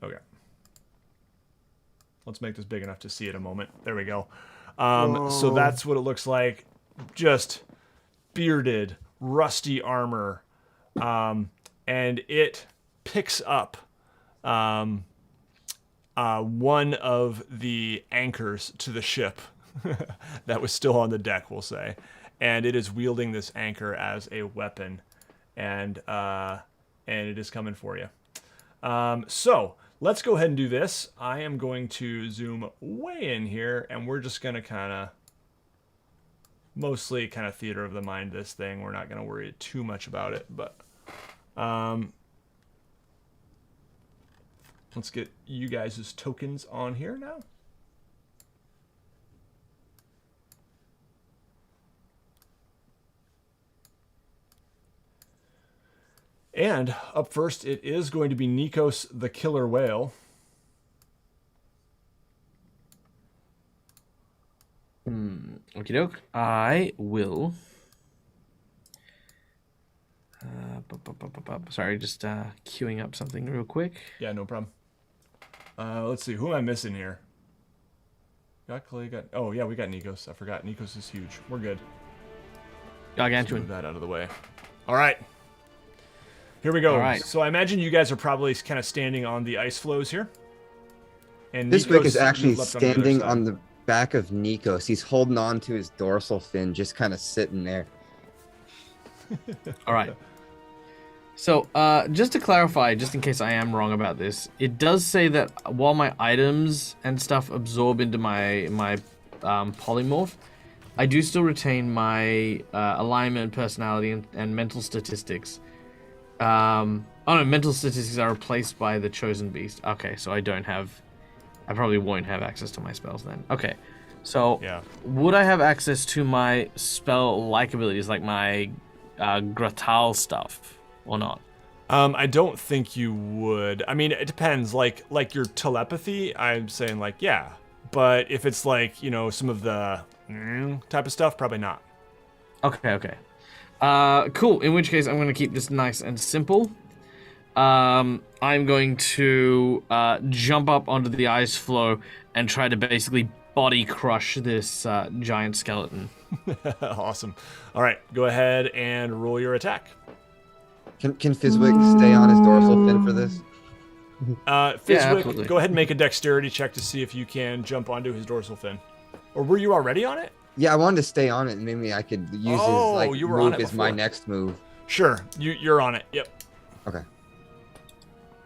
Okay. Let's make this big enough to see it a moment. There we go. So that's what it looks like. Just bearded, rusty armor. And it picks up one of the anchors to the ship that was still on the deck, we'll say. And it is wielding this anchor as a weapon. and it is coming for you. So let's go ahead and do this. I am going to zoom way in here, and we're just going to kind of mostly kind of theater of the mind this thing. We're not going to worry too much about it, but let's get you guys' tokens on here now. And up first, it is going to be Nikos the Killer Whale. Okie doke. I will. Sorry, just queuing up something real quick. Yeah, no problem. Let's see, who am I missing here? Got Clay, oh yeah, we got Nikos. I forgot, Nikos is huge. We're good. Gargantuan. Move that out of the way. All right. Here we go. All right. So I imagine you guys are probably kind of standing on the ice floes here. And Fizwick Nikos is actually leapt on the other standing side. on the back of Nikos. He's holding on to his dorsal fin, just kind of sitting there. All right. So, just to clarify, just in case I am wrong about this, it does say that while my items and stuff absorb into my polymorph, I do still retain my alignment, personality, and mental statistics. Oh no, mental statistics are replaced by the chosen beast. Okay, so I probably won't have access to my spells then. Okay, so Yeah. would I have access to my spell-like abilities, like my Gratal stuff, or not? I don't think you would. I mean, it depends. Like your telepathy, I'm saying like, yeah. But if it's like, you know, some of the type of stuff, probably not. Okay. Cool. In which case, I'm going to keep this nice and simple. I'm going to jump up onto the ice floe and try to basically body crush this giant skeleton. Awesome. All right, go ahead and roll your attack. Can Fizwick stay on his dorsal fin for this? Fizwick, absolutely. go ahead and make a dexterity check to see if you can jump onto his dorsal fin. Or were you already on it? Yeah, I wanted to stay on it, and maybe I could use Oh, his you were on move it as my before. next move. Sure, you're on it. Yep. Okay.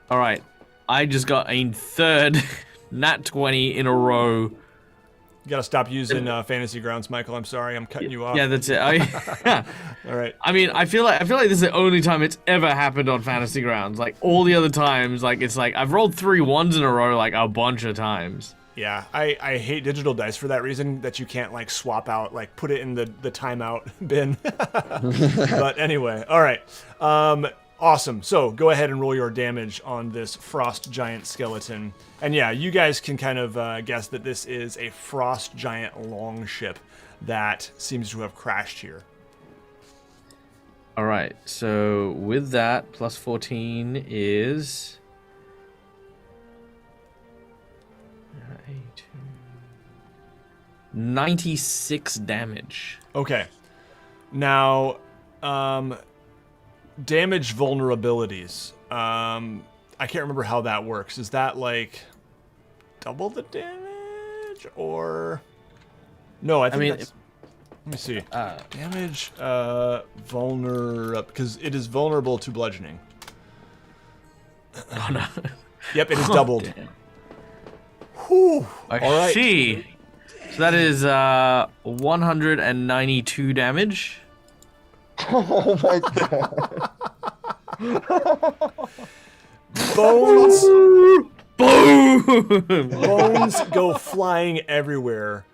All right. I just got a third nat 20 in a row. You gotta stop using fantasy grounds, Michael. I'm sorry, I'm cutting you off. Yeah, that's it. All right. I mean, I feel like this is the only time it's ever happened on Fantasy Grounds. Like all the other times, like it's like I've rolled 3 1s in a row like a bunch of times. Yeah, I hate digital dice for that reason, that you can't like swap out, like put it in the timeout bin. But anyway, all right. Awesome. So go ahead and roll your damage on this frost giant skeleton. And yeah, you guys can kind of guess that this is a frost giant longship that seems to have crashed here. All right. So with that, plus 14 is 96 damage. Okay. Now, damage vulnerabilities. I can't remember how that works. Is that like double the damage or no? I mean, that's... let me see. Damage vulnerable, because it is vulnerable to bludgeoning. Oh no. Yep, it is doubled. Damn. Whew. I All right. see. So that is 192 damage. Oh my god. Bones. Boom! Bones go flying everywhere.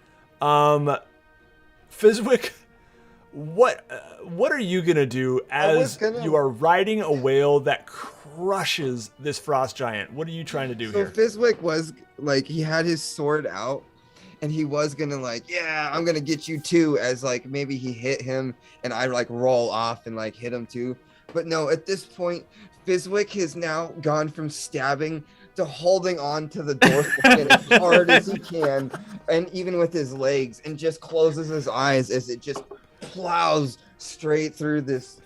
Fizwick, what are you gonna do as you are riding a whale that crushes this frost giant? What are you trying to do So here? Fizwick was like, he had his sword out, and he was gonna like, yeah, I'm gonna get you too, as like maybe he hit him and I like roll off and like hit him too. But no, at this point, Fizwick has now gone from stabbing to holding on to the dorsal fin as hard as he can, and even with his legs, and just closes his eyes as it just plows straight through this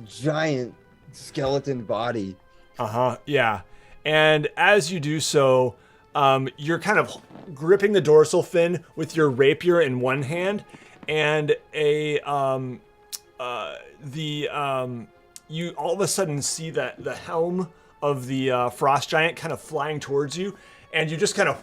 giant skeleton body. Yeah. And as you do so, you're kind of gripping the dorsal fin with your rapier in one hand, and you all of a sudden see that the helm of the frost giant kind of flying towards you, and you just kind of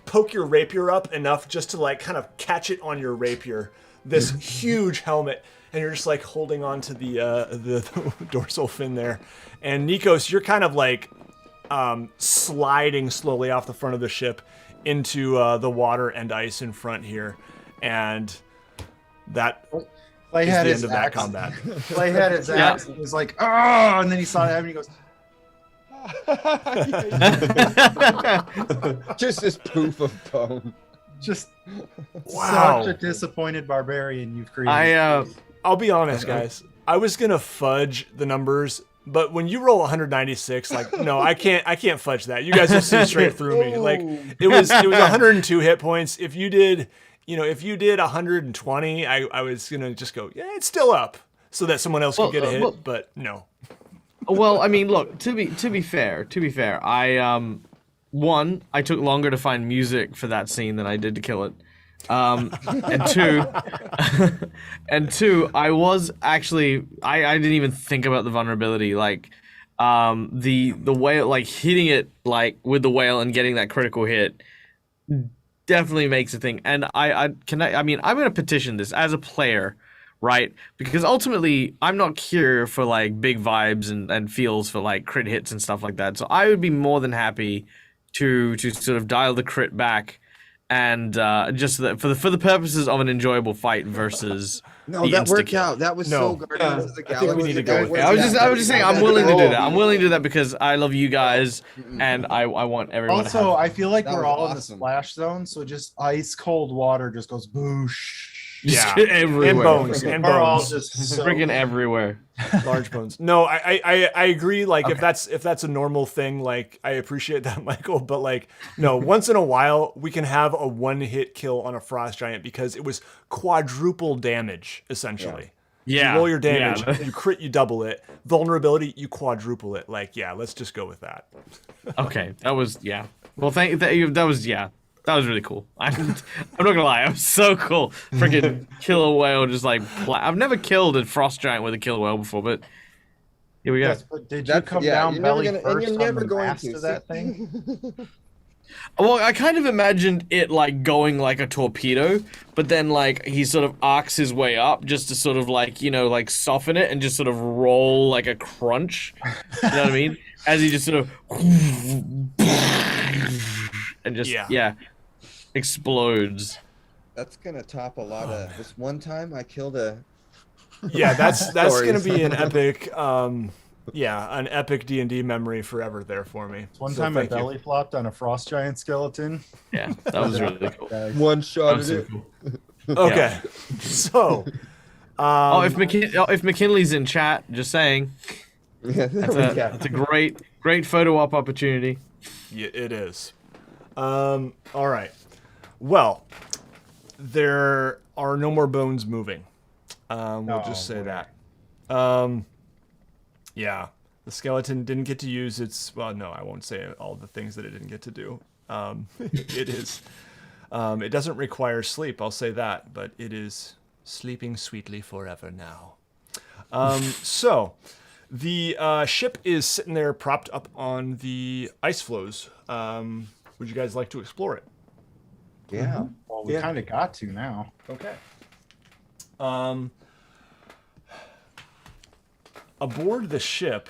poke your rapier up enough just to like kind of catch it on your rapier. This huge helmet, and you're just like holding on to the dorsal fin there. And Nikos, you're kind of like sliding slowly off the front of the ship into the water and ice in front here, and that Clay is had the his end of that axe. combat. Clay had his axe. And he was like, oh, and then he saw it happen. He goes, Just this poof of bone. just Wow. such a disappointed barbarian you've created. I'll be honest, guys. I was gonna fudge the numbers, but when you roll 196, like, no, I can't fudge that. You guys will see straight through me. Like, it was 102 hit points. If you did 120, I was gonna just go, yeah, it's still up, so that someone else could get a hit. But no. Well, I mean, look, to be fair, I I took longer to find music for that scene than I did to kill it. And two, I was actually I didn't even think about the vulnerability, like the whale, like hitting it like with the whale and getting that critical hit definitely makes a thing. And I'm gonna petition this as a player, right? Because ultimately I'm not here for like big vibes and feels for like crit hits and stuff like that. So I would be more than happy to sort of dial the crit back, and just for the purposes of an enjoyable fight versus No, that worked out. That was so No. Guardians of the I think Galaxy. we need to go with I was just saying I'm willing to do that. I'm willing to do that because I love you guys, and I want everyone. Also, to have I feel like That we're was all in the awesome. splash zone, so just ice cold water just goes boosh. Yeah, everywhere. and bones, and We're all bones. just so freaking everywhere. Large bones. No, I agree. Like, if that's a normal thing, like, I appreciate that, Michael. But like, no, once in a while we can have a one-hit kill on a frost giant because it was quadruple damage essentially. Yeah. You roll your damage, Yeah. you crit, you double it. Vulnerability, you quadruple it. Like, yeah, let's just go with that. Okay, that was Well, that was really cool. I'm not gonna lie, it was so cool. Freaking kill a whale, just like I've never killed a frost giant with a killer whale before, but here we go. Yes, but did you come down belly first on the mast of that thing? Well, I kind of imagined it like going like a torpedo, but then like he sort of arcs his way up just to sort of like, like soften it and just sort of roll like a crunch. You know what I mean? As he just sort of and just explodes. That's gonna top a lot of. This one time I killed a. Yeah, that's Stories. gonna be an epic, an epic D&D memory forever there for me. One So time I thank you. belly flopped on a frost giant skeleton. Yeah, that was really cool. One That shot was at so it. cool. Okay, so. If McKinley's in chat, just saying. That's a great photo op opportunity. Yeah, it is. All right. Well, there are no more bones moving. We'll just say that. Yeah, the skeleton didn't get to use its. Well, no, I won't say all the things that it didn't get to do. It is. It doesn't require sleep. I'll say that, but it is sleeping sweetly forever now. So. The ship is sitting there propped up on the ice floes. Would you guys like to explore it? Yeah. Well, we kind of got to now. Okay. Aboard the ship,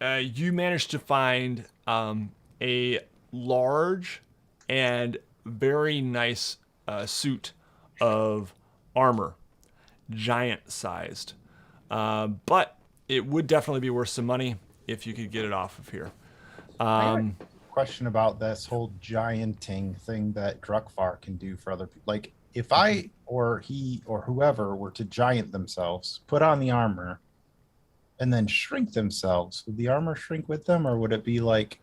you managed to find a large and very nice suit of armor, giant-sized. But it would definitely be worth some money if you could get it off of here. Question about this whole gianting thing that Druckfar can do for other people. Like, if I or he or whoever were to giant themselves, put on the armor, and then shrink themselves, would the armor shrink with them, or would it be like?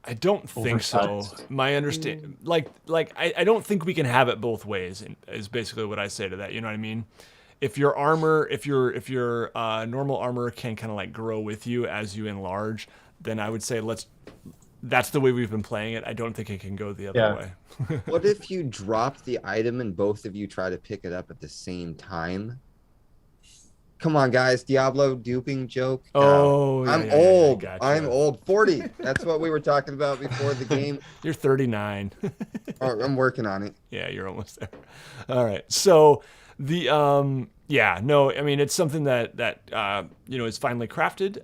I don't think so. Oversized. My understand, I don't think we can have it both ways. Is basically what I say to that. You know what I mean? If your armor, if your normal armor can kind of like grow with you as you enlarge, then I would say that's the way we've been playing it. I don't think it can go the other way. What if you drop the item and both of you try to pick it up at the same time? Come on, guys. Diablo duping joke. Oh, yeah, I'm yeah, old. gotcha. I'm old. 40. That's what we were talking about before the game. You're 39. Oh, I'm working on it. Yeah, you're almost there. All right. So the yeah, no, I mean it's something that is finely crafted,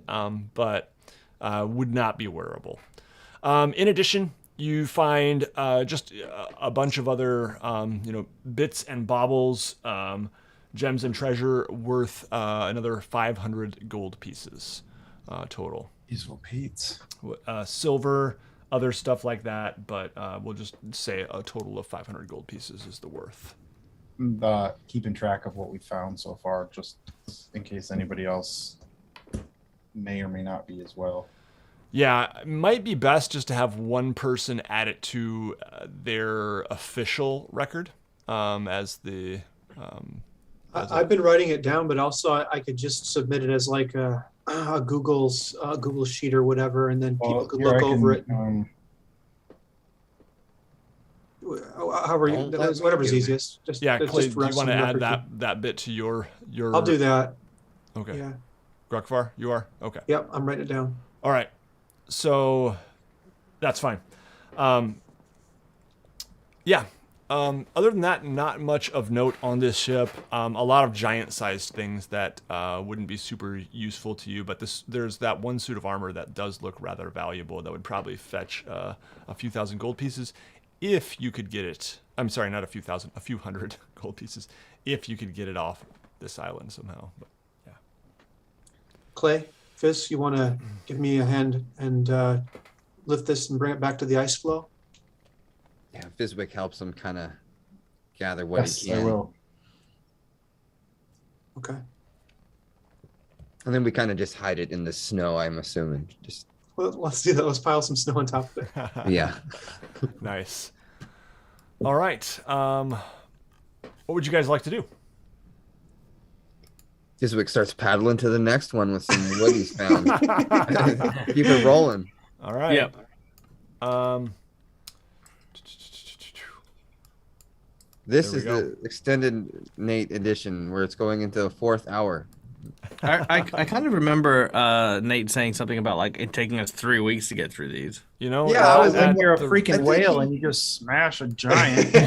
but would not be wearable. In addition, you find just a bunch of other bits and baubles, gems and treasure worth another 500 gold pieces total. Useful Pete's. Silver, other stuff like that, but we'll just say a total of 500 gold pieces is the worth. Keeping track of what we found so far, just in case anybody else may or may not be as well. Yeah, it might be best just to have one person add it to their official record as the. I've been writing it down, but also I could just submit it as like a Google sheet or whatever, and then people could look over it. However, whatever's easiest. Just yeah, Clay, just do you want to add record. that bit to your? I'll do that. Okay. Yeah. Grokvar, you are? Okay. Yep, I'm writing it down. All right. So that's fine. Yeah. Other than that, not much of note on this ship. A lot of giant-sized things that wouldn't be super useful to you, but there's that one suit of armor that does look rather valuable that would probably fetch a few thousand gold pieces if you could get it. I'm sorry, not a few thousand, a few hundred gold pieces if you could get it off this island somehow. But, yeah. Clay, Fizz, you want to give me a hand and lift this and bring it back to the ice floe? Yeah, Fizwick helps him kind of gather what he can. I will. Okay. And then we kind of just hide it in the snow, I'm assuming. Just Well, let's do that. Let's pile some snow on top of it. yeah. Nice. All right. What would you guys like to do? Fizwick starts paddling to the next one with some wood he's found. Keep it rolling. All right. Yep. This There is we go. the extended Nate edition where it's going into the 4th hour. I kind of remember Nate saying something about like it taking us 3 weeks to get through these. You know, Yeah, I was at When you're a the- freaking think whale he- and you just smash a giant, This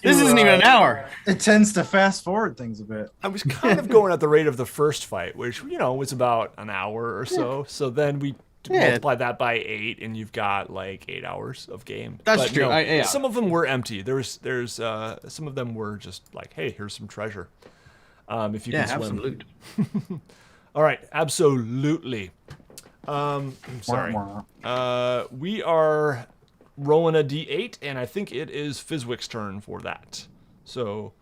isn't even an hour. it tends to fast forward things a bit. I was kind of going at the rate of the first fight, which was about an hour or so. So then we multiply that by 8, and you've got like 8 hours of game. That's But true. no, Yeah. Some of them were empty. There's some of them were just like, hey, here's some treasure. If you can swim. Absolutely. All right, absolutely. Sorry. We are rolling a d8, and I think it is Fizwick's turn for that. So,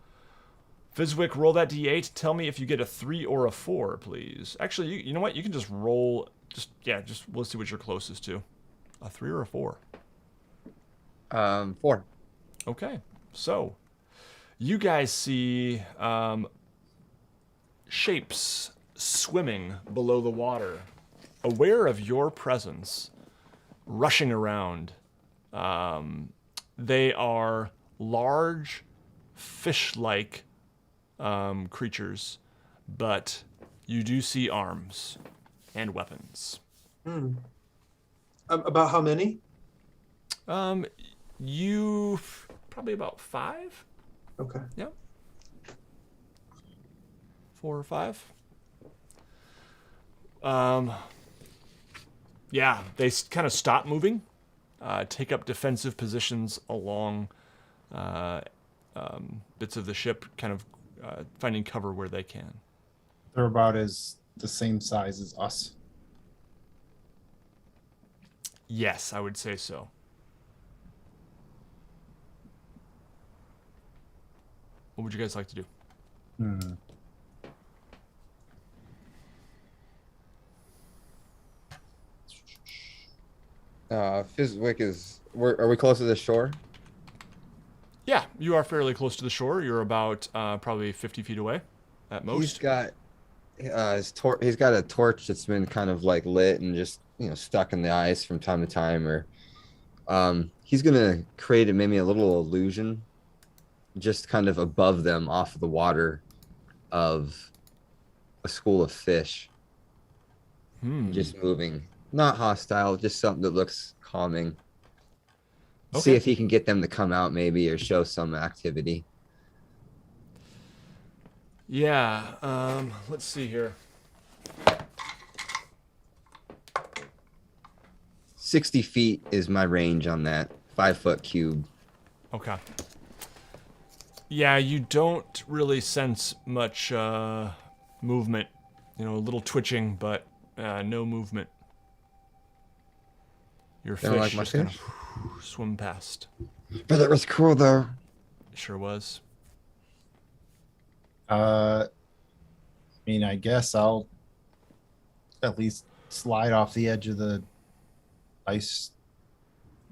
Fizwick, roll that d8. Tell me if you get a 3 or a 4, please. Actually, you know what? You can just roll. Just we'll see what you're closest to. A 3 or a 4. 4. Okay. So, you guys see shapes swimming below the water, aware of your presence, rushing around. They are large, fish-like creatures, but you do see arms and weapons. About how many? You probably about 5. Okay. Yep. 4 or 5. Yeah, they kind of stop moving, take up defensive positions along bits of the ship, kind of finding cover where they can. They're about the same size as us. Yes, I would say so. What would you guys like to do? Fizwick is. Are we close to the shore? Yeah, you are fairly close to the shore. You're about probably 50 feet away at most. He's got he's got a torch that's been kind of like lit and just stuck in the ice from time to time, or he's gonna create maybe a little illusion just kind of above them off of the water of a school of fish. Just moving. Not hostile, just something that looks calming. See if he can get them to come out maybe or show some activity. Yeah, let's see here. 60 feet is my range on that 5-foot cube. Okay. Yeah, you don't really sense much movement. You know, a little twitching, but no movement. Your Kinda fish like my just kind fish? of swim past. But it was cool though. Sure was. I mean, I guess I'll at least slide off the edge of the ice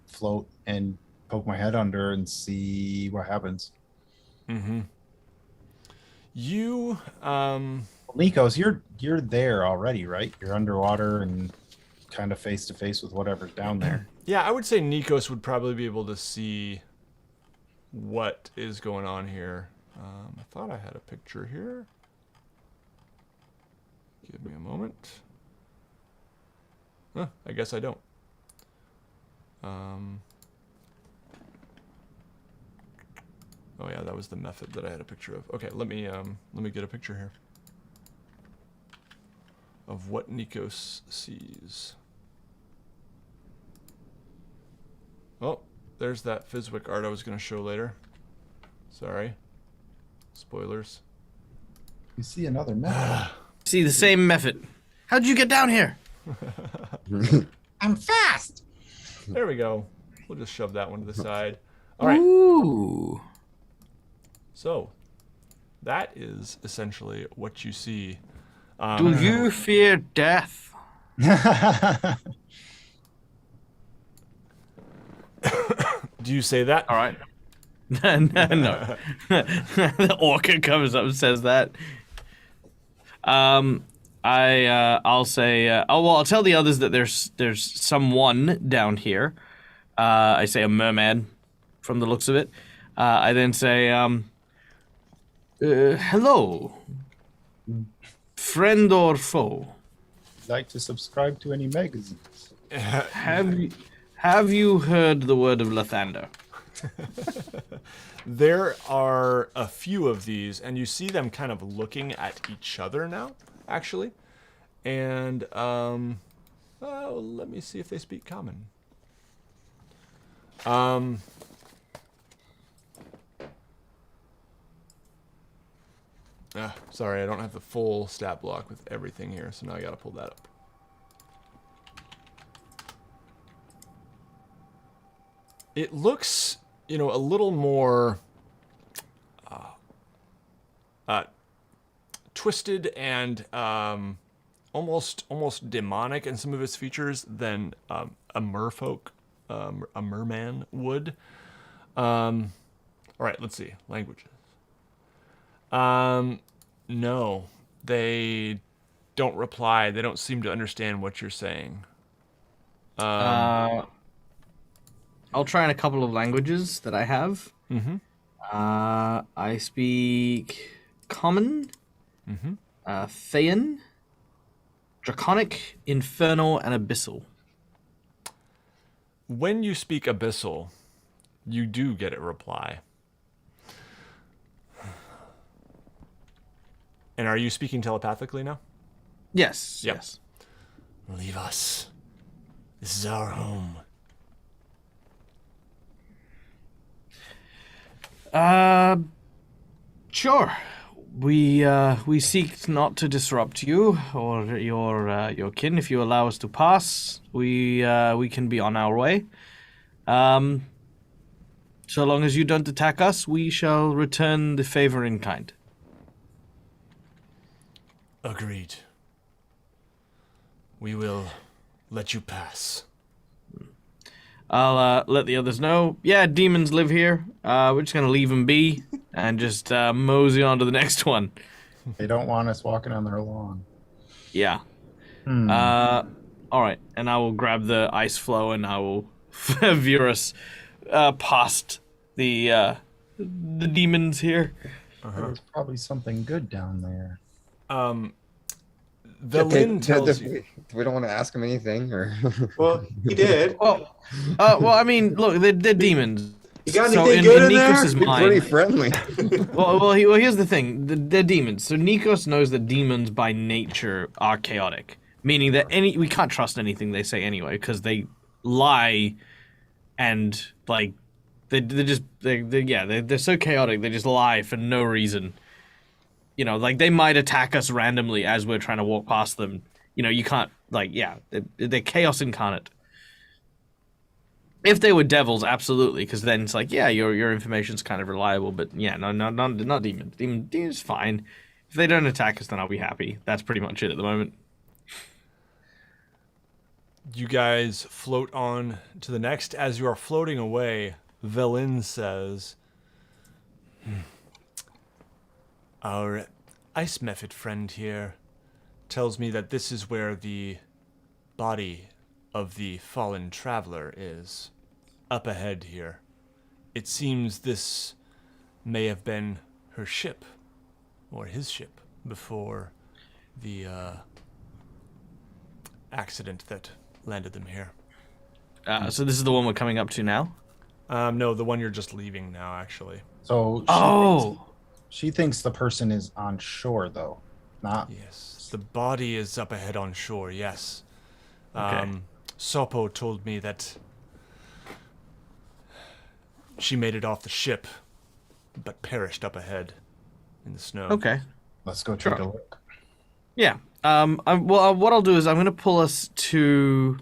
float and poke my head under and see what happens. Mm-hmm. You, Nikos, you're there already, right? You're underwater and kind of face to face with whatever's down there. yeah, I would say Nikos would probably be able to see what is going on here. I thought I had a picture here. Give me a moment. Huh, I guess I don't. Oh yeah, that was the method that I had a picture of. Okay, let me get a picture here of what Nikos sees. Oh, there's that Fizwick art I was going to show later. Sorry. Spoilers. You see another method. See the same Mephit. How'd you get down here? I'm fast. There we go. We'll just shove that one to the side. All right. Ooh. So, that is essentially what you see. Do you fear death? Do you say that? All right. no. The orca comes up and says that. I'll say. I'll tell the others that there's someone down here. I say a merman, from the looks of it. I then say, hello, friend or foe. Like to subscribe to any magazines? Have you heard the word of Lathander? There are a few of these, and you see them kind of looking at each other now, actually. And, let me see if they speak common. Sorry, I don't have the full stat block with everything here, so now I gotta pull that up. It looks, you know, a little more twisted and almost demonic in some of its features than a merfolk, a merman would. All right, let's see. Languages. No, they don't reply. They don't seem to understand what you're saying. I'll try in a couple of languages that I have. Mm-hmm. I speak Common, Mm-hmm. Thayan, Draconic, Infernal, and Abyssal. When you speak Abyssal, you do get a reply. And are you speaking telepathically now? Yes. Yep. Yes. Leave us. This is our home. Sure. We seek not to disrupt you or your kin. If you allow us to pass, we can be on our way. So long as you don't attack us, we shall return the favor in kind. Agreed. We will let you pass. I'll let the others know. Yeah, demons live here. We're just gonna leave them be and just mosey on to the next one. They don't want us walking on their lawn. Yeah. All right, and I will grab the ice flow and I will veer us past the the demons here. There's probably something good down there. Velin tells you. We don't want to ask him anything, or Well, he did. Well, I mean, look, they're demons. You got So anything in good in there? Nikos's he's pretty mind, friendly. well, here's the thing: they're demons. So Nikos knows that demons by nature are chaotic, meaning that we can't trust anything they say anyway, because they lie, and like they're so chaotic. They just lie for no reason. You know, like they might attack us randomly as we're trying to walk past them. You know, you can't they're chaos incarnate. If they were devils, absolutely, because then it's like, yeah, your information's kind of reliable. But yeah, no, not demons. Demons fine. If they don't attack us, then I'll be happy. That's pretty much it at the moment. You guys float on to the next. As you are floating away, Velin says, "Our Ice Mephit friend here tells me that this is where the body of the fallen traveler is. Up ahead here. It seems this may have been her ship, or his ship, before the accident that landed them here." So this is the one we're coming up to now? No, the one you're just leaving now, actually. So Oh! she thinks the person is on shore, though. Not. Yes, the body is up ahead on shore, yes. Okay. Sopo told me that she made it off the ship, but perished up ahead in the snow. Okay. Let's go take Sure. a look. Yeah. What I'll do is I'm gonna pull us to.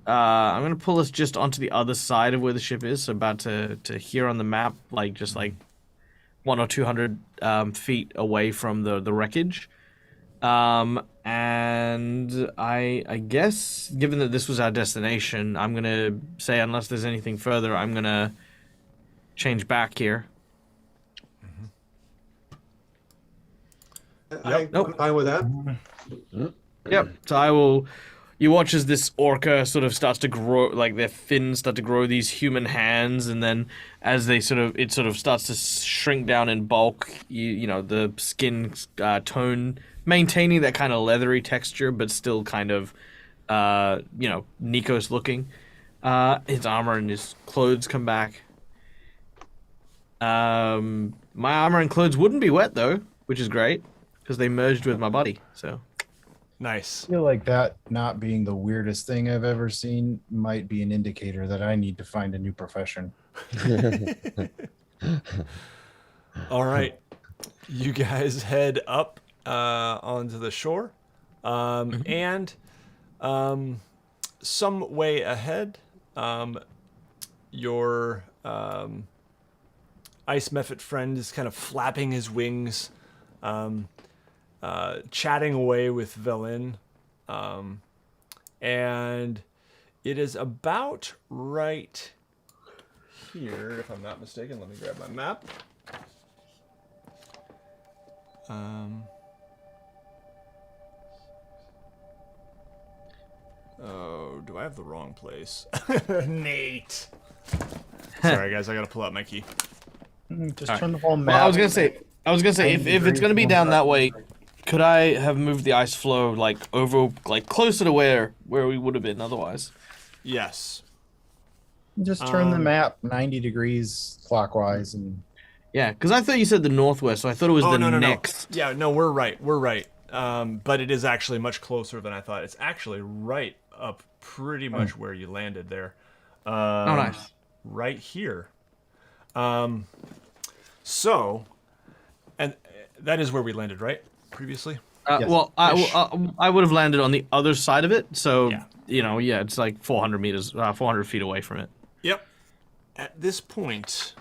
I'm gonna pull us just onto the other side of where the ship is, so about to here on the map, like just like 100 or 200 feet away from the wreckage. And I guess, given that this was our destination, I'm gonna say, unless there's anything further, I'm gonna change back here. I'm fine with that. Yep. So I will. You watch as this orca sort of starts to grow, like their fins start to grow these human hands, and then as it sort of starts to shrink down in bulk. You know, the skin tone maintaining that kind of leathery texture, but still kind of, Nikos looking. His armor and his clothes come back. My armor and clothes wouldn't be wet though, which is great because they merged with my body. So. Nice. I feel like that not being the weirdest thing I've ever seen might be an indicator that I need to find a new profession. All right. You guys head up onto the shore. And some way ahead, your Ice Mephit friend is kind of flapping his wings, chatting away with Velin. And it is about right here, if I'm not mistaken. Let me grab my map. Oh, do I have the wrong place? Nate. Sorry, guys, I gotta pull out my key. Just turn the whole map. Well, I was gonna say, if it's gonna be down that way, could I have moved the ice flow like over, like closer to where we would have been otherwise? Yes. Just turn the map 90 degrees clockwise and. Yeah, because I thought you said the northwest, so I thought it was Oh, the no. next. Yeah, no, we're right. But it is actually much closer than I thought. It's actually right up pretty much where you landed there. Oh, nice. Right here. So, and that is where we landed, right? Previously? Yes. Well, I would have landed on the other side of it, so Yeah. it's like 400 feet away from it. Yep. At this point,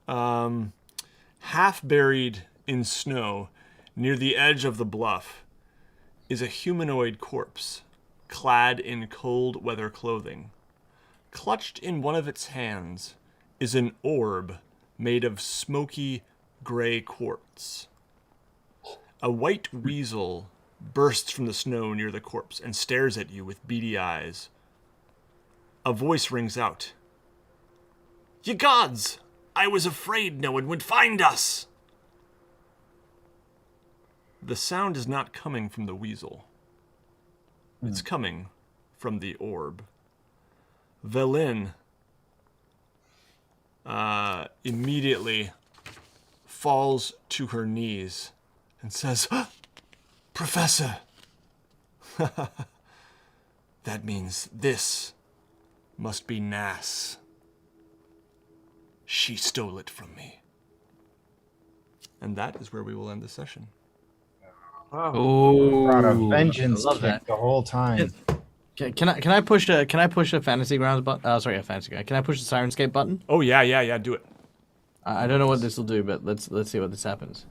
half buried in snow near the edge of the bluff is a humanoid corpse, clad in cold weather clothing. Clutched in one of its hands is an orb made of smoky gray quartz. A white weasel bursts from the snow near the corpse and stares at you with beady eyes. A voice rings out. "Ye gods! I was afraid no one would find us. The sound is not coming from the weasel. It's coming from the orb. Velin immediately falls to her knees and says, Professor, that means this must be Nass. She stole it from me. And that is where we will end the session. Oh, Brought a vengeance I love kick that. the whole time. Can I push a fantasy grounds button? Sorry, a fantasy ground. Can I push the Sirenscape button? Oh yeah, do it. I don't know what this will do, but let's see what this happens.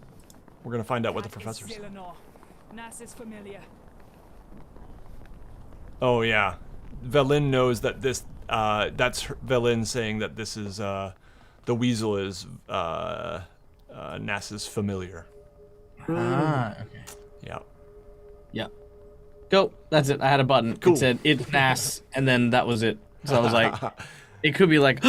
We're gonna find out what the professor said. Nass is familiar. Oh yeah, Velin knows that this. That's Velin saying that this is the weasel is Nass's familiar. Ah, okay. Yeah. Yeah. Go. That's it. I had a button. Cool. It said it's Nass, and then that was it. So I was like, it could be like,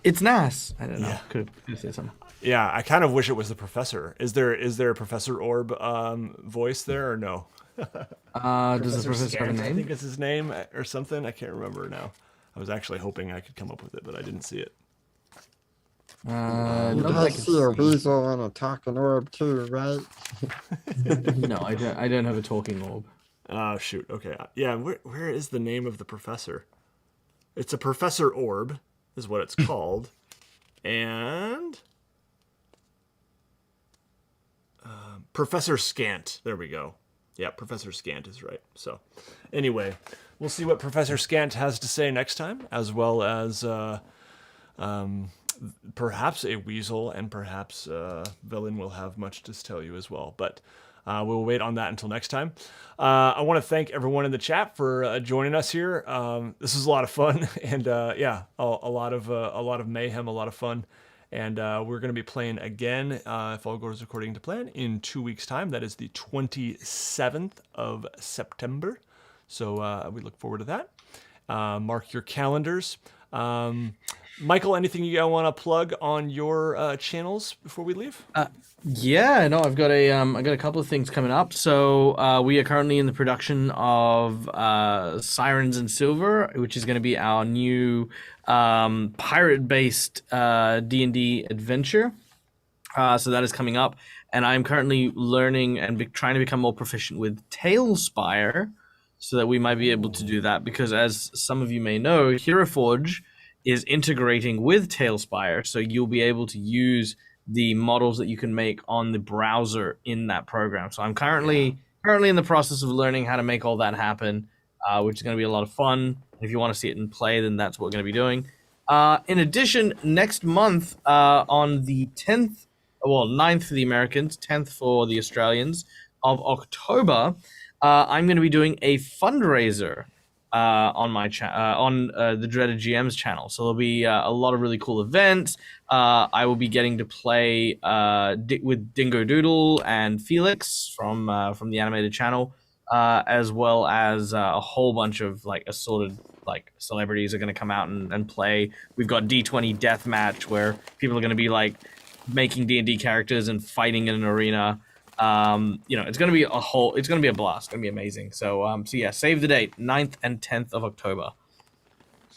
it's Nass. I don't know. Yeah. Could say something. Yeah, I kind of wish it was the professor. Is there a Professor Orb voice there or no? Does the professor have a Scant, I name? think it's his name or something. I can't remember now. I was actually hoping I could come up with it, but I didn't see it. You looks guys like see a weasel and a talking orb too, right? No, I don't have a talking orb. Oh shoot. Okay. Yeah. Where is the name of the professor? It's a Professor Orb, is what it's called, and Professor Scant. There we go. Yeah, Professor Scant is right. So, anyway, we'll see what Professor Scant has to say next time, as well as perhaps a weasel, and perhaps Velin will have much to tell you as well. But we'll wait on that until next time. I want to thank everyone in the chat for joining us here. This is a lot of fun, and yeah, a lot of mayhem, a lot of fun. And we're going to be playing again, if all goes according to plan, in 2 weeks' time. That is the 27th of September. So we look forward to that. Mark your calendars. Michael, anything you want to plug on your channels before we leave? Yeah, no, I've got a couple of things coming up. So we are currently in the production of Sirens and Silver, which is going to be our new pirate-based D&D adventure. So that is coming up, and I'm currently learning and trying to become more proficient with Tailspire, so that we might be able to do that. Because as some of you may know, Hero Forge is integrating with Tailspire, so you'll be able to use the models that you can make on the browser in that program. So I'm currently in the process of learning how to make all that happen, which is going to be a lot of fun. If you want to see it in play, then that's what we're going to be doing. In addition, next month on the 10th, well, 9th for the Americans, 10th for the Australians of October, I'm going to be doing a fundraiser on my on the Dreaded GM's channel. So there'll be a lot of really cool events. I will be getting to play with Dingo Doodle and Felix from the animated channel, as well as a whole bunch of assorted celebrities are going to come out and play. We've got D20 Deathmatch, where people are going to be making D&D characters and fighting in an arena. It's going to be it's going to be a blast. It's going to be amazing. So yeah, save the date, 9th and 10th of October.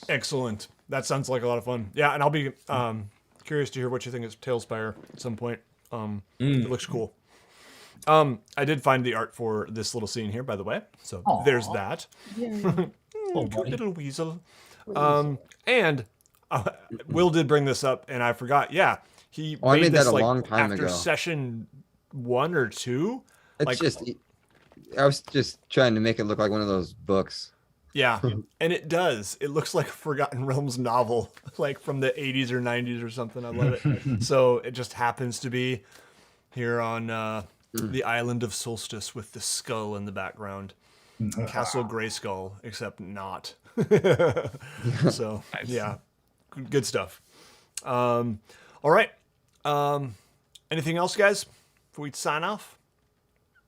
Excellent. That sounds like a lot of fun. Yeah, and I'll be curious to hear what you think of Tailspire at some point. It looks cool. I did find the art for this little scene here, by the way. So there's that. Cute little weasel. And Will did bring this up, and I forgot. Yeah, he I made this that a long time after ago. session 1 or 2. It's I was just trying to make it look like one of those books. Yeah, and it does. It looks like a Forgotten Realms novel, like from the 80s or 90s or something. I love it. So it just happens to be here on the Island of Solstice with the skull in the background. Castle Grayskull, except not. So, yeah, good stuff. All right. Anything else, guys, before we sign off?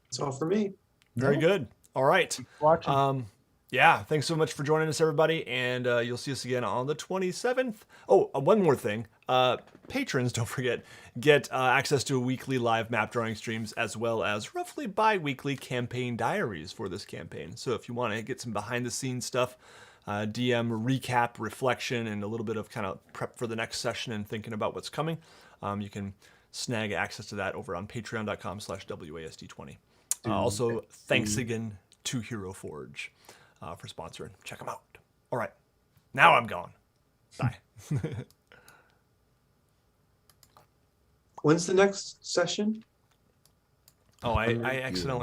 That's all for me. Very good. All right. Watching. Yeah, thanks so much for joining us, everybody, and you'll see us again on the 27th. Oh, one more thing. Patrons, don't forget, get access to weekly live map drawing streams as well as roughly bi-weekly campaign diaries for this campaign. So if you want to get some behind-the-scenes stuff, DM recap, reflection, and a little bit of kind of prep for the next session and thinking about what's coming, you can snag access to that over on patreon.com/WASD20. Also, thanks again to Hero Forge for sponsoring. Check them out. All right. Now I'm gone. Bye. When's the next session? Oh, I accidentally